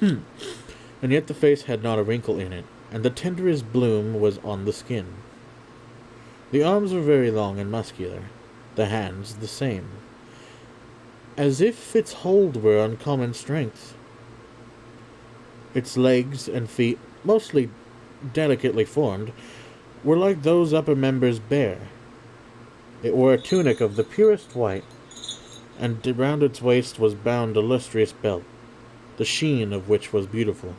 And yet the face had not a wrinkle in it, and the tenderest bloom was on the skin. The arms were very long and muscular, the hands the same, as if its hold were uncommon strength. Its legs and feet, mostly delicately formed, were like those upper members bare. It wore a tunic of the purest white, and round its waist was bound a lustrous belt, the sheen of which was beautiful.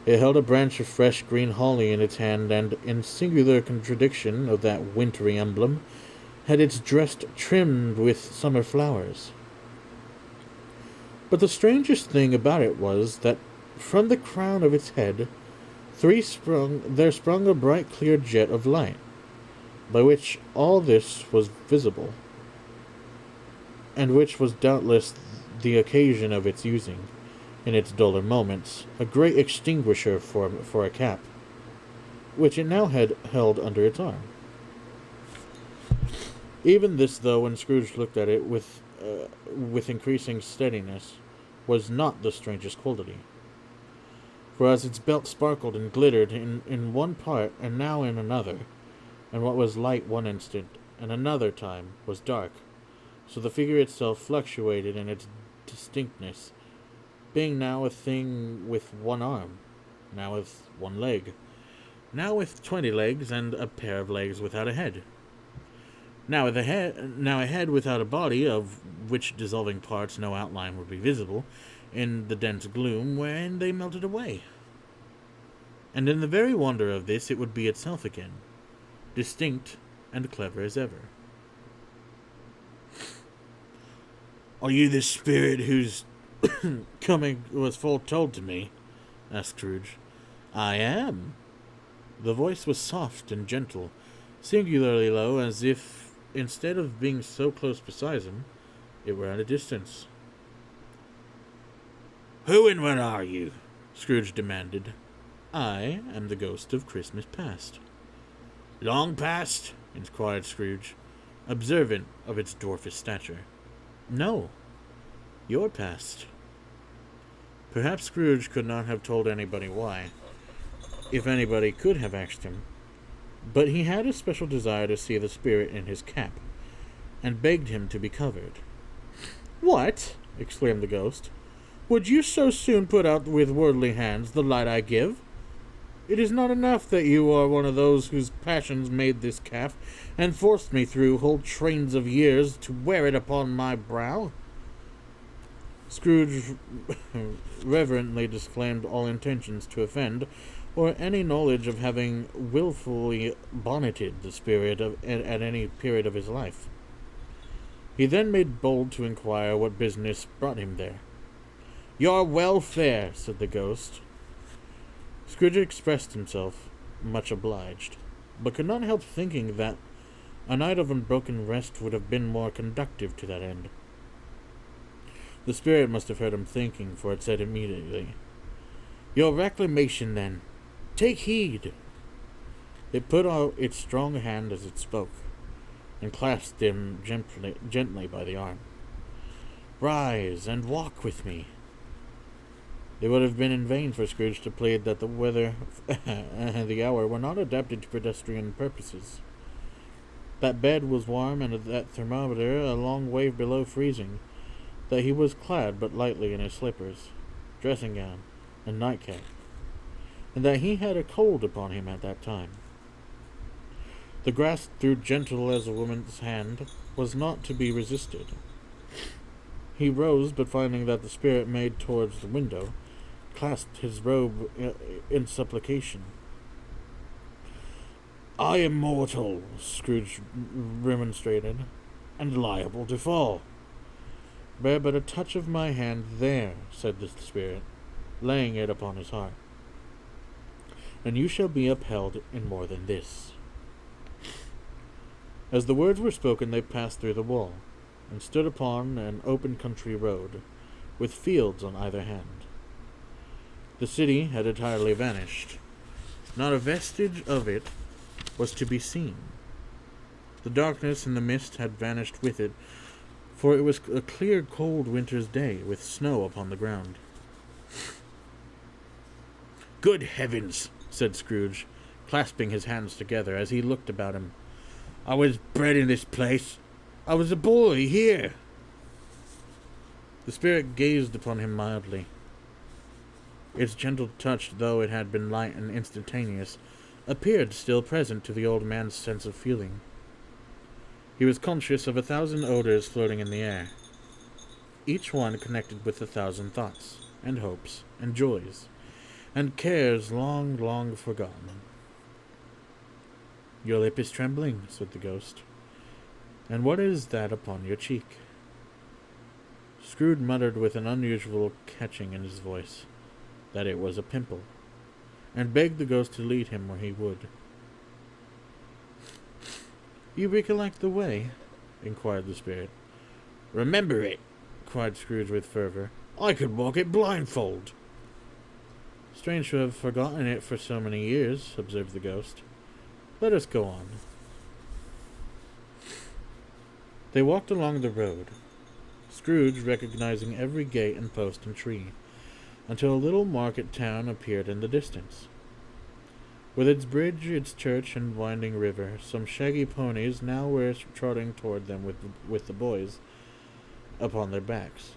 It held a branch of fresh green holly in its hand, and, in singular contradiction of that wintry emblem, had its dress trimmed with summer flowers. But the strangest thing about it was that from the crown of its head there sprung a bright clear jet of light, by which all this was visible, and which was doubtless the occasion of its using, in its duller moments, a great extinguisher for a cap, which it now had held under its arm. Even this, though, when Scrooge looked at it with increasing steadiness, was not the strangest quality. For as its belt sparkled and glittered in one part and now in another, and what was light one instant and another time was dark, so the figure itself fluctuated in its distinctness, being now a thing with one arm, now with one leg, now with 20 legs and a pair of legs without a head, now a head without a body, of which dissolving parts no outline would be visible in the dense gloom wherein they melted away. And in the very wonder of this it would be itself again, distinct and clever as ever. "Are you the spirit whose coming was foretold to me?" asked Scrooge. "I am." The voice was soft and gentle, singularly low, as if, instead of being so close beside him, it were at a distance. "Who and what are you?" Scrooge demanded. "I am the ghost of Christmas past." "Long past?" inquired Scrooge, observant of its dwarfish stature. "No, your past." Perhaps Scrooge could not have told anybody why, if anybody could have asked him, but he had a special desire to see the spirit in his cap, and begged him to be covered. "What!" exclaimed the ghost. "Would you so soon put out with worldly hands the light I give? It is not enough that you are one of those whose passions made this cap, and forced me through whole trains of years to wear it upon my brow." Scrooge reverently disclaimed all intentions to offend, or any knowledge of having wilfully bonneted the spirit at any period of his life. He then made bold to inquire what business brought him there. "Your welfare," said the ghost. Scrooge expressed himself much obliged, but could not help thinking that a night of unbroken rest would have been more conducive to that end. The spirit must have heard him thinking, for it said immediately, "Your reclamation, then. Take heed." It put out its strong hand as it spoke, and clasped him gently by the arm. "Rise and walk with me." It would have been in vain for Scrooge to plead that the weather and the hour were not adapted to pedestrian purposes. That bed was warm, and that thermometer a long way below freezing, that he was clad but lightly in his slippers, dressing gown, and nightcap, and that he had a cold upon him at that time. The grasp, though gentle as a woman's hand, was not to be resisted. He rose, but finding that the spirit made towards the window, clasped his robe in supplication. "I am mortal," Scrooge remonstrated, "and liable to fall." "Bear but a touch of my hand there," said the spirit, laying it upon his heart, "and you shall be upheld in more than this." As the words were spoken, they passed through the wall, and stood upon an open country road, with fields on either hand. The city had entirely vanished. Not a vestige of it was to be seen. The darkness and the mist had vanished with it, for it was a clear, cold winter's day, with snow upon the ground. "Good heavens!" said Scrooge, clasping his hands together as he looked about him. "I was bred in this place. I was a boy here." The spirit gazed upon him mildly. Its gentle touch, though it had been light and instantaneous, appeared still present to the old man's sense of feeling. He was conscious of 1,000 odors floating in the air, each one connected with 1,000 thoughts, and hopes, and joys, and cares long, long forgotten. "Your lip is trembling," said the ghost. "And what is that upon your cheek?" Scrooge muttered with an unusual catching in his voice that it was a pimple, and begged the ghost to lead him where he would. "You recollect the way?" inquired the spirit. "Remember it!" cried Scrooge with fervor. "I could walk it blindfold." "Strange to have forgotten it for so many years," observed the ghost. "Let us go on." They walked along the road, Scrooge recognizing every gate and post and tree, until a little market town appeared in the distance. With its bridge, its church, and winding river, some shaggy ponies now were trotting toward them with the boys upon their backs,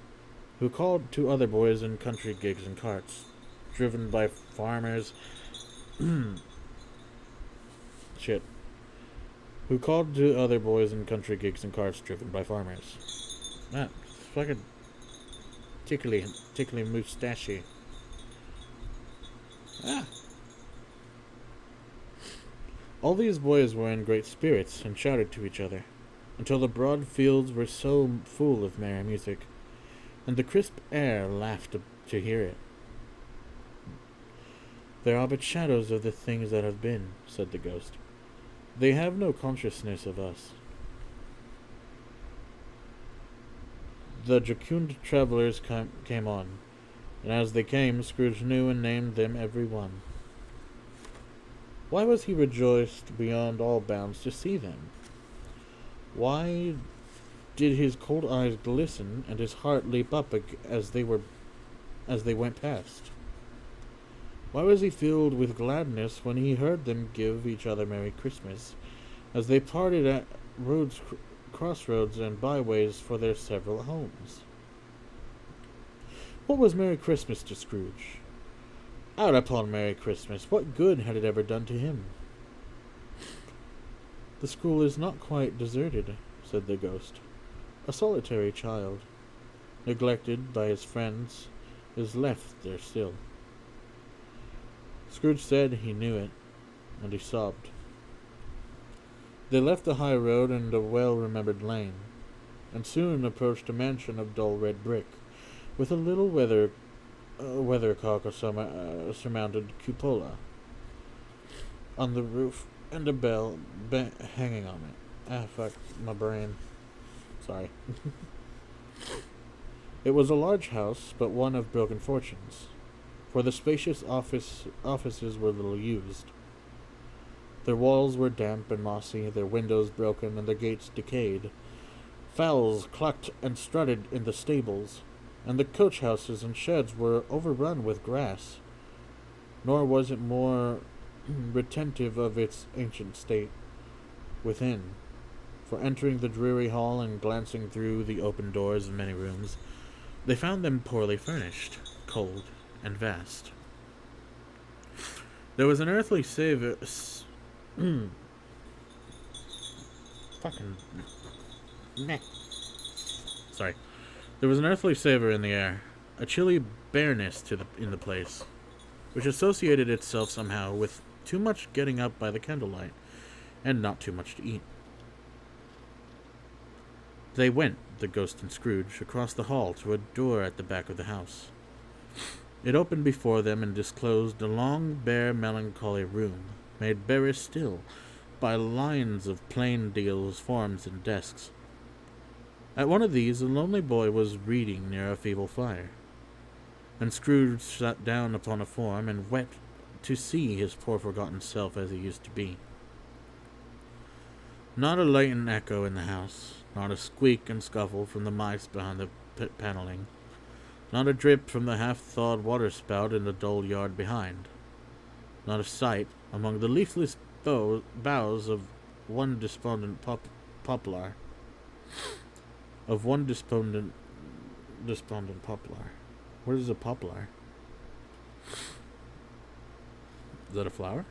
who called to other boys in country gigs and carts, driven by farmers. Shit. Who called to other boys in country gigs and carts driven by farmers. Ah, fucking tickly moustachy. Ah. All these boys were in great spirits and shouted to each other, until the broad fields were so full of merry music, and the crisp air laughed to hear it. "There are but shadows of the things that have been," said the ghost. "They have no consciousness of us." The jocund travelers came on, and as they came, Scrooge knew and named them every one. Why was he rejoiced beyond all bounds to see them? Why did his cold eyes glisten and his heart leap up as they went past? Why was he filled with gladness when he heard them give each other Merry Christmas, as they parted at crossroads and byways for their several homes? What was Merry Christmas to Scrooge? Out upon Merry Christmas, what good had it ever done to him? "The school is not quite deserted," said the ghost. "A solitary child, neglected by his friends, is left there still." Scrooge said he knew it, and he sobbed. They left the high road and a well-remembered lane, and soon approached a mansion of dull red brick, with a little weathercock surmounted cupola on the roof, and a bell hanging on it. Ah, fuck, my brain. Sorry. It was a large house, but one of broken fortunes, for the spacious offices were little used. Their walls were damp and mossy, their windows broken, and their gates decayed. Fowls clucked and strutted in the stables, and the coach-houses and sheds were overrun with grass. Nor was it more retentive of its ancient state within, for entering the dreary hall and glancing through the open doors of many rooms, they found them poorly furnished, cold, and vast. There was an earthly savor. Fucking neck. Sorry. There was an earthly savor in the air, a chilly bareness in the place, which associated itself somehow with too much getting up by the candlelight, and not too much to eat. They went, the ghost and Scrooge, across the hall to a door at the back of the house. It opened before them and disclosed a long, bare, melancholy room, made barer still by lines of plain deals, forms, and desks. At one of these, a lonely boy was reading near a feeble fire, and Scrooge sat down upon a form and wept to see his poor forgotten self as he used to be. Not a latent echo in the house, not a squeak and scuffle from the mice behind the paneling, not a drip from the half-thawed waterspout in the dull yard behind, not a sight among the leafless boughs of one despondent poplar. Of one despondent poplar. What is a poplar? Is that a flower?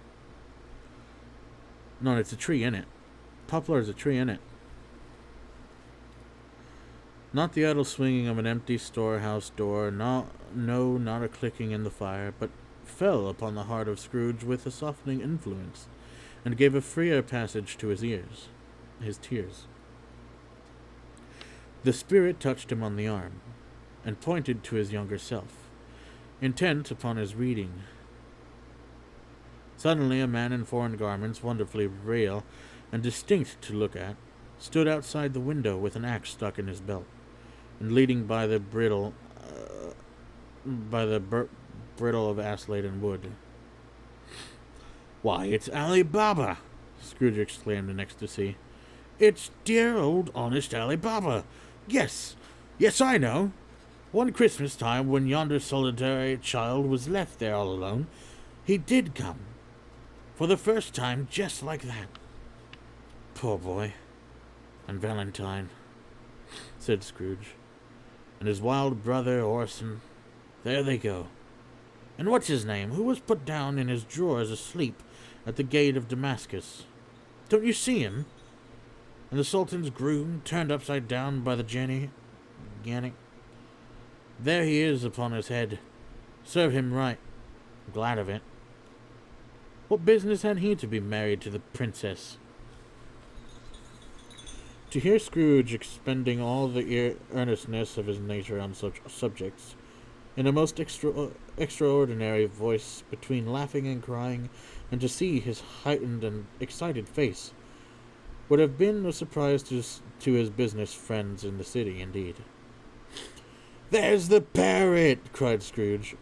No, it's a tree in it. Poplar is a tree in it. Not the idle swinging of an empty storehouse door, not a clicking in the fire, but fell upon the heart of Scrooge with a softening influence, and gave a freer passage to his tears. The spirit touched him on the arm, and pointed to his younger self, intent upon his reading. Suddenly a man in foreign garments, wonderfully real and distinct to look at, stood outside the window with an axe stuck in his belt, and leading by the bridle of ass-laden wood. "Why, it's Ali Baba!" Scrooge exclaimed in ecstasy. "It's dear old honest Ali Baba! Yes, I know. One Christmas time, when yonder solitary child was left there all alone, he did come. For the first time, just like that. Poor boy. And Valentine," said Scrooge. "And his wild brother, Orson. There they go. And what's his name, who was put down in his drawers asleep at the gate of Damascus? Don't you see him? And the Sultan's groom, turned upside down by the Gannic. There he is upon his head. Serve him right. Glad of it. What business had he to be married to the princess?" To hear Scrooge expending all the earnestness of his nature on such subjects, in a most extraordinary voice, between laughing and crying, and to see his heightened and excited face, would have been a surprise to his business friends in the city, indeed. "There's the parrot!" cried Scrooge.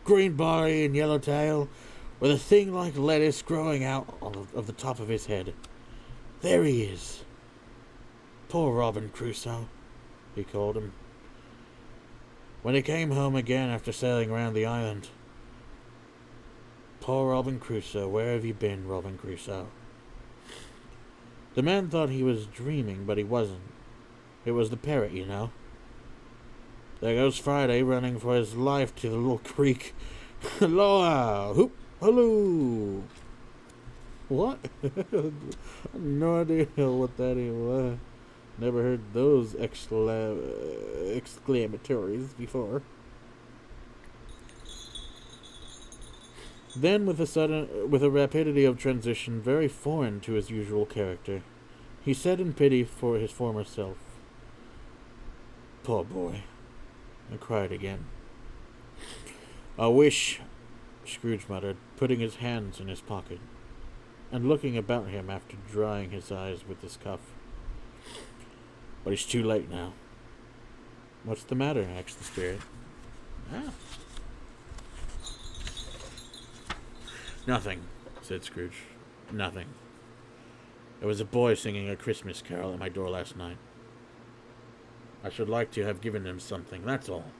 "Green body and yellow tail, with a thing like lettuce growing out of the top of his head. There he is. Poor Robin Crusoe, he called him, when he came home again after sailing round the island. Poor Robin Crusoe, where have you been, Robin Crusoe?" The man thought he was dreaming, but he wasn't. It was the parrot, you know. There goes Friday, running for his life to the little creek. Halloa! Hoop! Halloo! What? No idea what that was. Never heard those exclamatories before. Then, with a rapidity of transition very foreign to his usual character, he said in pity for his former self, "Poor boy," and cried again. "I wish," Scrooge muttered, putting his hands in his pocket, and looking about him after drying his eyes with his cuff. "But it's too late now." "What's the matter?" asked the spirit. "Ah. Nothing," said Scrooge. "Nothing. There was a boy singing a Christmas carol at my door last night. I should like to have given him something, that's all."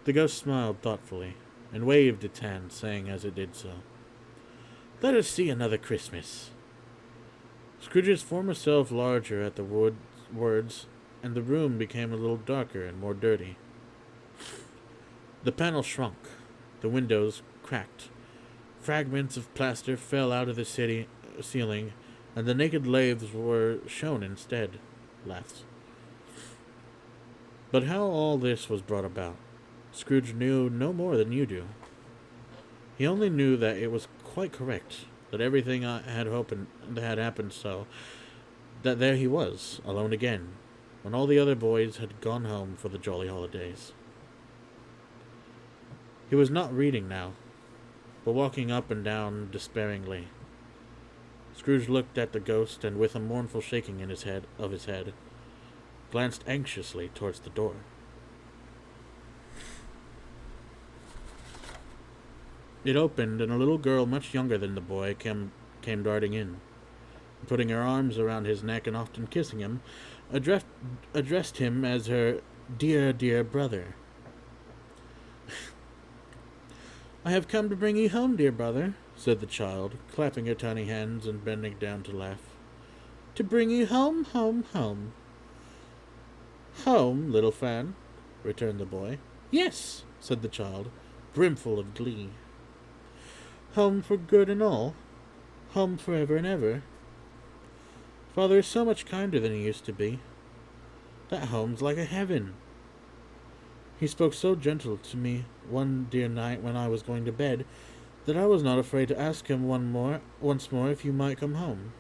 The ghost smiled thoughtfully, and waved its hand, saying as it did so, "Let us see another Christmas." Scrooge's former self larger at the words, and the room became a little darker and more dirty. The panel shrunk, the windows cracked, fragments of plaster fell out of the ceiling, and the naked laths were shown instead. Laughs. But how all this was brought about, Scrooge knew no more than you do. He only knew that it was quite correct, that everything had happened so, that there he was, alone again, when all the other boys had gone home for the jolly holidays. He was not reading now, but walking up and down despairingly. Scrooge looked at the ghost, and with a mournful shaking of his head, glanced anxiously towards the door. It opened, and a little girl much younger than the boy came darting in. Putting her arms around his neck and often kissing him, addressed him as her dear, dear brother. "I have come to bring you home, dear brother," said the child, clapping her tiny hands and bending down to laugh. "To bring you home, home, home." "Home, little fan?" returned the boy. "Yes," said the child, brimful of glee. "Home for good and all? Home forever and ever? Father is so much kinder than he used to be. That home's like a heaven. He spoke so gentle to me one dear night when I was going to bed that I was not afraid to ask him once more if you might come home.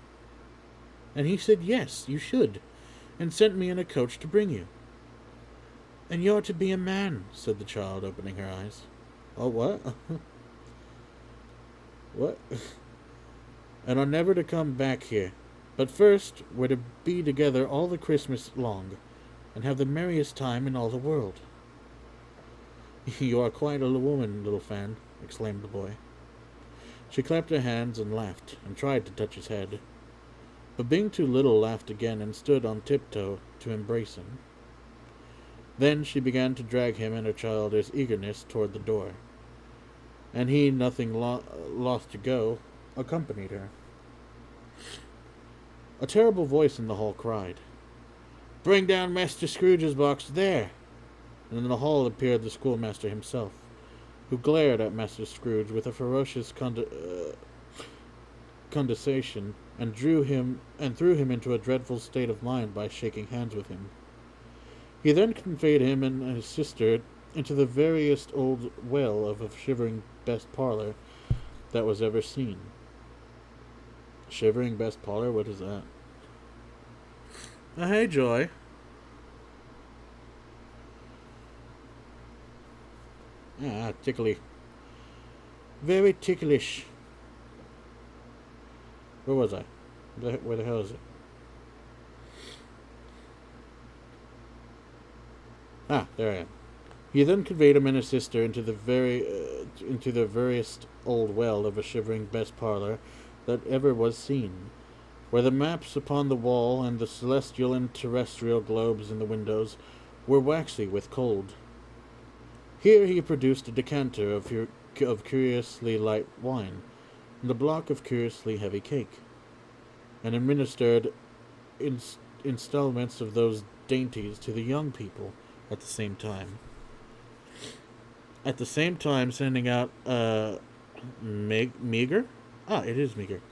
And he said yes, you should, and sent me in a coach to bring you. And you're to be a man," said the child, opening her eyes. "Oh, what?" "What?" "And are never to come back here. But first we're to be together all the Christmas long, and have the merriest time in all the world." "You are quite a woman, little fan," exclaimed the boy. She clapped her hands and laughed, and tried to touch his head. But being too little, laughed again, and stood on tiptoe to embrace him. Then she began to drag him in her childish eagerness toward the door, and he, nothing loth to go, accompanied her. A terrible voice in the hall cried, "Bring down Master Scrooge's box there!" And in the hall appeared the schoolmaster himself, who glared at Master Scrooge with a ferocious condescension, and threw him into a dreadful state of mind by shaking hands with him. He then conveyed him and his sister into the veriest old well of a shivering best parlor that was ever seen. Shivering best parlor? What is that? Hey, Joy. Tickly. Very ticklish. Where was I? Where the hell is it? There I am. He then conveyed him and his sister into the veriest old well of a shivering best parlor that ever was seen, where the maps upon the wall and the celestial and terrestrial globes in the windows were waxy with cold. Here he produced a decanter of curiously light wine, and a block of curiously heavy cake, and administered installments of those dainties to the young people at the same time. At the same time sending out meager? It is meager.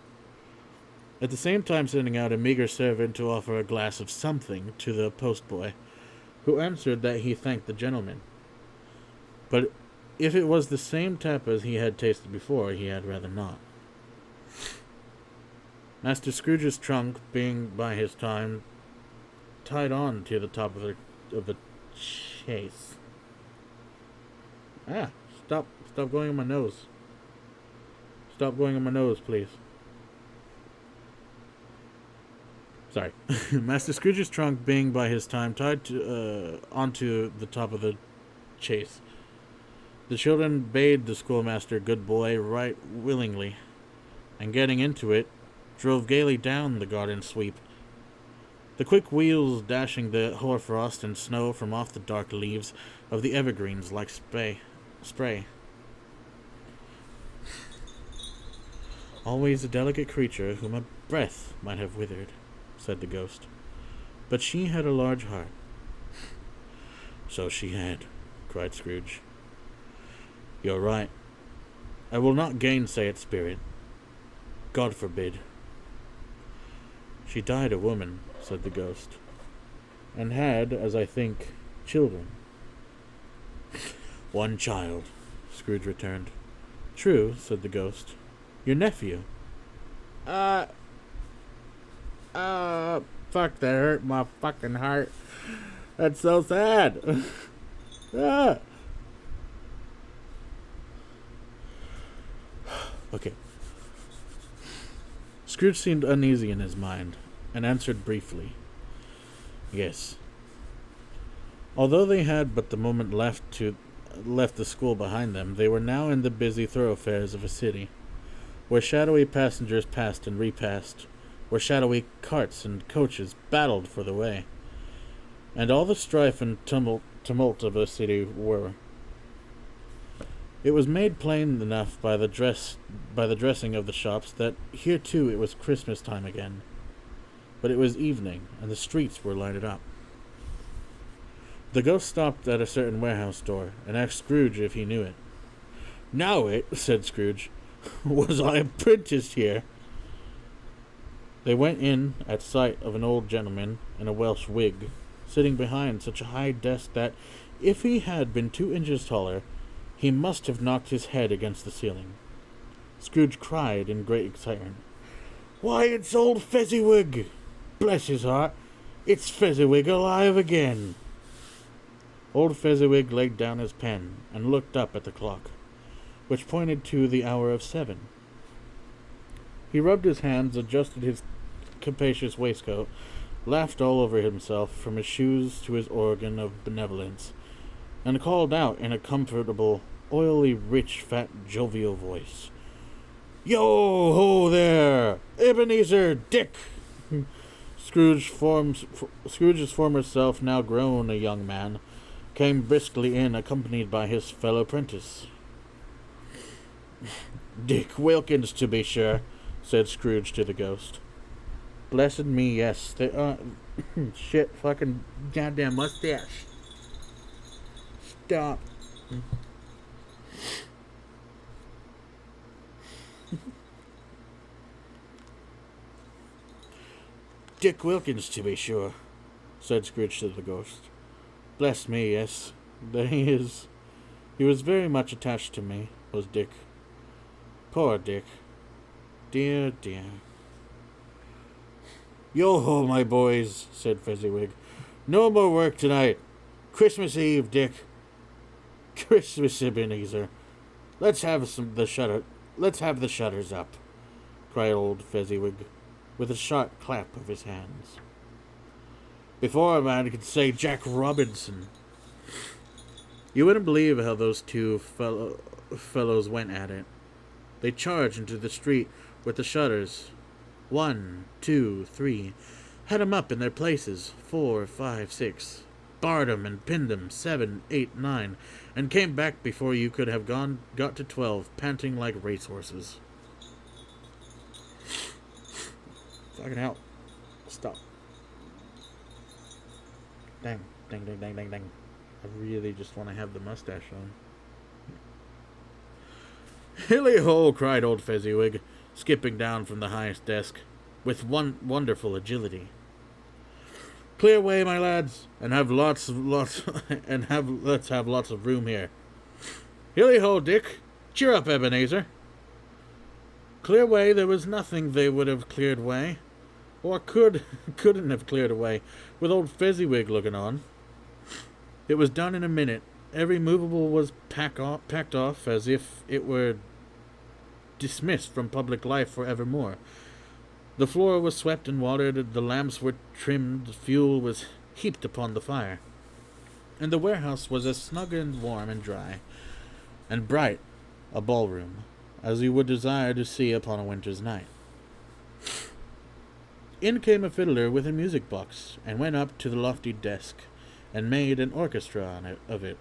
At the same time sending out a meager servant to offer a glass of something to the postboy, who answered that he thanked the gentleman. But if it was the same tap as he had tasted before, he had rather not. Master Scrooge's trunk being by his time tied on to the top of the chase. Stop going on my nose. Stop going on my nose, please. Sorry. Master Scrooge's trunk being by his time tied onto the top of the chase. The children bade the schoolmaster good boy right willingly, and getting into it, drove gaily down the garden sweep, the quick wheels dashing the hoarfrost and snow from off the dark leaves of the evergreens like spray. "Always a delicate creature whom a breath might have withered," said the ghost. "But she had a large heart." "So she had," cried Scrooge. "You're right. I will not gainsay it, spirit. God forbid." "She died a woman," said the ghost, "and had, as I think, children." "One child," Scrooge returned. "True," said the ghost. "Your nephew." Fuck, that hurt my fucking heart. That's so sad." Okay. Scrooge seemed uneasy in his mind, and answered briefly, "Yes." Although they had but the moment left the school behind them, they were now in the busy thoroughfares of a city, where shadowy passengers passed and repassed, where shadowy carts and coaches battled for the way, and all the strife and tumult of a city were. It was made plain enough by the dressing of the shops that here too it was Christmas time again. But it was evening, and the streets were lighted up. The ghost stopped at a certain warehouse door, and asked Scrooge if he knew it. "Know it," said Scrooge. "Was I apprenticed here?" They went in at sight of an old gentleman in a Welsh wig, sitting behind such a high desk that, if he had been 2 inches taller, he must have knocked his head against the ceiling. Scrooge cried in great excitement, "Why, it's old Fezziwig! Bless his heart, it's Fezziwig alive again!" Old Fezziwig laid down his pen and looked up at the clock, which pointed to the hour of 7. He rubbed his hands, adjusted his capacious waistcoat, laughed all over himself, from his shoes to his organ of benevolence, and called out in a comfortable, oily, rich, fat, jovial voice, "Yo ho there, Ebenezer, Dick!" Scrooge's former self, now grown a young man, came briskly in, accompanied by his fellow apprentice. "Dick Wilkins, to be sure," said Scrooge to the ghost. "Blessed me, yes. They are shit, fucking goddamn mustache. Stop." "Dick Wilkins, to be sure," said Scrooge to the ghost. "Bless me, yes. There he is. He was very much attached to me, was Dick. Poor Dick. Dear, dear." "Yo ho, my boys," said Fezziwig. "No more work tonight. Christmas Eve, Dick. Christmas, Ebenezer. Let's have the shutters up," cried old Fezziwig, with a sharp clap of his hands. "Before a man could say Jack Robinson." You wouldn't believe how those two fellows went at it. They charged into the street with the shutters. 1, 2, 3. Had 'em up in their places. 4, 5, 6. Barred 'em and pinned 'em. 7, 8, 9. And came back before you could have got to 12, panting like racehorses. Fucking hell. Stop. Dang. I really just want to have the mustache on. "Hilly-ho!" cried old Fezziwig, skipping down from the highest desk, with wonderful agility. "Clear away, my lads, and let's have lots of room here. Hilly-ho, Dick! Cheer up, Ebenezer!" Clear away, there was nothing they would have cleared away, or couldn't have cleared away, with old Fezziwig looking on. It was done in a minute. Every movable was packed off as if it were dismissed from public life for evermore. The floor was swept and watered, the lamps were trimmed, fuel was heaped upon the fire, and the warehouse was as snug and warm and dry and bright a ballroom as you would desire to see upon a winter's night. In came a fiddler with a music box, and went up to the lofty desk, and made an orchestra of it,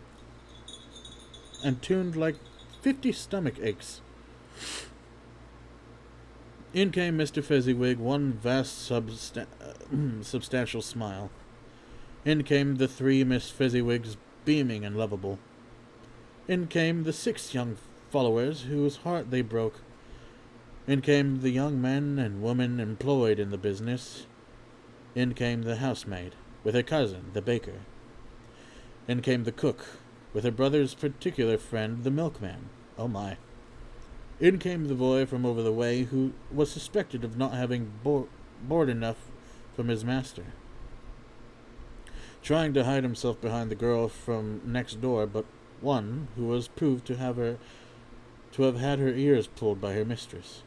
and tuned like 50 stomach aches. In came Mr. Fezziwig, one vast substantial smile. In came the 3 Miss Fezziwigs, beaming and lovable. In came the 6 young followers, whose heart they broke. In came the young men and women employed in the business. In came the housemaid, with her cousin, the baker. In came the cook, with her brother's particular friend, the milkman. Oh my. In came the boy from over the way, who was suspected of not having board enough from his master, trying to hide himself behind the girl from next door, but one who was proved to have had her ears pulled by her mistress.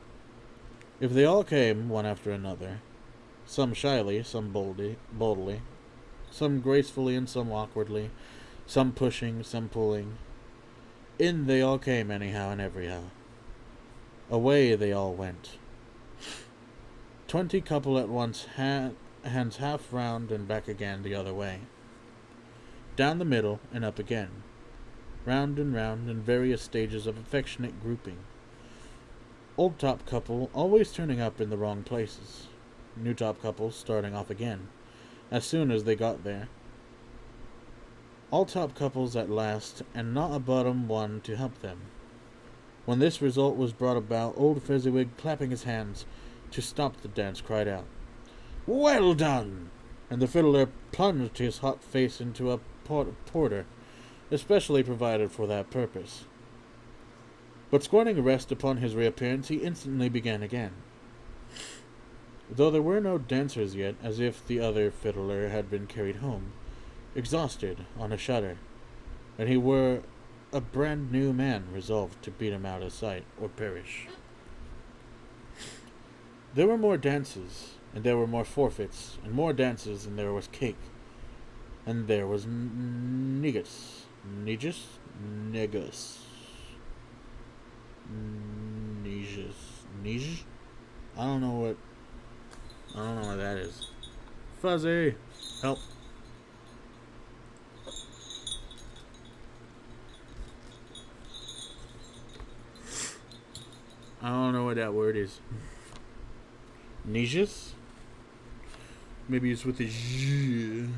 If they all came, one after another, some shyly, some boldly, some gracefully and some awkwardly, some pushing, some pulling, in they all came anyhow and everyhow. Away they all went. 20 couple at once, hands half round and back again the other way. Down the middle and up again. Round and round in various stages of affectionate grouping. Old top couple always turning up in the wrong places. New top couple starting off again, as soon as they got there. All top couples at last, and not a bottom one to help them. When this result was brought about, old Fezziwig, clapping his hands to stop the dance, cried out, "Well done!" And the fiddler plunged his hot face into a porter, especially provided for that purpose. But scorning a rest upon his reappearance, he instantly began again. Though there were no dancers yet, as if the other fiddler had been carried home, exhausted, on a shutter, and he were a brand new man resolved to beat him out of sight or perish. There were more dances, and there were more forfeits, and more dances, and there was cake, and there was negus, negus, negus, negus. I don't know what that is. Fuzzy, help. I don't know what that word is. Negus? Maybe it's with a Z.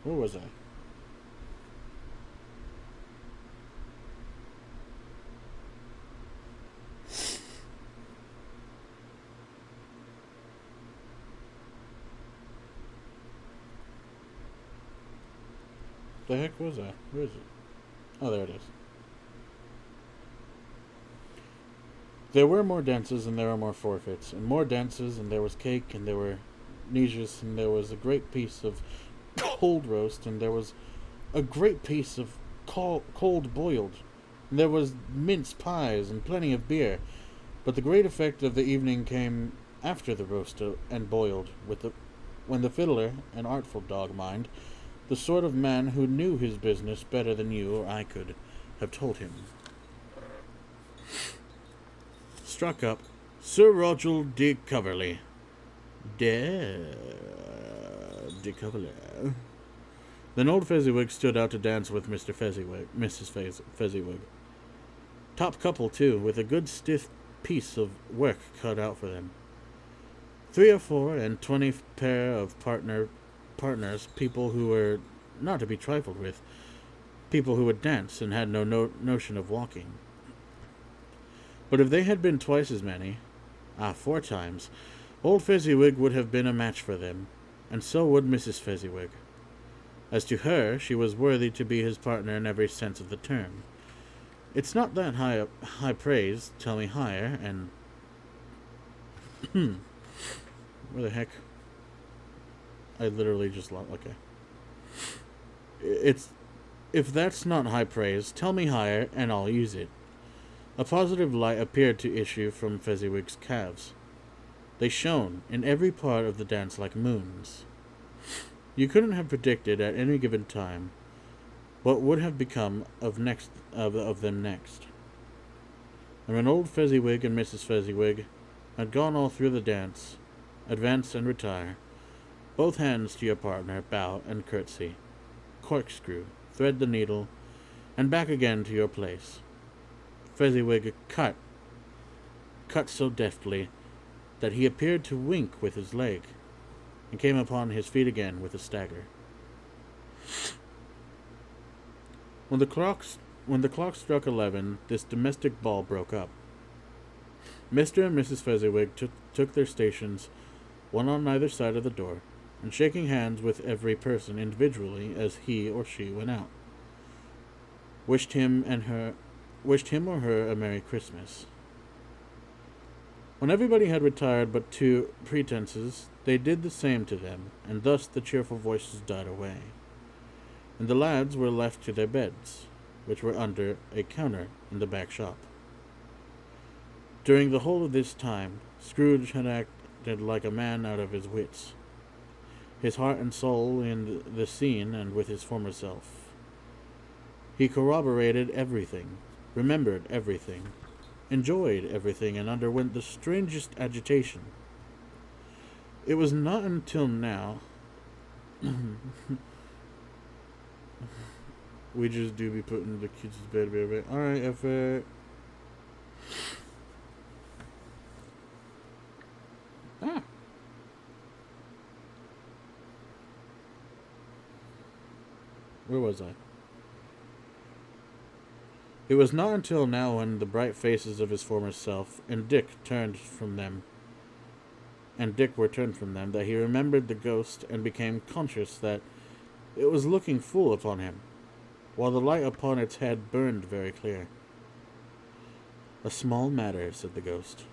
Where was I? The heck was I? Where is it? Oh, there it is. There were more dances, and there were more forfeits, and more dances, and there was cake, and there were niches, and there was a great piece of cold roast, and there was a great piece of cold boiled, and there was mince pies, and plenty of beer. But the great effect of the evening came after the roast and boiled, when the fiddler, an artful dog mind, the sort of man who knew his business better than you or I could have told him, struck up Sir Roger de Coverley. De Coverley. Then old Fezziwig stood out to dance with Mrs. Fezziwig. Top couple, too, with a good stiff piece of work cut out for them. 3 or 4 and 20 pair of partners, people who were not to be trifled with, people who would dance and had no notion of walking. But if they had been twice as many, 4 times, old Fezziwig would have been a match for them, and so would Mrs. Fezziwig. As to her, she was worthy to be his partner in every sense of the term. It's not that high praise, tell me higher, and where the heck? I literally just lost. Okay. If that's not high praise, tell me higher, and I'll use it. A positive light appeared to issue from Fezziwig's calves. They shone in every part of the dance like moons. You couldn't have predicted at any given time what would have become of them next. And when old Fezziwig and Mrs. Fezziwig had gone all through the dance, advance and retire, both hands to your partner, bow and curtsy, corkscrew, thread the needle, and back again to your place. Fezziwig cut so deftly that he appeared to wink with his leg, and came upon his feet again with a stagger. When the clock struck 11, this domestic ball broke up. Mr. and Mrs. Fezziwig took their stations, one on either side of the door, and shaking hands with every person individually as he or she went out, wished him or her a Merry Christmas. When everybody had retired but 2 pretenses, they did the same to them, and thus the cheerful voices died away, and the lads were left to their beds. which were under a counter in the back shop. During the whole of this time, Scrooge had acted like a man out of his wits, his heart and soul in the scene and with his former self. He corroborated everything, remembered everything, enjoyed everything, and underwent the strangest agitation. It was not until now we just do be putting the kids to bed, baby. Alright, effort. Ah. Where was I? It was not until now when the bright faces of his former self and Dick were turned from them that he remembered the ghost and became conscious that it was looking full upon him, while the light upon its head burned very clear. "A small matter," said the ghost,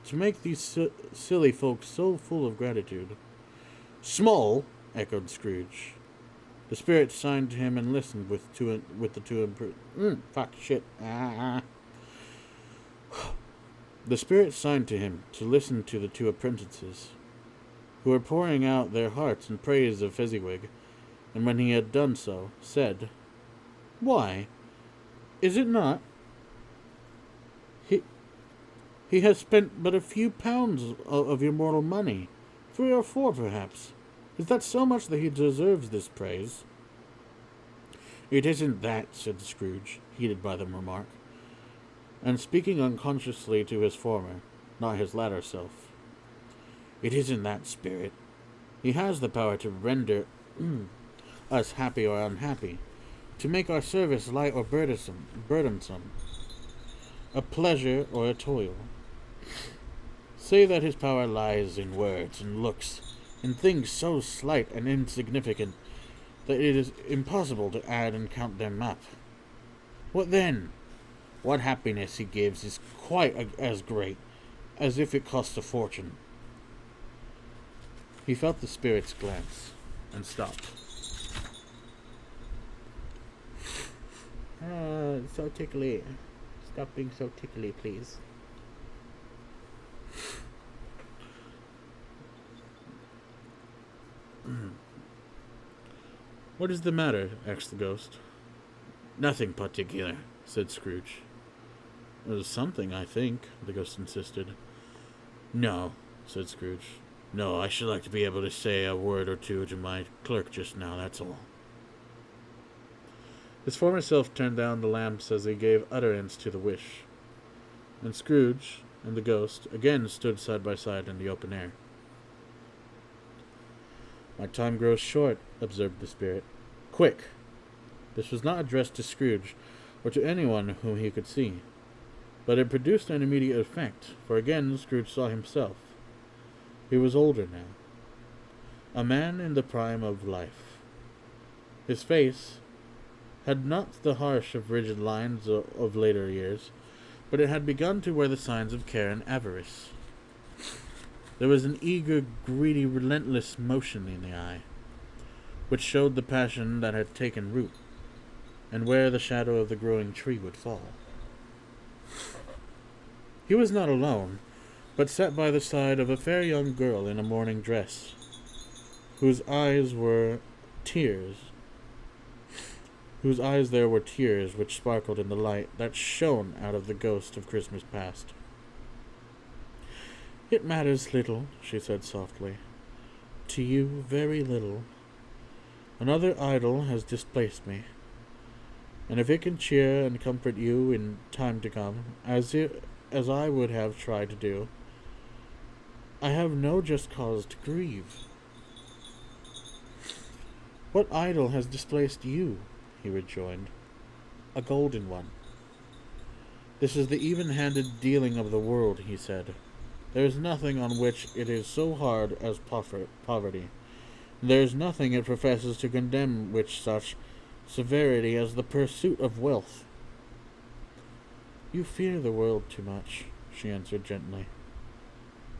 "to make these silly folks so full of gratitude." "Small?" echoed Scrooge. The spirit signed to him and listened with the two. Fuck shit. The spirit signed to him to listen to the two apprentices, who were pouring out their hearts in praise of Fezziwig, and when he had done so, said, "Why, is it not? He has spent but a few pounds of your mortal money, 3 or 4 perhaps. Is that so much that he deserves this praise?" "It isn't that," said Scrooge, heated by the remark, and speaking unconsciously to his former, not his latter self. "It isn't that, spirit. He has the power to render us happy or unhappy, to make our service light or burdensome, a pleasure or a toil. Say that his power lies in words and looks, in things so slight and insignificant that it is impossible to add and count them up. What then? What happiness he gives is quite as great as if it cost a fortune." He felt the spirit's glance and stopped. So tickly. Stop being so tickly, please. "What is the matter?" asked the ghost. "Nothing particular," said Scrooge. "It was something, I think," the ghost insisted. "No," said Scrooge. "No, I should like to be able to say a word or two to my clerk just now, that's all." His former self turned down the lamps as he gave utterance to the wish, and Scrooge and the ghost again stood side by side in the open air. "My time grows short," observed the spirit. "Quick!" This was not addressed to Scrooge, or to anyone whom he could see, but it produced an immediate effect, for again Scrooge saw himself. He was older now, a man in the prime of life. His face had not the harsh of rigid lines of later years, but it had begun to wear the signs of care and avarice. There was an eager, greedy, relentless motion in the eye, which showed the passion that had taken root, and where the shadow of the growing tree would fall. He was not alone, but sat by the side of a fair young girl in a mourning dress, whose eyes there were tears which sparkled in the light that shone out of the ghost of Christmas past. "It matters little," she said softly. "To you, very little. Another idol has displaced me, and if it can cheer and comfort you in time to come, as I would have tried to do, I have no just cause to grieve." "What idol has displaced you?" he rejoined. "A golden one." "This is the even-handed dealing of the world," he said. "There is nothing on which it is so hard as poverty. There is nothing it professes to condemn with such severity as the pursuit of wealth." "You fear the world too much," she answered gently.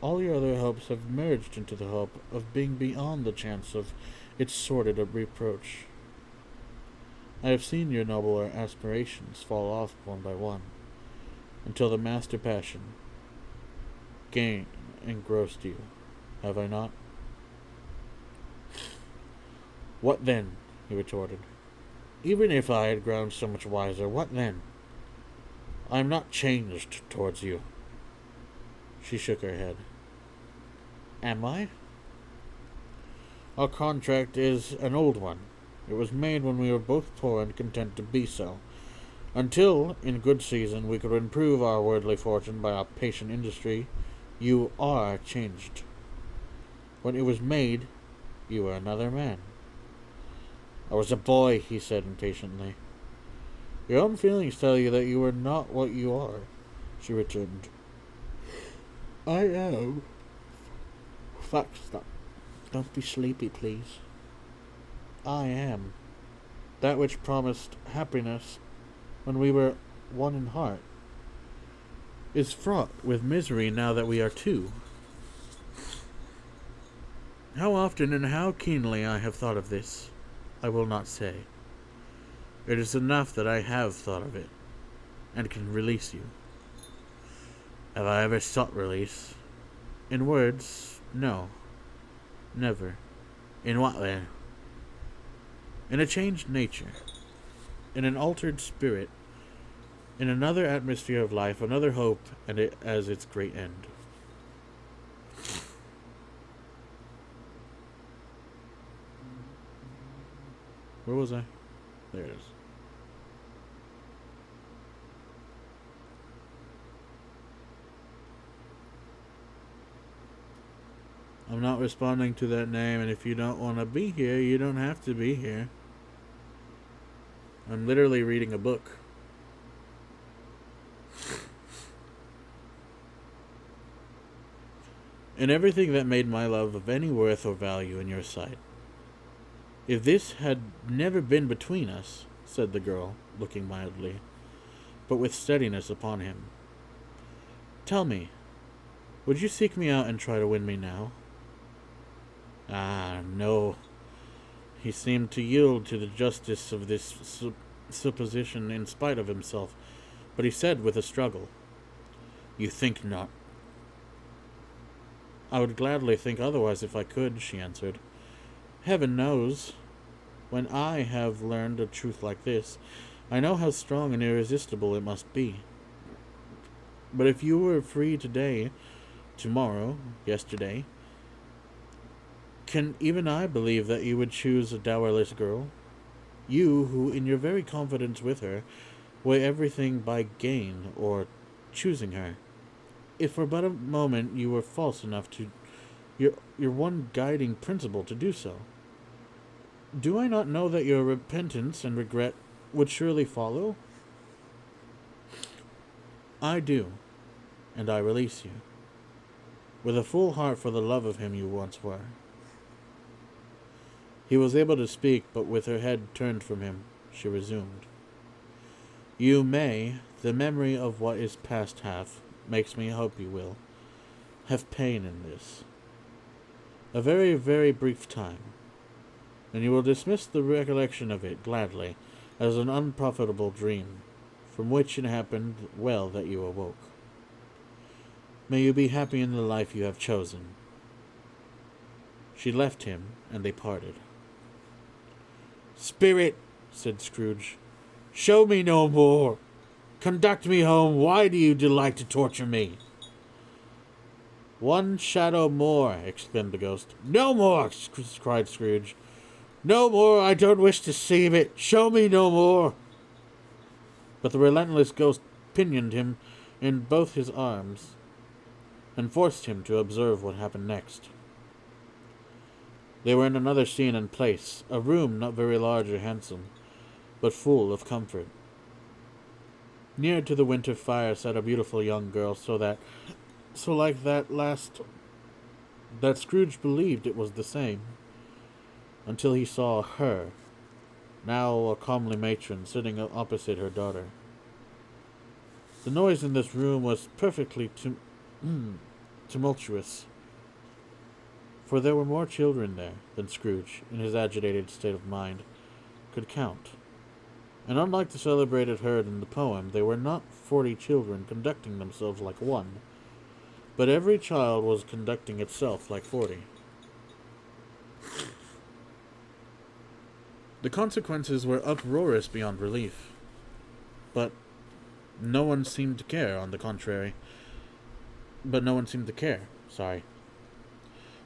"All your other hopes have merged into the hope of being beyond the chance of its sordid reproach. I have seen your nobler aspirations fall off one by one, until the master passion, gain, engrossed you, have I not? What then? He retorted. Even if I had grown so much wiser, what then? I am not changed towards you. She shook her head. Am I? Our contract is an old one. It was made when we were both poor and content to be so, until, in good season, we could improve our worldly fortune by our patient industry. You are changed. When it was made, you were another man. I was a boy, he said impatiently. Your own feelings tell you that you are not what you are, she returned. I am. Fuck, stop. Don't be sleepy, please. I am. That which promised happiness when we were one in heart is fraught with misery now that we are two. How often and how keenly I have thought of this, I will not say. It is enough that I have thought of it, and can release you. Have I ever sought release? In words, no. Never. In what then? In a changed nature, in an altered spirit, in another atmosphere of life, another hope, and it as its great end. Where was I? There it is. I'm not responding to that name, and if you don't want to be here, you don't have to be here. I'm literally reading a book. In everything that made my love of any worth or value in your sight. If this had never been between us, said the girl, looking mildly, but with steadiness upon him. Tell me, would you seek me out and try to win me now? Ah, no. He seemed to yield to the justice of this supposition in spite of himself, but he said with a struggle, You think not. I would gladly think otherwise if I could, she answered. Heaven knows, when I have learned a truth like this, I know how strong and irresistible it must be. But if you were free today, tomorrow, yesterday, can even I believe that you would choose a dowerless girl? You, who, in your very confidence with her, weigh everything by gain or choosing her. If for but a moment you were false enough to your one guiding principle to do so, do I not know that your repentance and regret would surely follow? I do, and I release you, with a full heart for the love of him you once were. He was able to speak, but with her head turned from him, she resumed. You may, the memory of what is past makes me hope you will, have pain in this. A very, very brief time, and you will dismiss the recollection of it gladly as an unprofitable dream, from which it happened well that you awoke. May you be happy in the life you have chosen. She left him, and they parted. Spirit, said Scrooge, show me no more. Conduct me home. Why do you delight to torture me? One shadow more, exclaimed the ghost. No more, cried Scrooge. No more. I don't wish to see it. Show me no more. But the relentless ghost pinioned him in both his arms and forced him to observe what happened next. They were in another scene and place, a room not very large or handsome, but full of comfort. Near to the winter fire sat a beautiful young girl, so like that Scrooge believed it was the same, until he saw her, now a comely matron, sitting opposite her daughter. The noise in this room was perfectly tumultuous, for there were more children there than Scrooge, in his agitated state of mind, could count. And unlike the celebrated herd in the poem, they were not 40 children conducting themselves like one, but every child was conducting itself like 40. The consequences were uproarious beyond relief, but no one seemed to care, on the contrary. But no one seemed to care, sorry.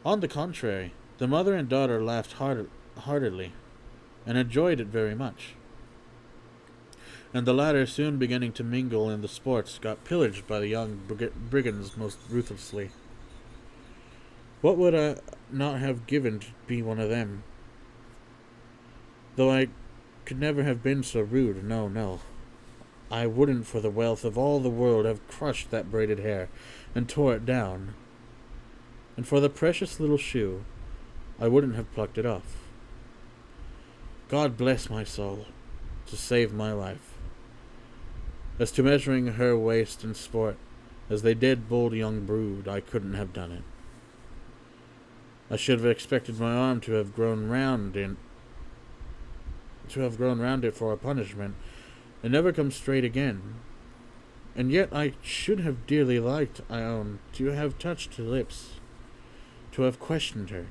On the contrary, the mother and daughter laughed heartily, and enjoyed it very much. And the latter, soon beginning to mingle in the sports, got pillaged by the young brigands most ruthlessly. What would I not have given to be one of them? Though I could never have been so rude, no. I wouldn't for the wealth of all the world have crushed that braided hair and tore it down. And for the precious little shoe, I wouldn't have plucked it off. God bless my soul, to save my life. As to measuring her waist in sport, as they did bold young brood, I couldn't have done it. I should have expected my arm to have grown round it for a punishment, and never come straight again. And yet I should have dearly liked, I own, to have touched her lips, to have questioned her,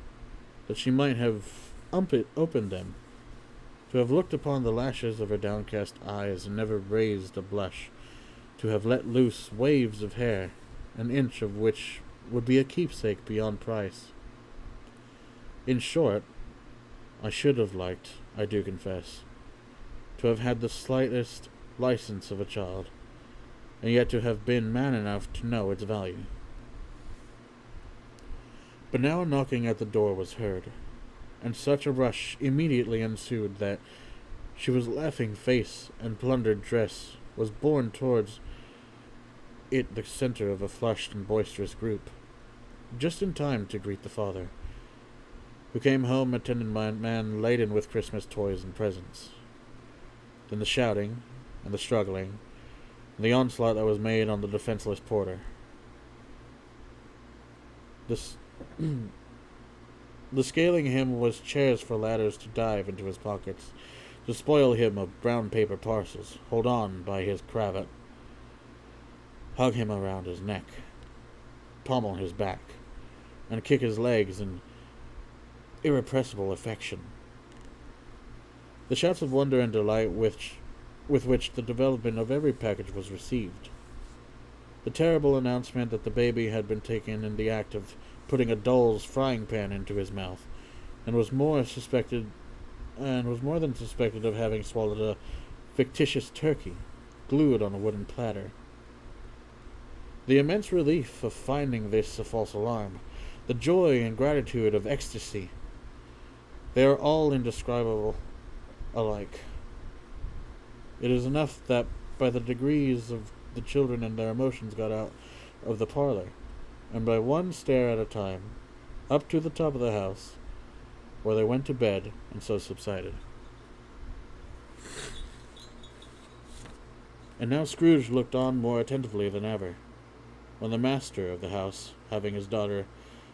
that she might have opened them, to have looked upon the lashes of her downcast eyes and never raised a blush, to have let loose waves of hair, an inch of which would be a keepsake beyond price. In short, I should have liked, I do confess, to have had the slightest license of a child, and yet to have been man enough to know its value. But now a knocking at the door was heard, and such a rush immediately ensued that she was laughing face and plundered dress was borne towards it the center of a flushed and boisterous group, just in time to greet the father, who came home attended by a man laden with Christmas toys and presents. Then the shouting, and the struggling, and the onslaught that was made on the defenseless porter. The scaling him was chairs for ladders to dive into his pockets, to spoil him of brown paper parcels, hold on by his cravat, hug him around his neck, pommel his back, and kick his legs in irrepressible affection. The shouts of wonder and delight with which the development of every package was received. The terrible announcement that the baby had been taken in the act of putting a doll's frying pan into his mouth, and was more than suspected of having swallowed a fictitious turkey, glued on a wooden platter. The immense relief of finding this a false alarm, the joy and gratitude of ecstasy, they are all indescribable alike. It is enough that by the degrees of the children and their emotions got out of the parlor, and by one stair at a time, up to the top of the house, where they went to bed, and so subsided. And now Scrooge looked on more attentively than ever, when the master of the house, having his daughter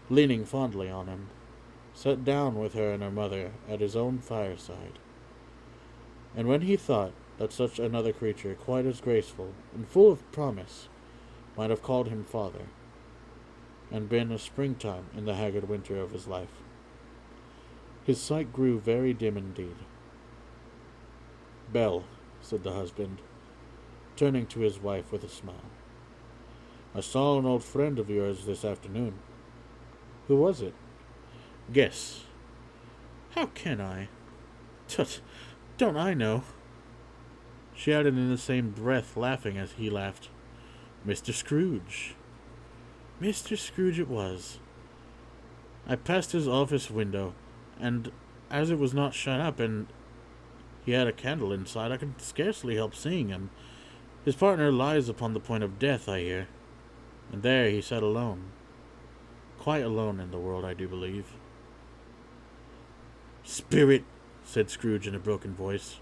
leaning fondly on him, sat down with her and her mother at his own fireside. And when he thought that such another creature, quite as graceful and full of promise, might have called him father, and been a springtime in the haggard winter of his life, his sight grew very dim indeed. "Belle," said the husband, turning to his wife with a smile, "I saw an old friend of yours this afternoon." "Who was it?" "Guess." "How can I? Tut, don't I know?" She added in the same breath, laughing as he laughed, "Mr. Scrooge." Mr. Scrooge it was. I passed his office window, and as it was not shut up, and he had a candle inside, I could scarcely help seeing him. His partner lies upon the point of death, I hear, and there he sat alone. Quite alone in the world, I do believe. "Spirit," said Scrooge in a broken voice,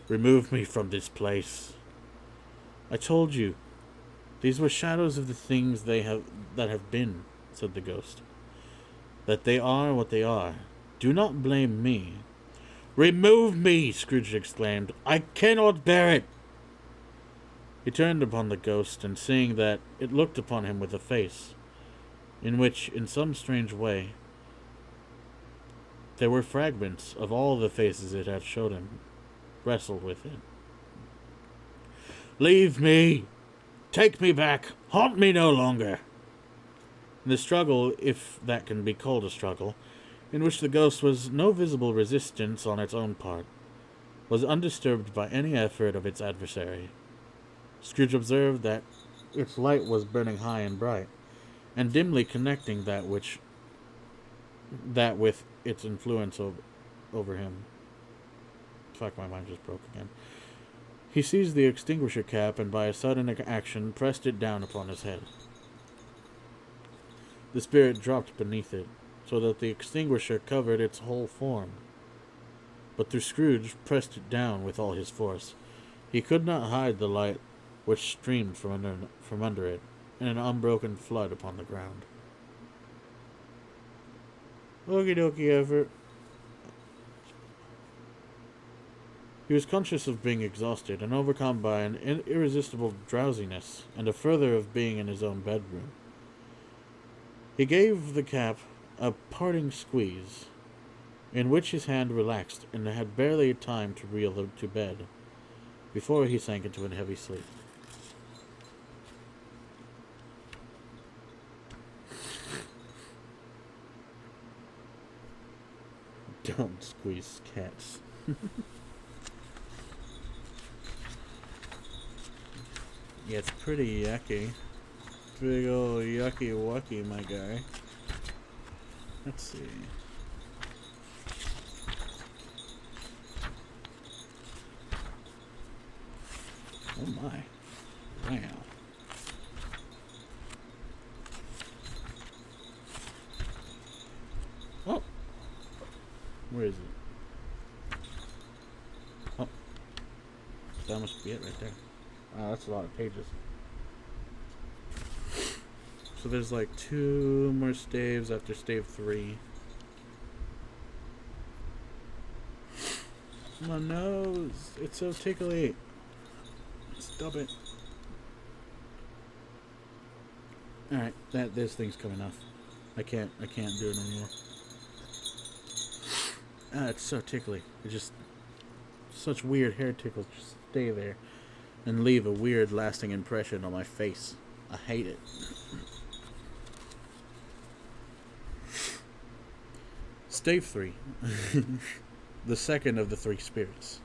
"remove me from this place." "I told you, these were shadows of the things that have been," said the ghost. "That they are what they are. Do not blame me. "Remove me!" Scrooge exclaimed. "I cannot bear it!" He turned upon the ghost, and seeing that it looked upon him with a face, in which, in some strange way, there were fragments of all the faces it had showed him, wrestled with it. "Leave me! Take me back! Haunt me no longer!" The struggle, if that can be called a struggle, in which the ghost was no visible resistance on its own part, was undisturbed by any effort of its adversary. Scrooge observed that its light was burning high and bright, and dimly connecting that with its influence over him. Fuck, my mind just broke again. He seized the extinguisher cap and by a sudden action pressed it down upon his head. The spirit dropped beneath it, so that the extinguisher covered its whole form. But though Scrooge pressed it down with all his force, he could not hide the light which streamed from under it in an unbroken flood upon the ground. Okie dokie effort. He was conscious of being exhausted and overcome by an irresistible drowsiness, and a further of being in his own bedroom. He gave the cap a parting squeeze, in which his hand relaxed and had barely time to reel to bed, before he sank into a heavy sleep. Don't squeeze cats. Yeah, it's pretty yucky. Big ol' yucky wucky, my guy. Let's see. Oh my. Wow. Oh. Where is it? Oh. That must be it right there. Wow, that's a lot of pages. So there's like 2 more staves after stave 3. My nose! It's so tickly! Stop it. Alright, this thing's coming off. I can't do it anymore. It's so tickly. It just... Such weird hair tickles just stay there and leave a weird lasting impression on my face. I hate it. Stave 3. The second of the 3 spirits.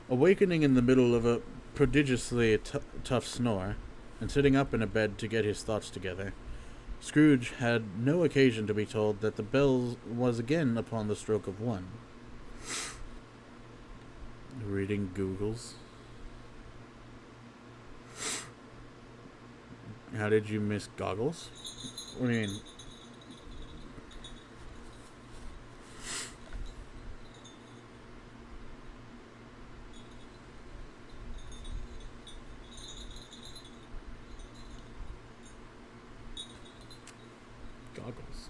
Awakening in the middle of a prodigiously tough snore, and sitting up in a bed to get his thoughts together, Scrooge had no occasion to be told that the bell was again upon the stroke of 1. Reading Googles. How did you miss goggles? What do you mean? Goggles.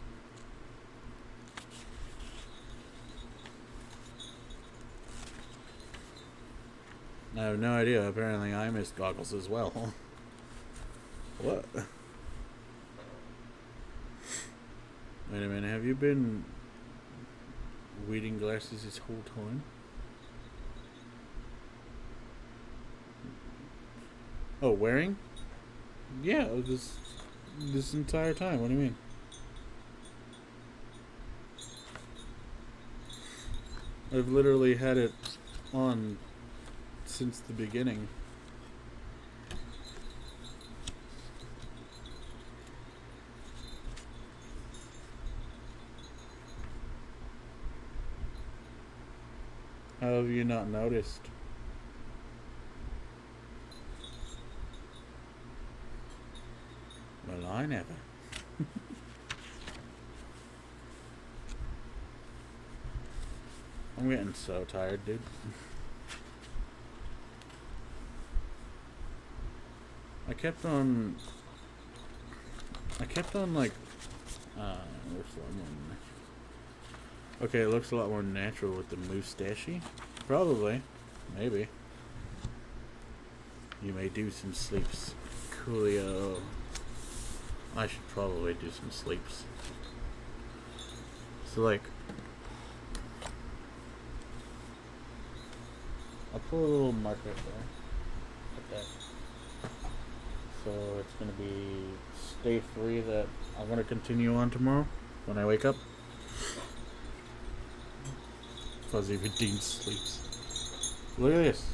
I have no idea. Apparently I missed goggles as well. What? Wait a minute, have you been reading glasses this whole time? Oh, wearing? Yeah, this entire time. What do you mean? I've literally had it on since the beginning. How have you not noticed? Well, I never. I'm getting so tired, dude. I kept on like, where's that one? Okay, it looks a lot more natural with the moustachey. Probably. Maybe. You may do some sleeps. Coolio. I should probably do some sleeps. So, like, I'll put a little marker there. Like that. So it's going to be day 3 that I'm going to continue on tomorrow when I wake up. Fuzzy Redeemed sleeps. Look at this.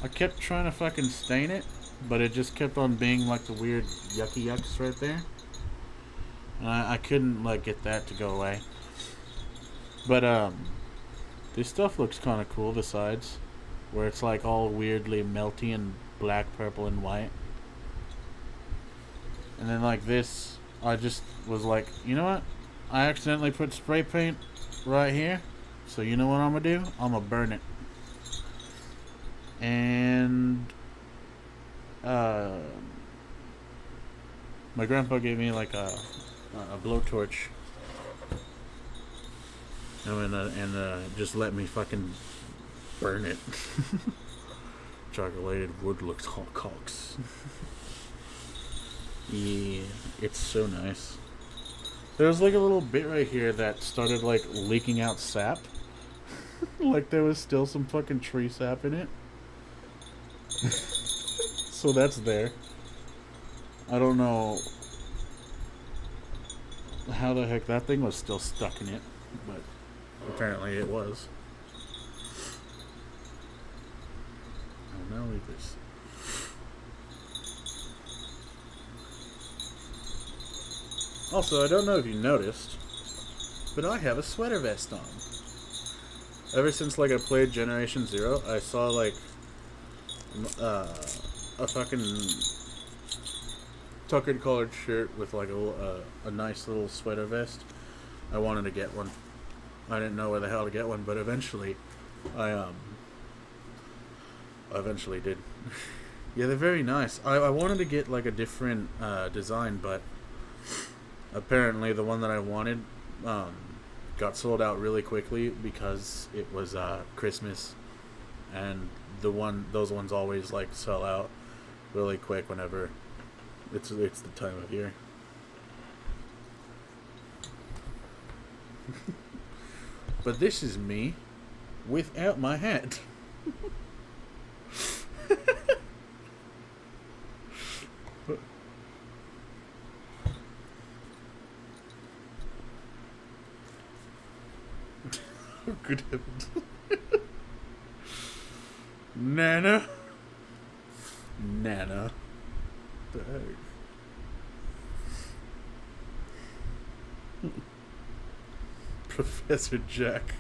I kept trying to fucking stain it, but it just kept on being like the weird yucky yucks right there. And I couldn't like get that to go away. But this stuff looks kind of cool, the sides, where it's like all weirdly melty and black, purple, and white. And then like this, I just was like, you know what? I accidentally put spray paint right here. So you know what I'm gonna do? I'm gonna burn it. And my grandpa gave me like a blowtorch, and just let me fucking burn it. Chocolated wood looks hot cocks. Yeah, it's so nice. There's like a little bit right here that started like leaking out sap. Like there was still some fucking tree sap in it. So that's there. I don't know how the heck that thing was still stuck in it, but apparently it was. I'll now leave this. Also, I don't know if you noticed, but I have a sweater vest on. Ever since like I played Generation Zero, I saw like a fucking tuckered collared shirt with like a nice little sweater vest. I wanted to get one. I didn't know where the hell to get one, but eventually, I eventually did. Yeah, they're very nice. I wanted to get like a different design, but apparently the one that I wanted got sold out really quickly because it was Christmas, and those ones always like sell out really quick whenever it's the time of year. But this is me without my hat. Oh, good heavens. Nana. The heck? Professor Jack.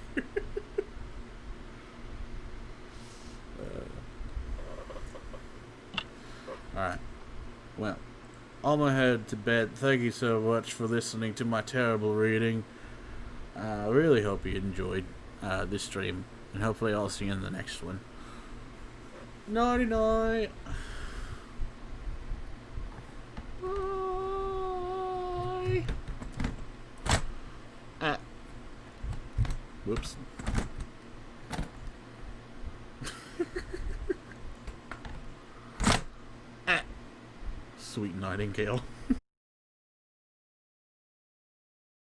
Alright. Well, I'm gonna head to bed. Thank you so much for listening to my terrible reading. I really hope you enjoyed this stream, and hopefully I'll see you in the next one. Nighty night. Bye. Whoops. Sweet nightingale.